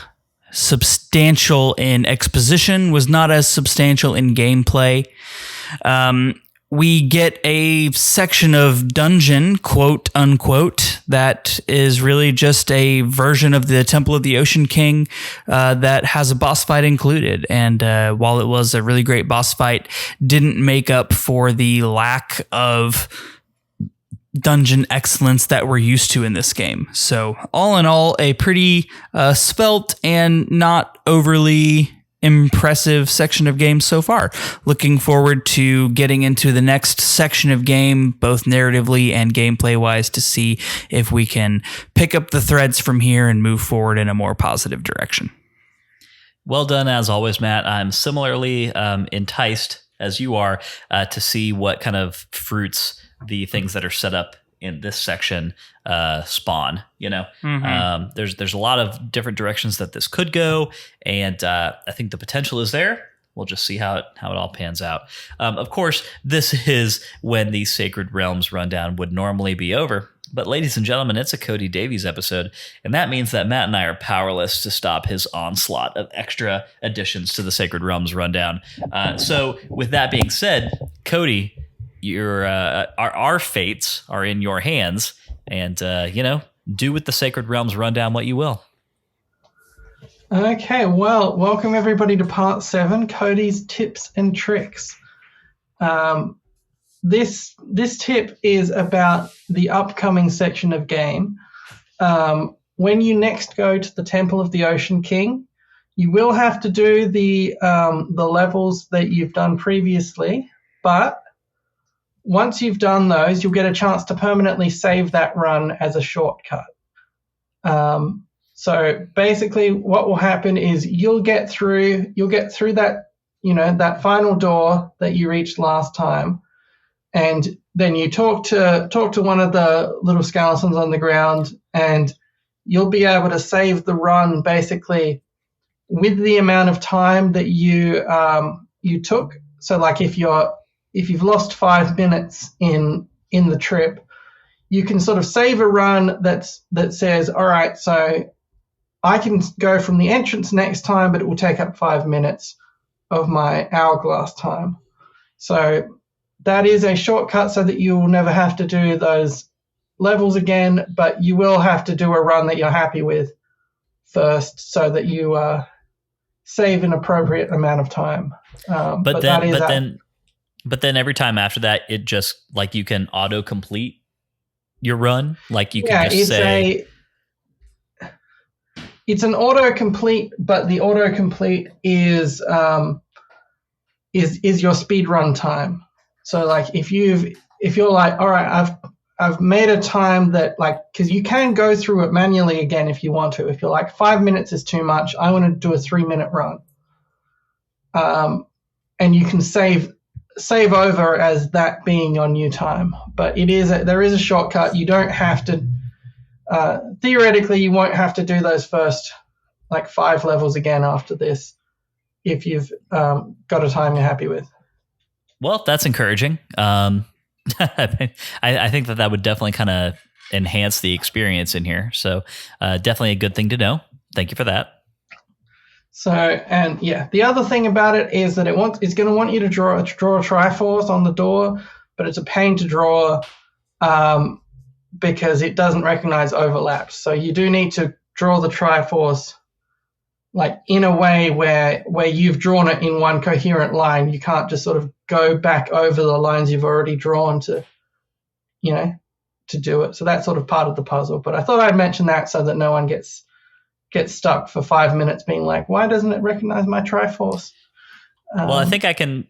substantial in exposition, was not as substantial in gameplay. We get a section of dungeon, quote unquote, that is really just a version of the Temple of the Ocean King that has a boss fight included. And while it was a really great boss fight, didn't make up for the lack of dungeon excellence that we're used to in this game. So all in all, a pretty svelte and not overly impressive section of game so far. Looking forward to getting into the next section of game, both narratively and gameplay wise, to see if we can pick up the threads from here and move forward in a more positive direction. Well done, as always, Matt. I'm similarly enticed as you are to see what kind of fruits the things that are set up in this section spawn. There's a lot of different directions that this could go, and I think the potential is there. We'll just see how it all pans out. Of course, this is when the Sacred Realms rundown would normally be over. But ladies and gentlemen, it's a Cody Davies episode, and that means that Matt and I are powerless to stop his onslaught of extra additions to the Sacred Realms rundown. So with that being said, Cody, our fates are in your hands, and do with the Sacred Realms rundown what you will. Okay, well, welcome everybody to part 7, Cody's tips and tricks. This tip is about the upcoming section of game. When you next go to the Temple of the Ocean King, you will have to do the levels that you've done previously, but once you've done those, you'll get a chance to permanently save that run as a shortcut. So basically what will happen is you'll get through that, that final door that you reached last time, and then you talk to one of the little skeletons on the ground, and you'll be able to save the run basically with the amount of time that you took. So like if you've lost 5 minutes in the trip, you can sort of save a run that says, all right, so I can go from the entrance next time, but it will take up 5 minutes of my hourglass time. So that is a shortcut so that you will never have to do those levels again, but you will have to do a run that you're happy with first so that you save an appropriate amount of time. But then every time after that, it just like you can auto complete your run. Like you can just say it's an auto complete, but the auto complete is your speed run time. So like if you're like, all right, I've made a time that because you can go through it manually again if you want to. If you're like 5 minutes is too much, I want to do a 3 minute run. And you can save save over as that being your new time. But there is a shortcut. You don't have to. Theoretically, you won't have to do those first 5 levels again after this if you've got a time you're happy with. Well, that's encouraging. I think that would definitely kind of enhance the experience in here. So definitely a good thing to know. Thank you for that. So, and yeah, the other thing about it is that it's going to want you to draw a Triforce on the door, but it's a pain to draw because it doesn't recognize overlaps. So you do need to draw the Triforce in a way where you've drawn it in one coherent line. You can't just sort of go back over the lines you've already drawn to do it. So that's sort of part of the puzzle. But I thought I'd mention that so that no one gets stuck for 5 minutes being like, why doesn't it recognize my Triforce? Well, I think I can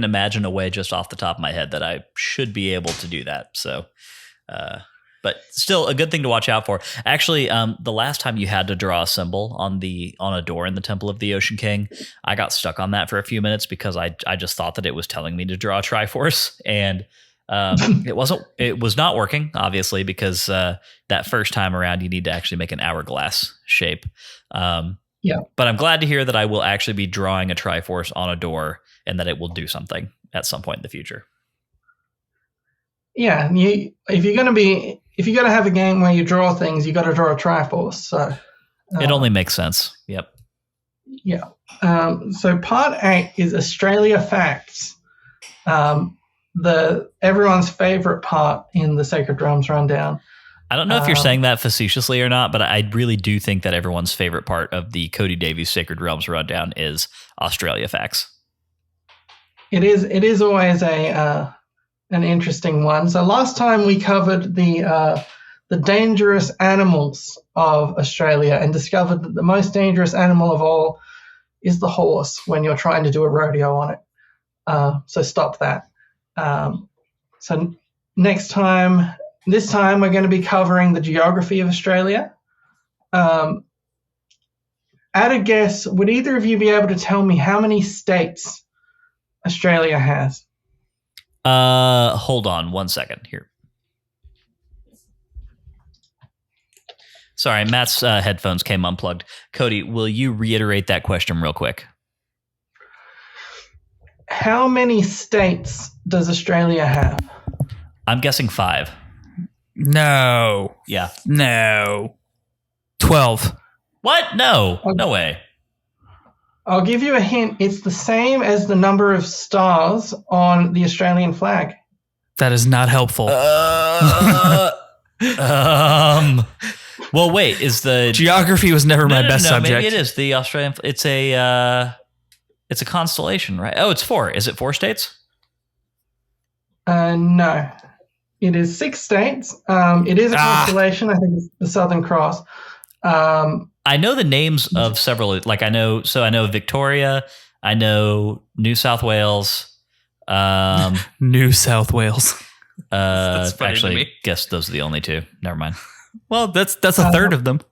imagine a way just off the top of my head that I should be able to do that. So, but still a good thing to watch out for. Actually, the last time you had to draw a symbol on a door in the Temple of the Ocean King, I got stuck on that for a few minutes because I just thought that it was telling me to draw a Triforce, and it was not working, obviously, because that first time around you need to actually make an hourglass shape. Yeah. But I'm glad to hear that I will actually be drawing a Triforce on a door and that it will do something at some point in the future. Yeah, if you're going to have a game where you draw things, you got to draw a Triforce. So it only makes sense. Yep. Yeah. So part 8 is Australia facts. Everyone's favorite part in the Sacred Realms Rundown. I don't know if you're saying that facetiously or not, but I really do think that everyone's favorite part of the Cody Davies Sacred Realms Rundown is Australia facts. It is always an interesting one. So last time we covered the dangerous animals of Australia and discovered that the most dangerous animal of all is the horse when you're trying to do a rodeo on it. So stop that. So this time we're going to be covering the geography of Australia. At a guess, would either of you be able to tell me how many states Australia has? Hold on 1 second here. Sorry, Matt's headphones came unplugged. Cody, will you reiterate that question real quick? How many states does Australia have? I'm guessing 5. No. Yeah. No. 12. What? No. Okay. No way. I'll give you a hint. It's the same as the number of stars on the Australian flag. That is not helpful. Well, wait. Is the geography was never my best subject? Maybe it is the Australian. It's a constellation, right? Oh, it's 4. Is it 4 states? No. It is 6 states. It is a constellation. I think it's the Southern Cross. I know the names of several. I know Victoria. I know New South Wales. New South Wales. Actually, guess those are the only 2. Never mind. Well, that's a third of them.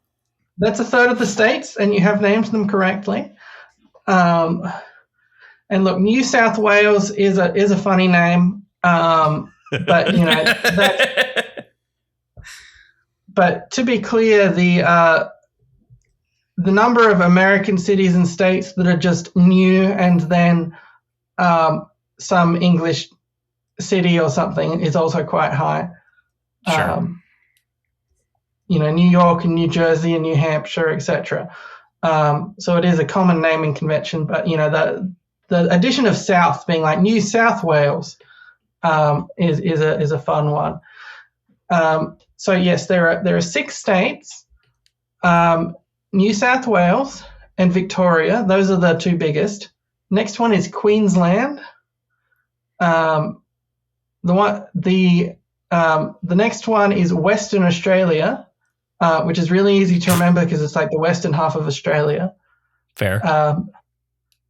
That's a third of the states, and you have named them correctly. And look, New South Wales is a funny name, but but to be clear, the number of American cities and states that are just new and then some English city or something is also quite high. Sure. New York and New Jersey and New Hampshire, etc. So it is a common naming convention, but the addition of South being like New South Wales is a fun one. So yes, there are 6 states. New South Wales and Victoria, those are the 2 biggest. Next one is Queensland. The next one is Western Australia, which is really easy to remember because it's like the western half of Australia. Fair.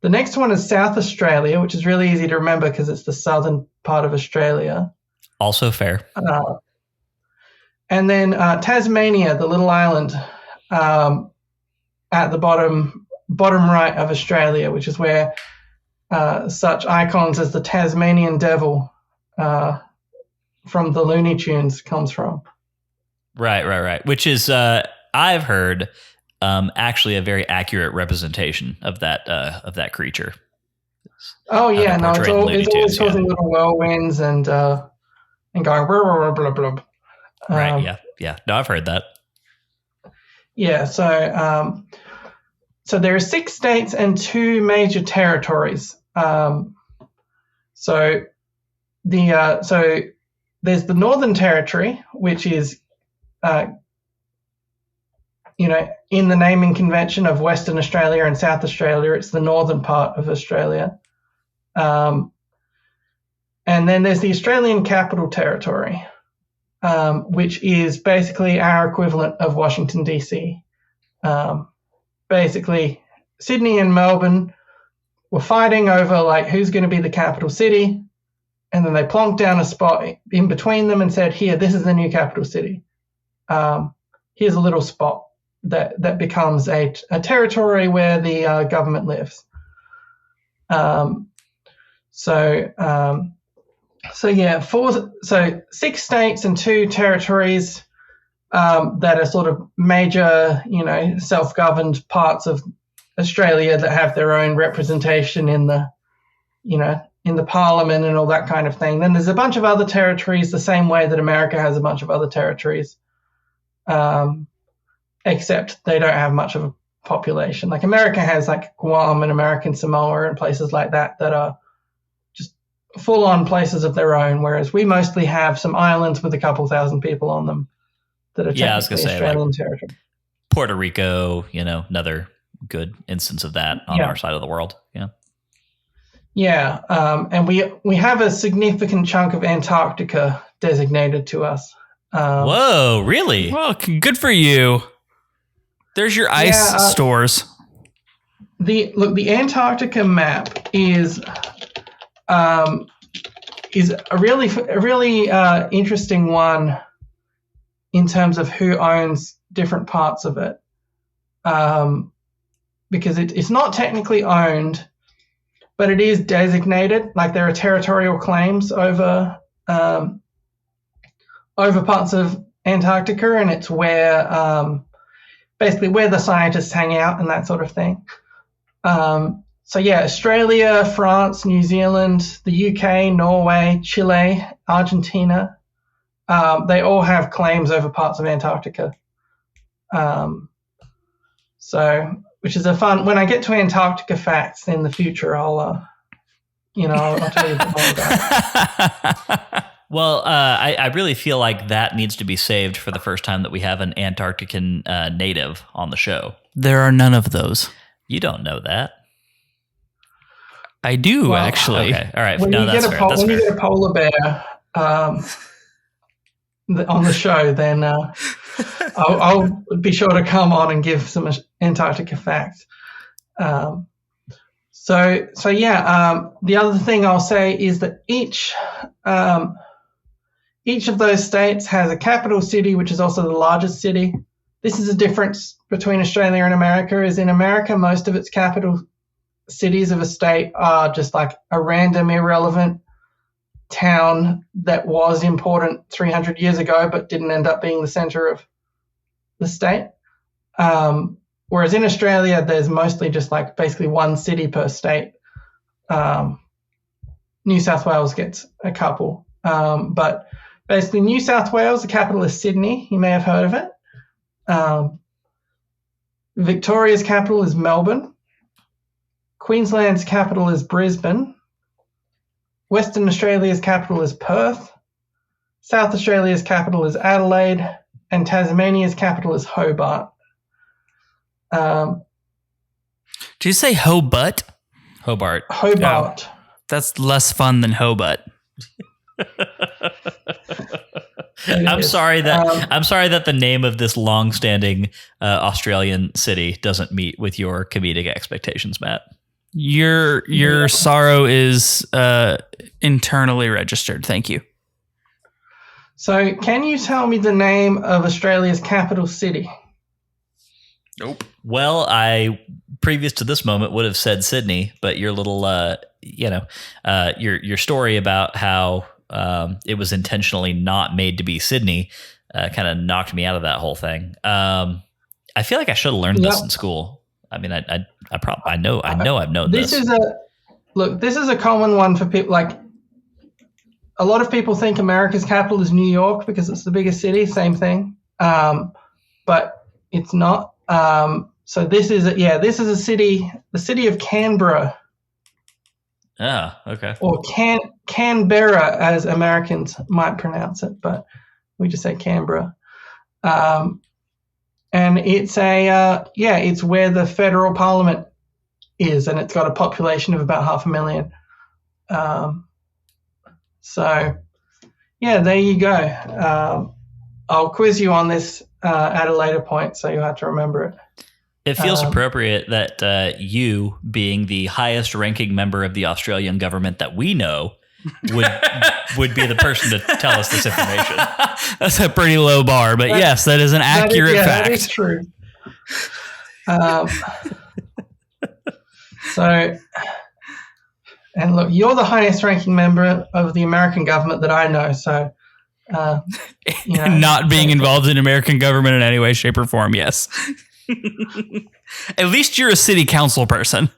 The next one is South Australia, which is really easy to remember because it's the southern part of Australia. Also fair. And then Tasmania, the little island at the bottom right of Australia, which is where such icons as the Tasmanian Devil from the Looney Tunes comes from. Right. Which is, I've heard, actually a very accurate representation of that creature. Oh yeah, no, portrayed in Looney it's always Tunes, yeah. causing little whirlwinds and going blah blah blah blah. Right. Yeah. No, I've heard that. Yeah. So there are 6 states and 2 major territories. So there's the Northern Territory, which is in the naming convention of Western Australia and South Australia, it's the northern part of Australia. And then there's the Australian Capital Territory, which is basically our equivalent of Washington, D.C. Basically, Sydney and Melbourne were fighting over like who's going to be the capital city, and then they plonked down a spot in between them and said, here, this is the new capital city. Here's a little spot that becomes a territory where the government lives. So 6 states and 2 territories that are sort of major, self-governed parts of Australia that have their own representation in the parliament and all that kind of thing. Then there's a bunch of other territories the same way that America has a bunch of other territories, except they don't have much of a population. Like America has like Guam and American Samoa and places like that are just full-on places of their own, whereas we mostly have some islands with a couple thousand people on them that are technically Australian territory. Puerto Rico, another good instance of that on our side of the world. Yeah. Yeah, and we have a significant chunk of Antarctica designated to us. Whoa, really? Well, good for you. There's your ice stores. The Antarctica map is a really interesting one in terms of who owns different parts of it, because it's not technically owned, but it is designated. Like there are territorial claims over parts of Antarctica, and it's where basically where the scientists hang out and that sort of thing. Australia, France, New Zealand, the UK, Norway, Chile, Argentina, they all have claims over parts of Antarctica. Which is a fun. When I get to Antarctica facts in the future, I'll tell you a bit more about it. Well, I really feel like that needs to be saved for the first time that we have an Antarctican native on the show. There are none of those. You don't know that. I do, actually. Okay, all right. When you get a polar bear on the show, then I'll be sure to come on and give some Antarctica facts. The other thing I'll say is that each of those states has a capital city, which is also the largest city. This is a difference between Australia and America, is in America, most of its capital cities of a state are just like a random, irrelevant town that was important 300 years ago but didn't end up being the center of the state. Whereas in Australia, there's mostly just like basically one city per state. New South Wales gets a couple. But basically New South Wales, the capital is Sydney. You may have heard of it. Victoria's capital is Melbourne. Queensland's capital is Brisbane. Western Australia's capital is Perth. South Australia's capital is Adelaide. And Tasmania's capital is Hobart. Did you say Hobart? Hobart. Hobart. That's less fun than Hobart. I'm sorry that the name of this long-standing Australian city doesn't meet with your comedic expectations, Matt. Your sorrow is internally registered. Thank you. So, can you tell me the name of Australia's capital city? Nope. Well, I previous to this moment would have said Sydney, but your little your story about how it was intentionally not made to be Sydney kind of knocked me out of that whole thing. I feel like I should have learned this in school. I mean, I know I've known this. This is a common one for people. Like, a lot of people think America's capital is New York because it's the biggest city. Same thing, but it's not. So this is a city, the city of Canberra. Ah, okay. Or Canberra, as Americans might pronounce it, but we just say Canberra. And it's it's where the federal parliament is, and it's got a population of about 500,000. So, yeah, there you go. I'll quiz you on this at a later point, so you'll have to remember it. It feels appropriate that you, being the highest ranking member of the Australian government that we know, would be the person to tell us this information. That's a pretty low bar, but yes, that is an accurate fact. That is true. So, and look, you're the highest ranking member of the American government that I know, so not being involved in American government in any way, shape, or form, yes. At least you're a city council person.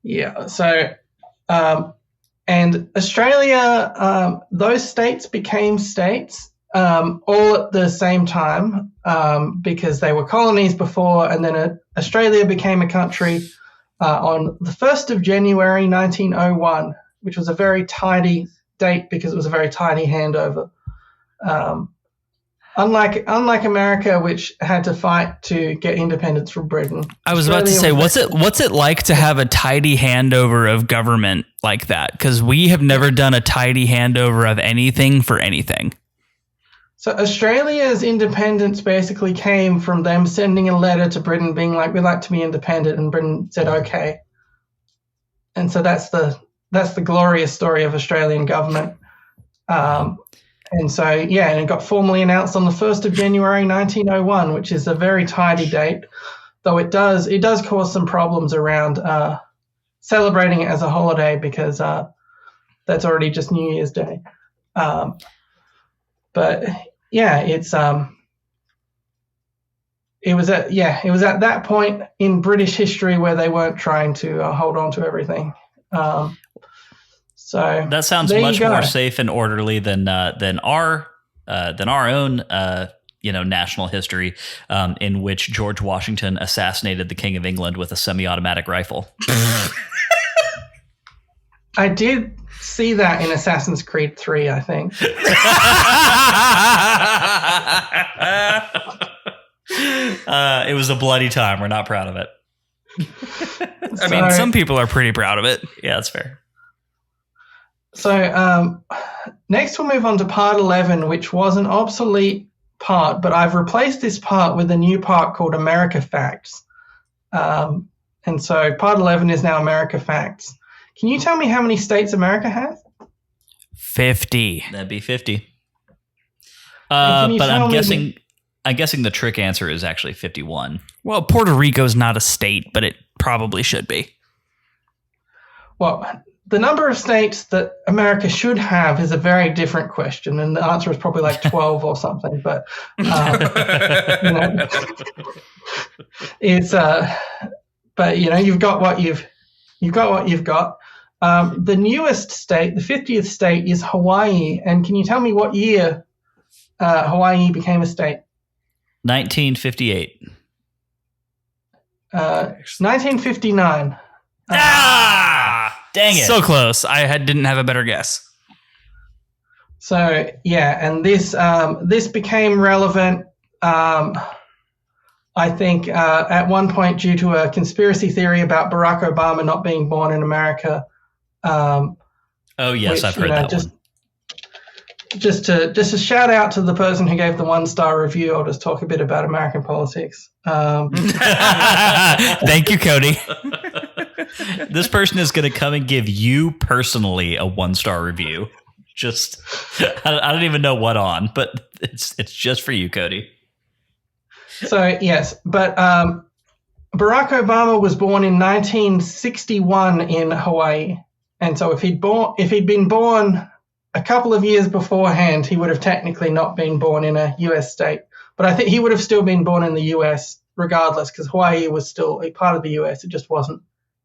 Yeah. So, and Australia, those states became states all at the same time because they were colonies before, and then Australia became a country on the 1st of January 1901, which was a very tidy date because it was a very tidy handover. Unlike America, which had to fight to get independence from Britain. I was about to say, what's it like to have a tidy handover of government like that? Because we have never done a tidy handover of anything for anything. So Australia's independence basically came from them sending a letter to Britain being like, we'd like to be independent, and Britain said okay. And so that's the glorious story of Australian government. And so, and it got formally announced on the 1st of January 1901, which is a very tidy date, though it does cause some problems around celebrating it as a holiday because that's already just New Year's Day. But yeah, it was at that point in British history where they weren't trying to hold on to everything. So that sounds much more safe and orderly than our own national history, in which George Washington assassinated the King of England with a semi-automatic rifle. I did see that in Assassin's Creed 3, I think. It was a bloody time. We're not proud of it. I mean, some people are pretty proud of it. Yeah, that's fair. So next we'll move on to part 11, which was an obsolete part, but I've replaced this part with a new part called America Facts. And so part 11 is now America Facts. Can you tell me how many states America has? 50. That'd be 50. But I'm guessing the trick answer is actually 51. Well, Puerto Rico's not a state, but it probably should be. Well, the number of states that America should have is a very different question, and the answer is probably like 12 or something. But it's but you've got what you've got. The newest state, the 50th state, is Hawaii. And can you tell me what year Hawaii became a state? 1958. 1959. Dang it. So close. I didn't have a better guess. So, and this became relevant, I think, at one point due to a conspiracy theory about Barack Obama not being born in America. Oh, yes, I've heard that one. Just a shout out to the person who gave the 1-star review. I'll just talk a bit about American politics. Thank you, Cody. This person is going to come and give you personally a 1-star review. Just, I don't even know what on, but it's just for you, Cody. So yes, but Barack Obama was born in 1961 in Hawaii, and so if he'd been born a couple of years beforehand, he would have technically not been born in a U.S. state. But I think he would have still been born in the U.S. regardless, because Hawaii was still a part of the U.S. It just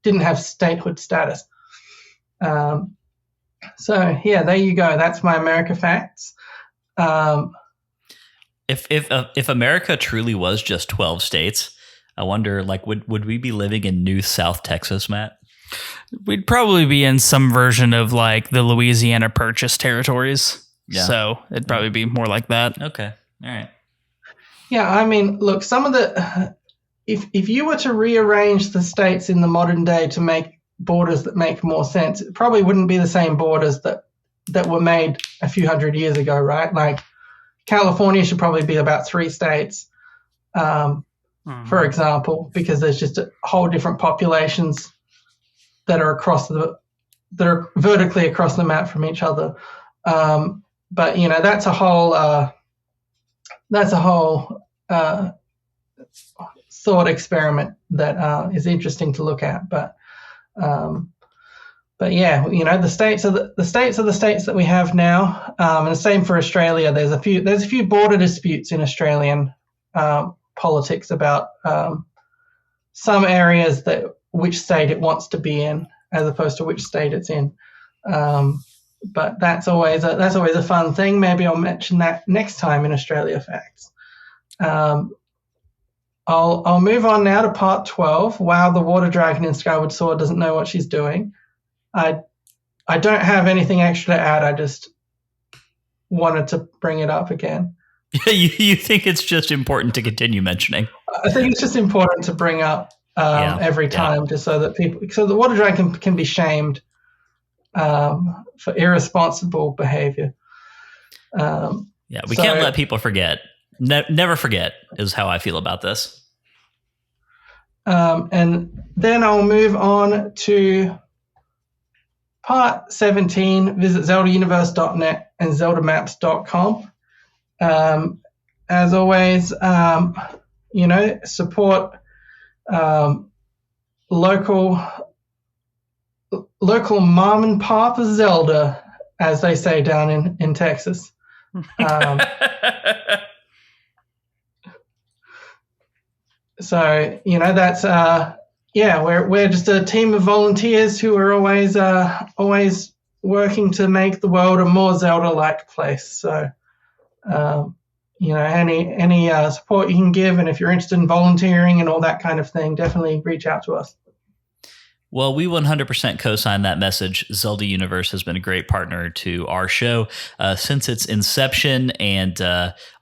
didn't have statehood status. So yeah, there you go. That's my America facts. If America truly was just 12 states, I wonder, like, would we be living in New South Texas, Matt? We'd probably be in some version of like the Louisiana Purchase territories. Yeah. So it'd probably be more like that. Okay. All right. Yeah, I mean, look, some of the if you were to rearrange the states in the modern day to make borders that make more sense, it probably wouldn't be the same borders that were made a few hundred years ago, right? Like California should probably be about 3 states, for example, because there's just a whole different populations that are vertically across the map from each other. But you know, that's a whole thought experiment that is interesting to look at. But yeah, you know, the states are the states that we have now, and the same for Australia. There's a few border disputes in Australian politics about some areas which state it wants to be in, as opposed to which state it's in. But that's always a fun thing. Maybe I'll mention that next time in Australia Facts. I'll move on now to part 12. Wow, the water dragon in Skyward Sword doesn't know what she's doing. I don't have anything extra to add. I just wanted to bring it up again. You think it's just important to continue mentioning? I think it's just important to bring up every time, just so that the water dragon can be shamed for irresponsible behavior. We can't let people forget. Never forget is how I feel about this. And then I'll move on to part 17. Visit zeldauniverse.net and zeldamaps.com. As always, support local mom and pop Zelda, as they say down in Texas. So, you know, that's we're just a team of volunteers who are always working to make the world a more Zelda-like place. So, any support you can give, and if you're interested in volunteering and all that kind of thing, definitely reach out to us. Well, we 100% co-sign that message. Zelda Universe has been a great partner to our show since its inception, and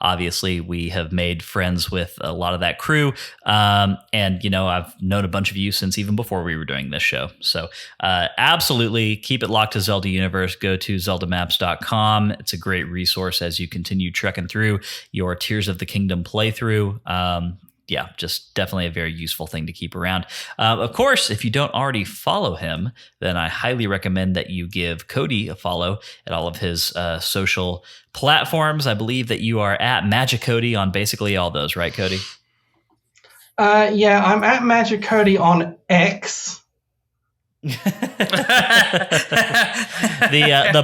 obviously we have made friends with a lot of that crew. And, you know, I've known a bunch of you since even before we were doing this show. So absolutely keep it locked to Zelda Universe. Go to zeldamaps.com. It's a great resource as you continue trekking through your Tears of the Kingdom playthrough. Yeah, just definitely a very useful thing to keep around. Of course, if you don't already follow him, then I highly recommend that you give Cody a follow at all of his social platforms. I believe that you are at Magic Cody on basically all those, right, Cody? Yeah, I'm at Magic Cody on X. The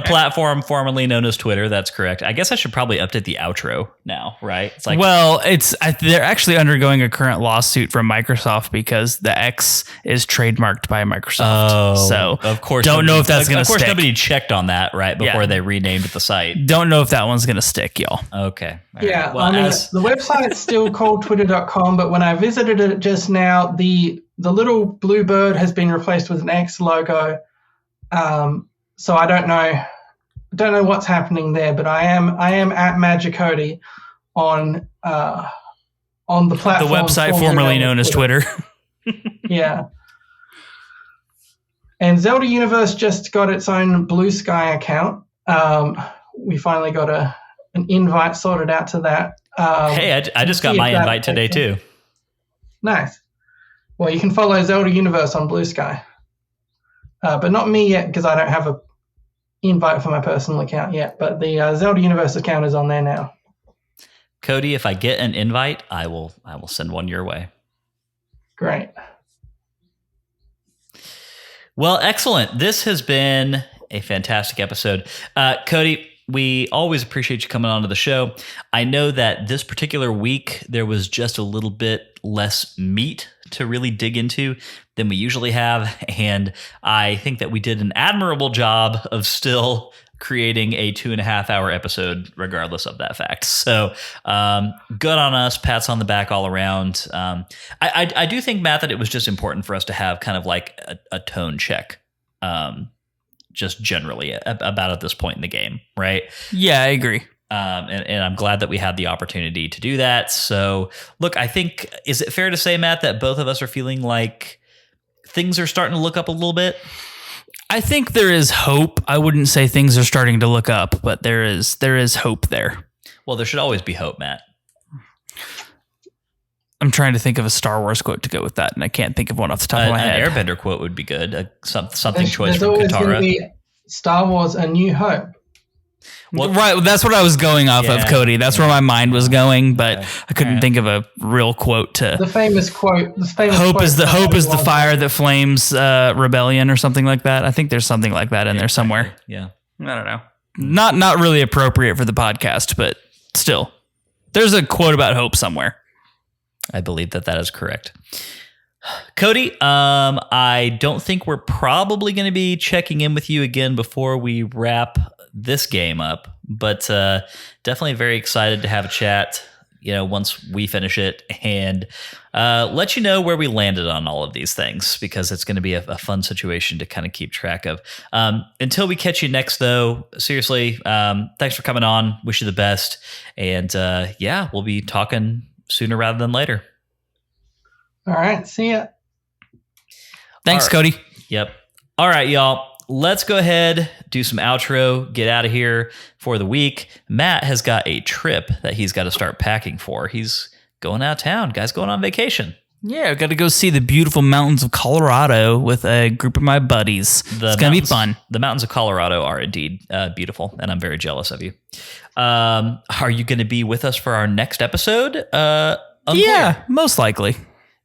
platform formerly known as Twitter. That's correct. I guess I should probably update the outro now, right? It's like, well, they're actually undergoing a current lawsuit from Microsoft because the X is trademarked by Microsoft. Oh, so of course, don't know if that's going to stick. Of course, nobody checked on that right before they renamed the site. Don't know if that one's going to stick, y'all. Okay. All yeah, right. Well, I mean, the website's still called twitter.com, but when I visited it just now, the little blue bird has been replaced with an X logo. So I don't know what's happening there, but I am at Magicody on the platform. The website formerly known as Twitter. Yeah. And Zelda Universe just got its own Blue Sky account. We finally got an invite sorted out to that. Hey, I just got my invite today too. Nice. Well, you can follow Zelda Universe on Blue Sky. But not me yet, because I don't have a invite for my personal account yet. But the Zelda Universe account is on there now. Cody, if I get an invite, I will send one your way. Great. Well, excellent. This has been a fantastic episode. Cody, we always appreciate you coming onto the show. I know that this particular week, there was just a little bit less meat to really dig into than we usually have. And I think that we did an admirable job of still creating a 2.5 hour episode regardless of that fact. So good on us, pats on the back all around. I do think, Matt, that it was just important for us to have kind of like a tone check just generally about at this point in the game, right? Yeah, I agree. And I'm glad that we had the opportunity to do that. So look, I think, is it fair to say, Matt, that both of us are feeling like things are starting to look up a little bit? I think there is hope. I wouldn't say things are starting to look up, but there is hope there. Well, there should always be hope, Matt. I'm trying to think of a Star Wars quote to go with that, and I can't think of one off the top of my head. An Airbender quote would be good. Something choice There's from always going to Katara. be Star Wars: A New Hope. Well, Right, that's what I was going off of, Cody. That's where my mind was going, but I couldn't think of a real quote to. The famous quote. Hope is the fire that flames rebellion, or something like that. I think there's something like that in there somewhere. Yeah. I don't know. Not really appropriate for the podcast, but still, there's a quote about hope somewhere. I believe that is correct. Cody, I don't think we're probably going to be checking in with you again before we wrap this game up, but definitely very excited to have a chat, once we finish it, and let you know where we landed on all of these things, because it's going to be a fun situation to kind of keep track of. Until we catch you next, though, seriously, thanks for coming on. Wish you the best. And we'll be talking sooner rather than later. All right. See ya. Thanks, Cody. Yep. All right, y'all. Let's go ahead, do some outro, get out of here for the week. Matt has got a trip that he's got to start packing for. He's going out of town. Guy's going on vacation. Yeah, I've got to go see the beautiful mountains of Colorado with a group of my buddies. It's going to be fun. The mountains of Colorado are indeed beautiful, and I'm very jealous of you. Are you going to be with us for our next episode? Yeah, most likely.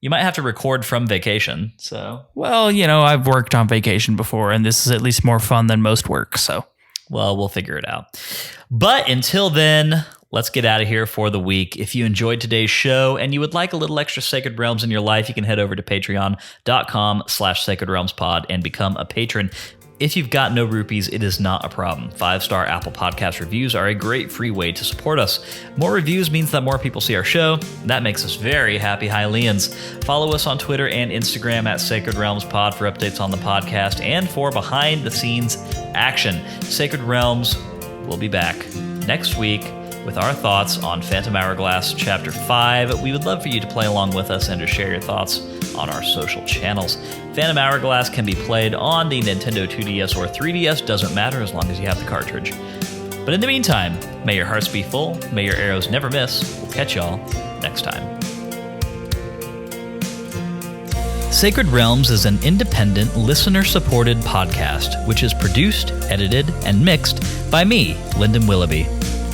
You might have to record from vacation. So, well, I've worked on vacation before, and this is at least more fun than most work. So, well, we'll figure it out. But until then, let's get out of here for the week. If you enjoyed today's show and you would like a little extra Sacred Realms in your life, you can head over to patreon.com/sacredrealmspod and become a patron. If you've got no rupees, it is not a problem. 5-star Apple Podcast reviews are a great free way to support us. More reviews means that more people see our show. That makes us very happy Hylians. Follow us on Twitter and Instagram at Sacred Realms Pod for updates on the podcast and for behind-the-scenes action. Sacred Realms will be back next week with our thoughts on Phantom Hourglass Chapter 5. We would love for you to play along with us and to share your thoughts on our social channels. Phantom Hourglass can be played on the Nintendo 2DS or 3DS, doesn't matter as long as you have the cartridge. But in the meantime, may your hearts be full, may your arrows never miss. We'll catch y'all next time. Sacred Realms is an independent, listener-supported podcast, which is produced, edited, and mixed by me, Lyndon Willoughby.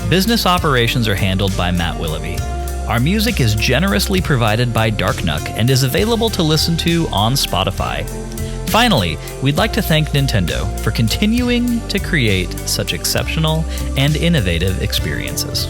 Business operations are handled by Matt Willoughby. Our music is generously provided by Darknuck and is available to listen to on Spotify. Finally, we'd like to thank Nintendo for continuing to create such exceptional and innovative experiences.